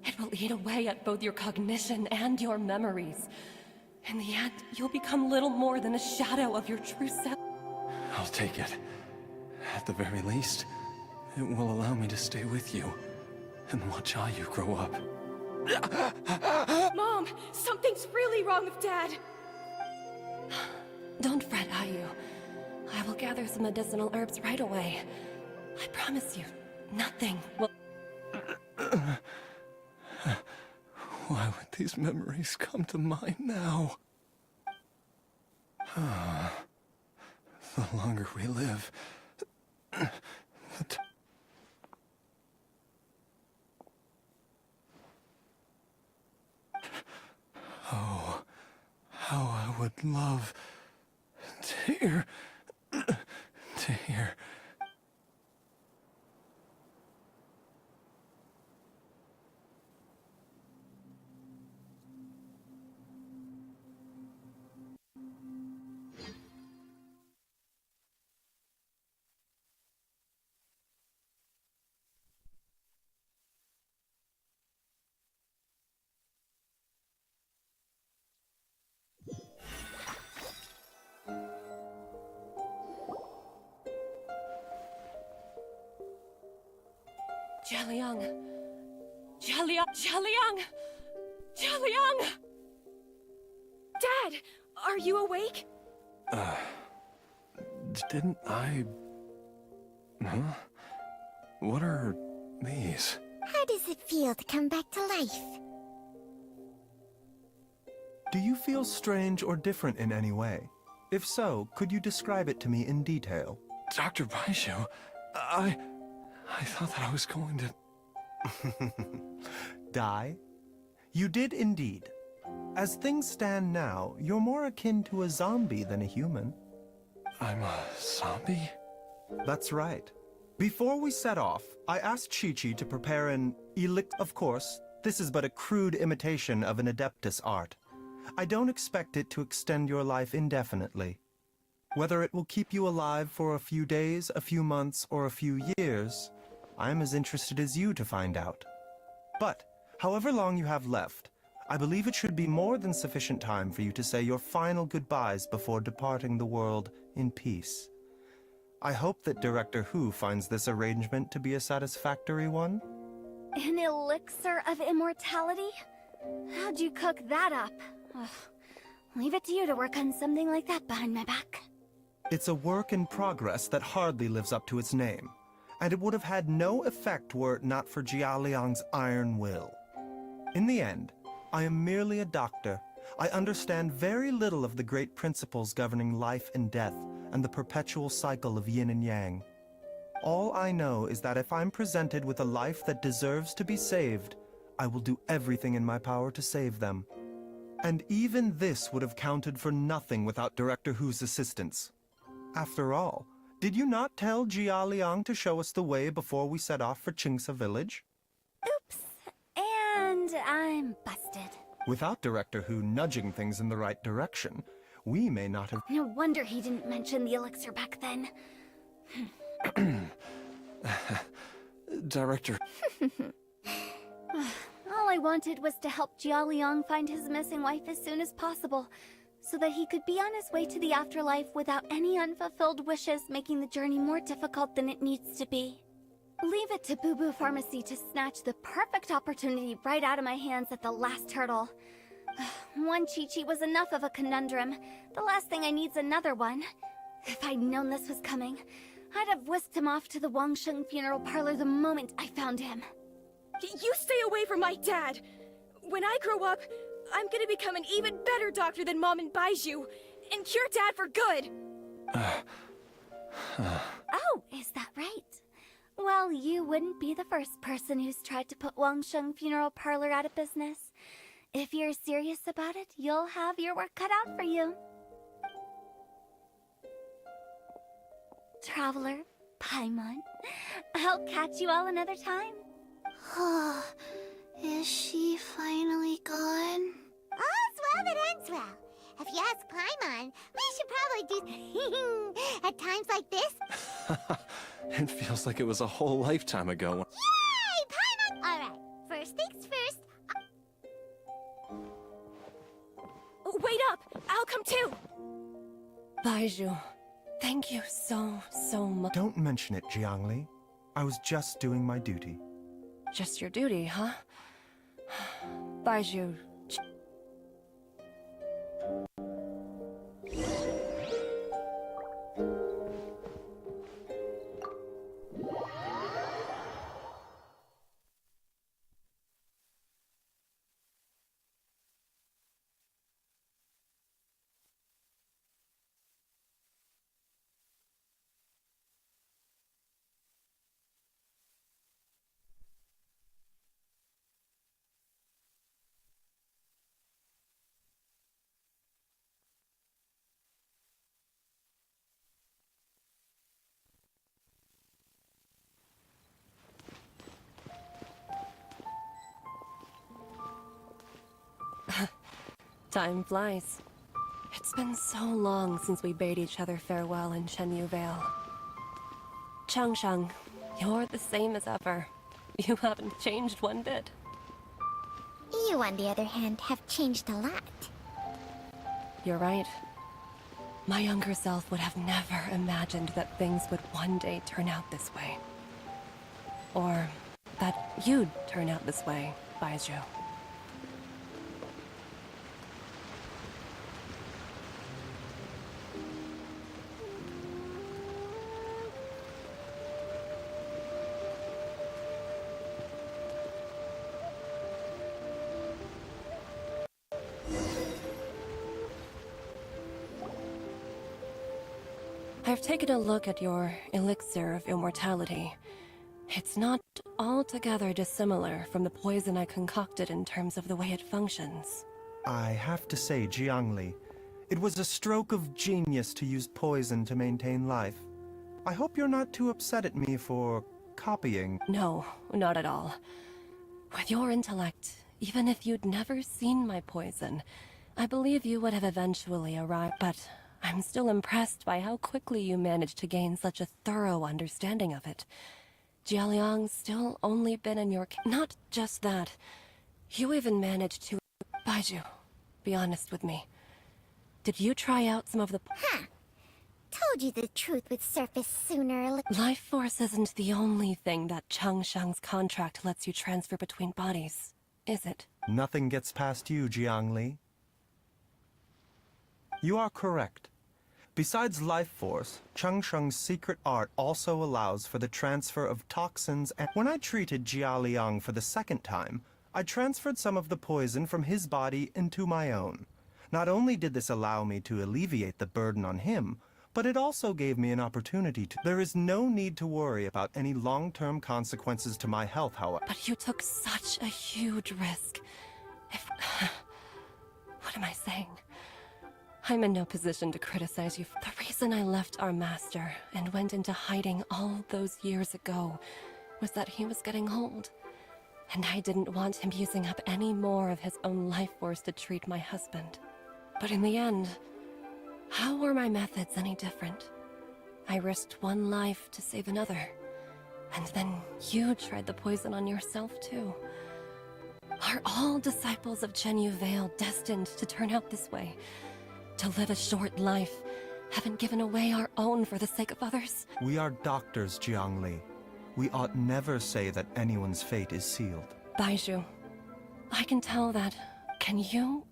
It will eat away at both your cognition and your memories. In the end, you'll become little more than a shadow of your true self. I'll take it. At the very least, it will allow me to stay with you and watch IU grow up. Mom, something's really wrong with Dad. Don't fret, IU. I will gather some medicinal herbs right away. I promise you, nothing will... these memories come to mind now. The longer we live, oh, how I would love to hear. Jialiang! Jialiang! Dad, are you awake? Didn't I... Huh? What are these? How does it feel to come back to life? Do you feel strange or different in any way? If so, could you describe it to me in detail? Dr. Baiju, I thought that I was going to... Die? You did indeed. As things stand now, you're more akin to a zombie than a human. I'm a zombie? That's right. Before we set off, I asked Qiqi to prepare an elixir. Of course, this is but a crude imitation of an Adeptus art. I don't expect it to extend your life indefinitely. Whether it will keep you alive for a few days, a few months, or a few years, I'm as interested as you to find out. But, however long you have left, I believe it should be more than sufficient time for you to say your final goodbyes before departing the world in peace. I hope that Director Hu finds this arrangement to be a satisfactory one. An elixir of immortality? How'd you cook that up? Ugh. Leave it to you to work on something like that behind my back. It's a work in progress that hardly lives up to its name, and it would have had no effect were it not for Jialiang's iron will. In the end, I am merely a doctor. I understand very little of the great principles governing life and death and the perpetual cycle of yin and yang. All I know is that if I'm presented with a life that deserves to be saved, I will do everything in my power to save them. And even this would have counted for nothing without Director Hu's assistance. After all, did you not tell Jialiang to show us the way before we set off for Qingce village? Oops. And I'm busted. Without Director Hu nudging things in the right direction, we may not have... No wonder he didn't mention the elixir back then. Director... All I wanted was to help Jialiang find his missing wife as soon as possible, so that he could be on his way to the afterlife without any unfulfilled wishes making the journey more difficult than it needs to be. Leave it to Boo Boo Pharmacy to snatch the perfect opportunity right out of my hands at the last hurdle. One Qiqi was enough of a conundrum. The last thing I need's another one. If I'd known this was coming, I'd have whisked him off to the Wangsheng funeral parlor the moment I found him. You stay away from my dad! When I grow up, I'm gonna become an even better doctor than Mom and Baiju, and cure Dad for good! Oh, is that right? Well, you wouldn't be the first person who's tried to put Wangsheng Funeral Parlor out of business. If you're serious about it, you'll have your work cut out for you. Traveler, Paimon, I'll catch you all another time. Is she finally gone? All's well that ends well. If you ask Paimon, we should probably do at times like this. It feels like it was a whole lifetime ago. Yay, Paimon! Alright, first things first. Wait up! I'll come too! Baiju, thank you so much. Don't mention it, Jiangli. I was just doing my duty. Just your duty, huh? Baiju... Time flies. It's been so long since we bade each other farewell in Chenyu Vale. Changsheng, you're the same as ever. You haven't changed one bit. You, on the other hand, have changed a lot. You're right. My younger self would have never imagined that things would one day turn out this way. Or that you'd turn out this way, Baizhu. I've taken a look at your elixir of immortality. It's not altogether dissimilar from the poison I concocted in terms of the way it functions. I have to say, Jiangli, it was a stroke of genius to use poison to maintain life. I hope you're not too upset at me for copying. No, not at all. With your intellect, even if you'd never seen my poison, I believe you would have eventually arrived, but I'm still impressed by how quickly you managed to gain such a thorough understanding of it. Jialiang's still only been in your... Not just that. You even managed to... Baizhu, be honest with me. Did you try out some of the... Huh. Told you the truth would surface sooner or later. Life force isn't the only thing that Changsheng's contract lets you transfer between bodies, is it? Nothing gets past you, Jiangli. You are correct. Besides life force, Changsheng's secret art also allows for the transfer of toxins, and when I treated Jialiang for the second time, I transferred some of the poison from his body into my own. Not only did this allow me to alleviate the burden on him, but it also gave me an opportunity to... There is no need to worry about any long-term consequences to my health, however. But you took such a huge risk. If... What am I saying? I'm in no position to criticize you. The reason I left our master and went into hiding all those years ago was that he was getting old. And I didn't want him using up any more of his own life force to treat my husband. But in the end, how were my methods any different? I risked one life to save another. And then you tried the poison on yourself too. Are all disciples of Chenyu Vale destined to turn out this way? To live a short life, haven't given away our own for the sake of others? We are doctors, Jiangli. We ought never say that anyone's fate is sealed. Baizhu, I can tell that. Can you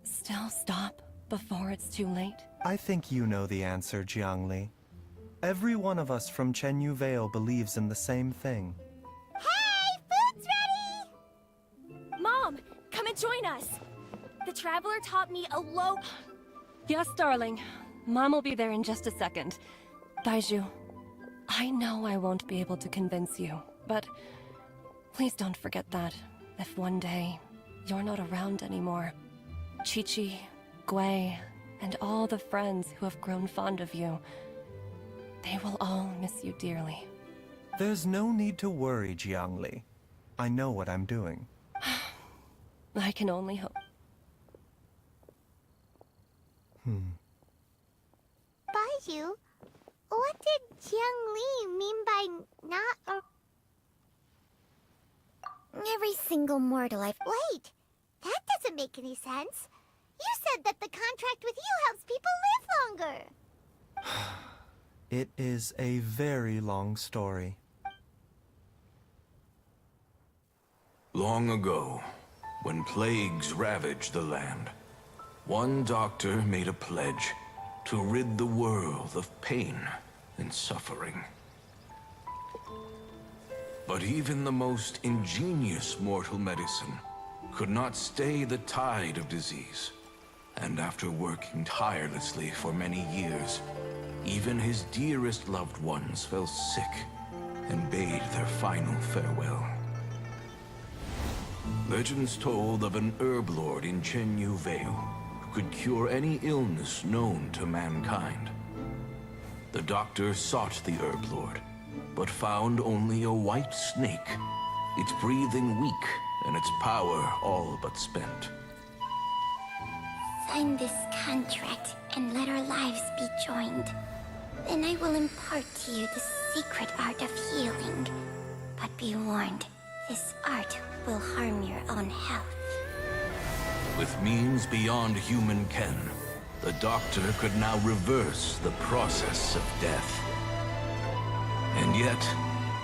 still stop before it's too late? I think you know the answer, Jiangli. Every one of us from Chenyu Vale believes in the same thing. Hey, food's ready! Mom, come and join us. The Traveler taught me a low... Yes, darling. Mom will be there in just a second. Baizhu, I know I won't be able to convince you, but please don't forget that if one day you're not around anymore, Qiqi, Gui, and all the friends who have grown fond of you, they will all miss you dearly. There's no need to worry, Jiangli. I know what I'm doing. I can only hope. Baizhu, what did Jiang Li mean by not every single mortal I've... Wait, that doesn't make any sense. You said that the contract with you helps people live longer. It is a very long story. Long ago, when plagues ravaged the land, one doctor made a pledge to rid the world of pain and suffering. But even the most ingenious mortal medicine could not stay the tide of disease. And after working tirelessly for many years, even his dearest loved ones fell sick and bade their final farewell. Legends told of an herb lord in Chenyu Vale who could cure any illness known to mankind. The doctor sought the herb lord, but found only a white snake, its breathing weak and its power all but spent. sign this contract and let our lives be joined, then I will impart to you the secret art of healing. But be warned, this art will harm your own health. With means beyond human ken, the doctor could now reverse the process of death. And yet,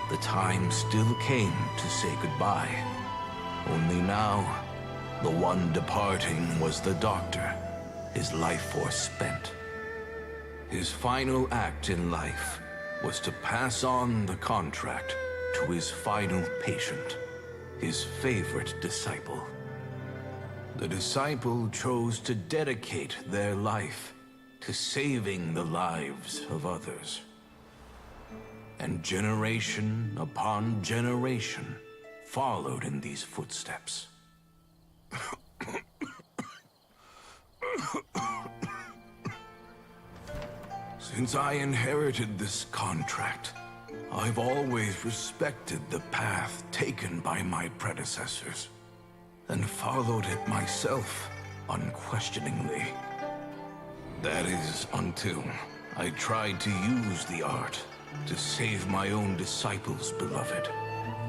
the time still came to say goodbye. Only now, the one departing was the doctor, his life force spent. His final act in life was to pass on the contract to his final patient, his favorite disciple. The disciple chose to dedicate their life to saving the lives of others. And generation upon generation followed in these footsteps. Since I inherited this contract, I've always respected the path taken by my predecessors, and followed it myself unquestioningly. That is, until I tried to use the art to save my own disciple's beloved.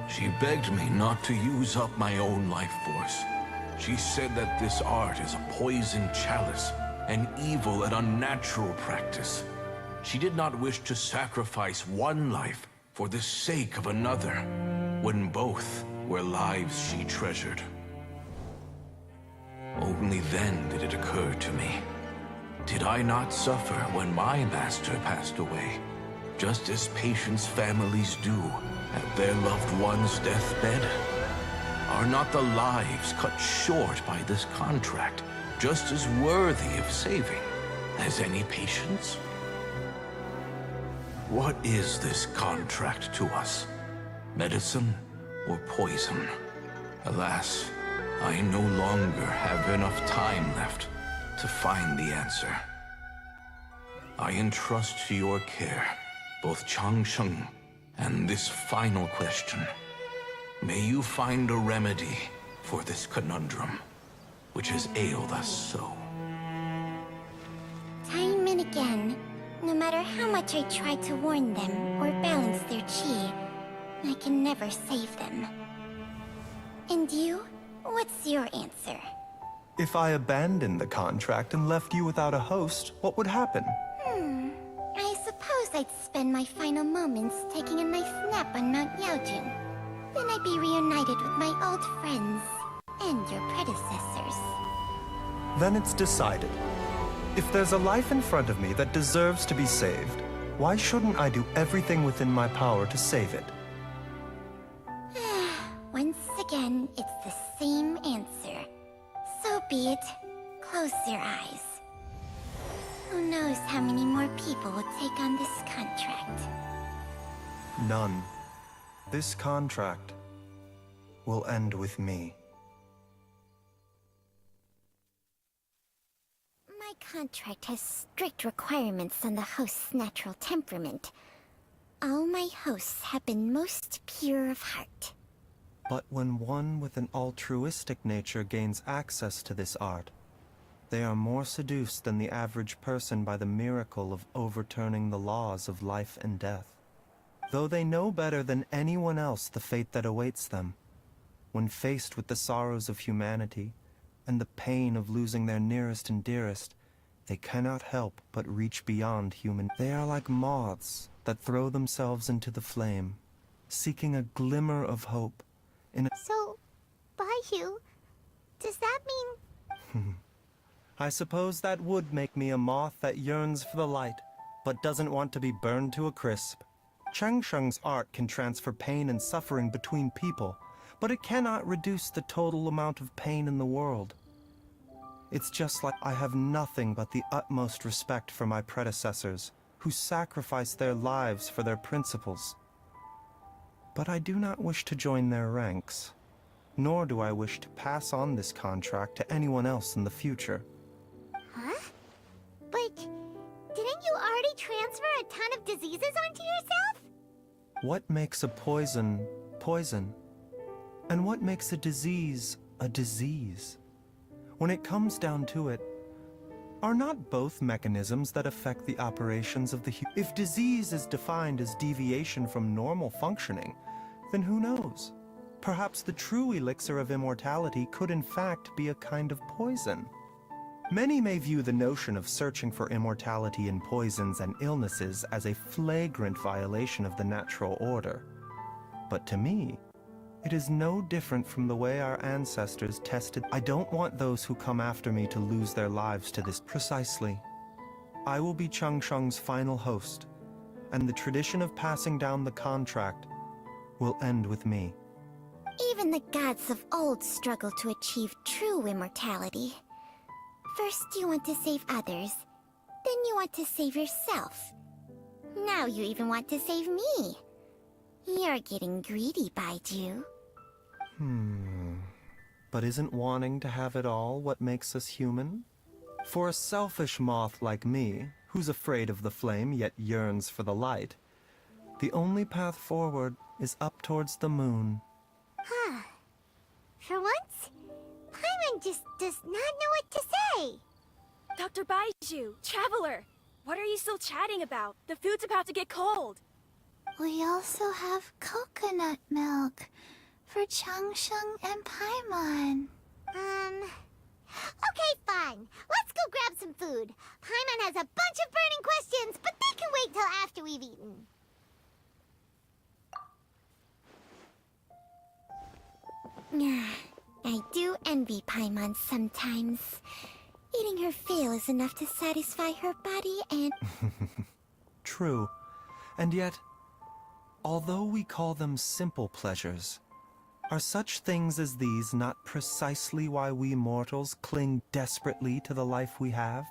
She begged me not to use up my own life force. She said that this art is a poisoned chalice, an evil and unnatural practice. She did not wish to sacrifice one life for the sake of another, when both were lives she treasured. Only then did it occur to me. Did I not suffer when my master passed away, just as patients' families do at their loved one's deathbed? Are not the lives cut short by this contract just as worthy of saving as any patients? What is this contract to us? Medicine or poison? Alas, I no longer have enough time left to find the answer. I entrust to your care both Changsheng and this final question. May you find a remedy for this conundrum, which has ailed us so. Time and again, no matter how much I try to warn them or balance their chi, I can never save them. And you? What's your answer? If I abandoned the contract and left you without a host, what would happen? I suppose I'd spend my final moments taking a nice nap on Mount Yaojin. Then I'd be reunited with my old friends and your predecessors. Then it's decided. If there's a life in front of me that deserves to be saved, why shouldn't I do everything within my power to save it? Once again, it's the same answer. So be it. Close your eyes. Who knows how many more people will take on this contract? None. This contract will end with me. My contract has strict requirements on the host's natural temperament. All my hosts have been most pure of heart. But when one with an altruistic nature gains access to this art, they are more seduced than the average person by the miracle of overturning the laws of life and death. Though they know better than anyone else the fate that awaits them, when faced with the sorrows of humanity and the pain of losing their nearest and dearest, they cannot help but reach beyond human. They are like moths that throw themselves into the flame, seeking a glimmer of hope in a... So, Baihu, does that mean... I suppose that would make me a moth that yearns for the light, but doesn't want to be burned to a crisp. Changsheng's art can transfer pain and suffering between people, but it cannot reduce the total amount of pain in the world. It's just like I have nothing but the utmost respect for my predecessors, who sacrificed their lives for their principles. But I do not wish to join their ranks, nor do I wish to pass on this contract to anyone else in the future. Huh? But didn't you already transfer a ton of diseases onto yourself? What makes a poison, poison? And what makes a disease, a disease? When it comes down to it, Are not both mechanisms that affect the operations of the If disease is defined as deviation from normal functioning, then who knows? Perhaps the true elixir of immortality could in fact be a kind of poison. Many may view the notion of searching for immortality in poisons and illnesses as a flagrant violation of the natural order. But to me, it is no different from the way our ancestors tested. I don't want those who come after me to lose their lives to this. Precisely. I will be Changsheng's final host, and the tradition of passing down the contract will end with me. Even the gods of old struggle to achieve true immortality. First you want to save others, then you want to save yourself. Now you even want to save me. You're getting greedy, Baiju. But isn't wanting to have it all what makes us human? For a selfish moth like me, who's afraid of the flame yet yearns for the light, the only path forward is up towards the moon. Huh. For once, Paimon just does not know what to say. Dr. Baiju, Traveler, what are you still chatting about? The food's about to get cold. We also have coconut milk for Changsheng and Paimon. Okay, fine. Let's go grab some food. Paimon has a bunch of burning questions, but they can wait till after we've eaten. I do envy Paimon sometimes. Eating her fill is enough to satisfy her body and... True. And yet, although we call them simple pleasures, are such things as these not precisely why we mortals cling desperately to the life we have?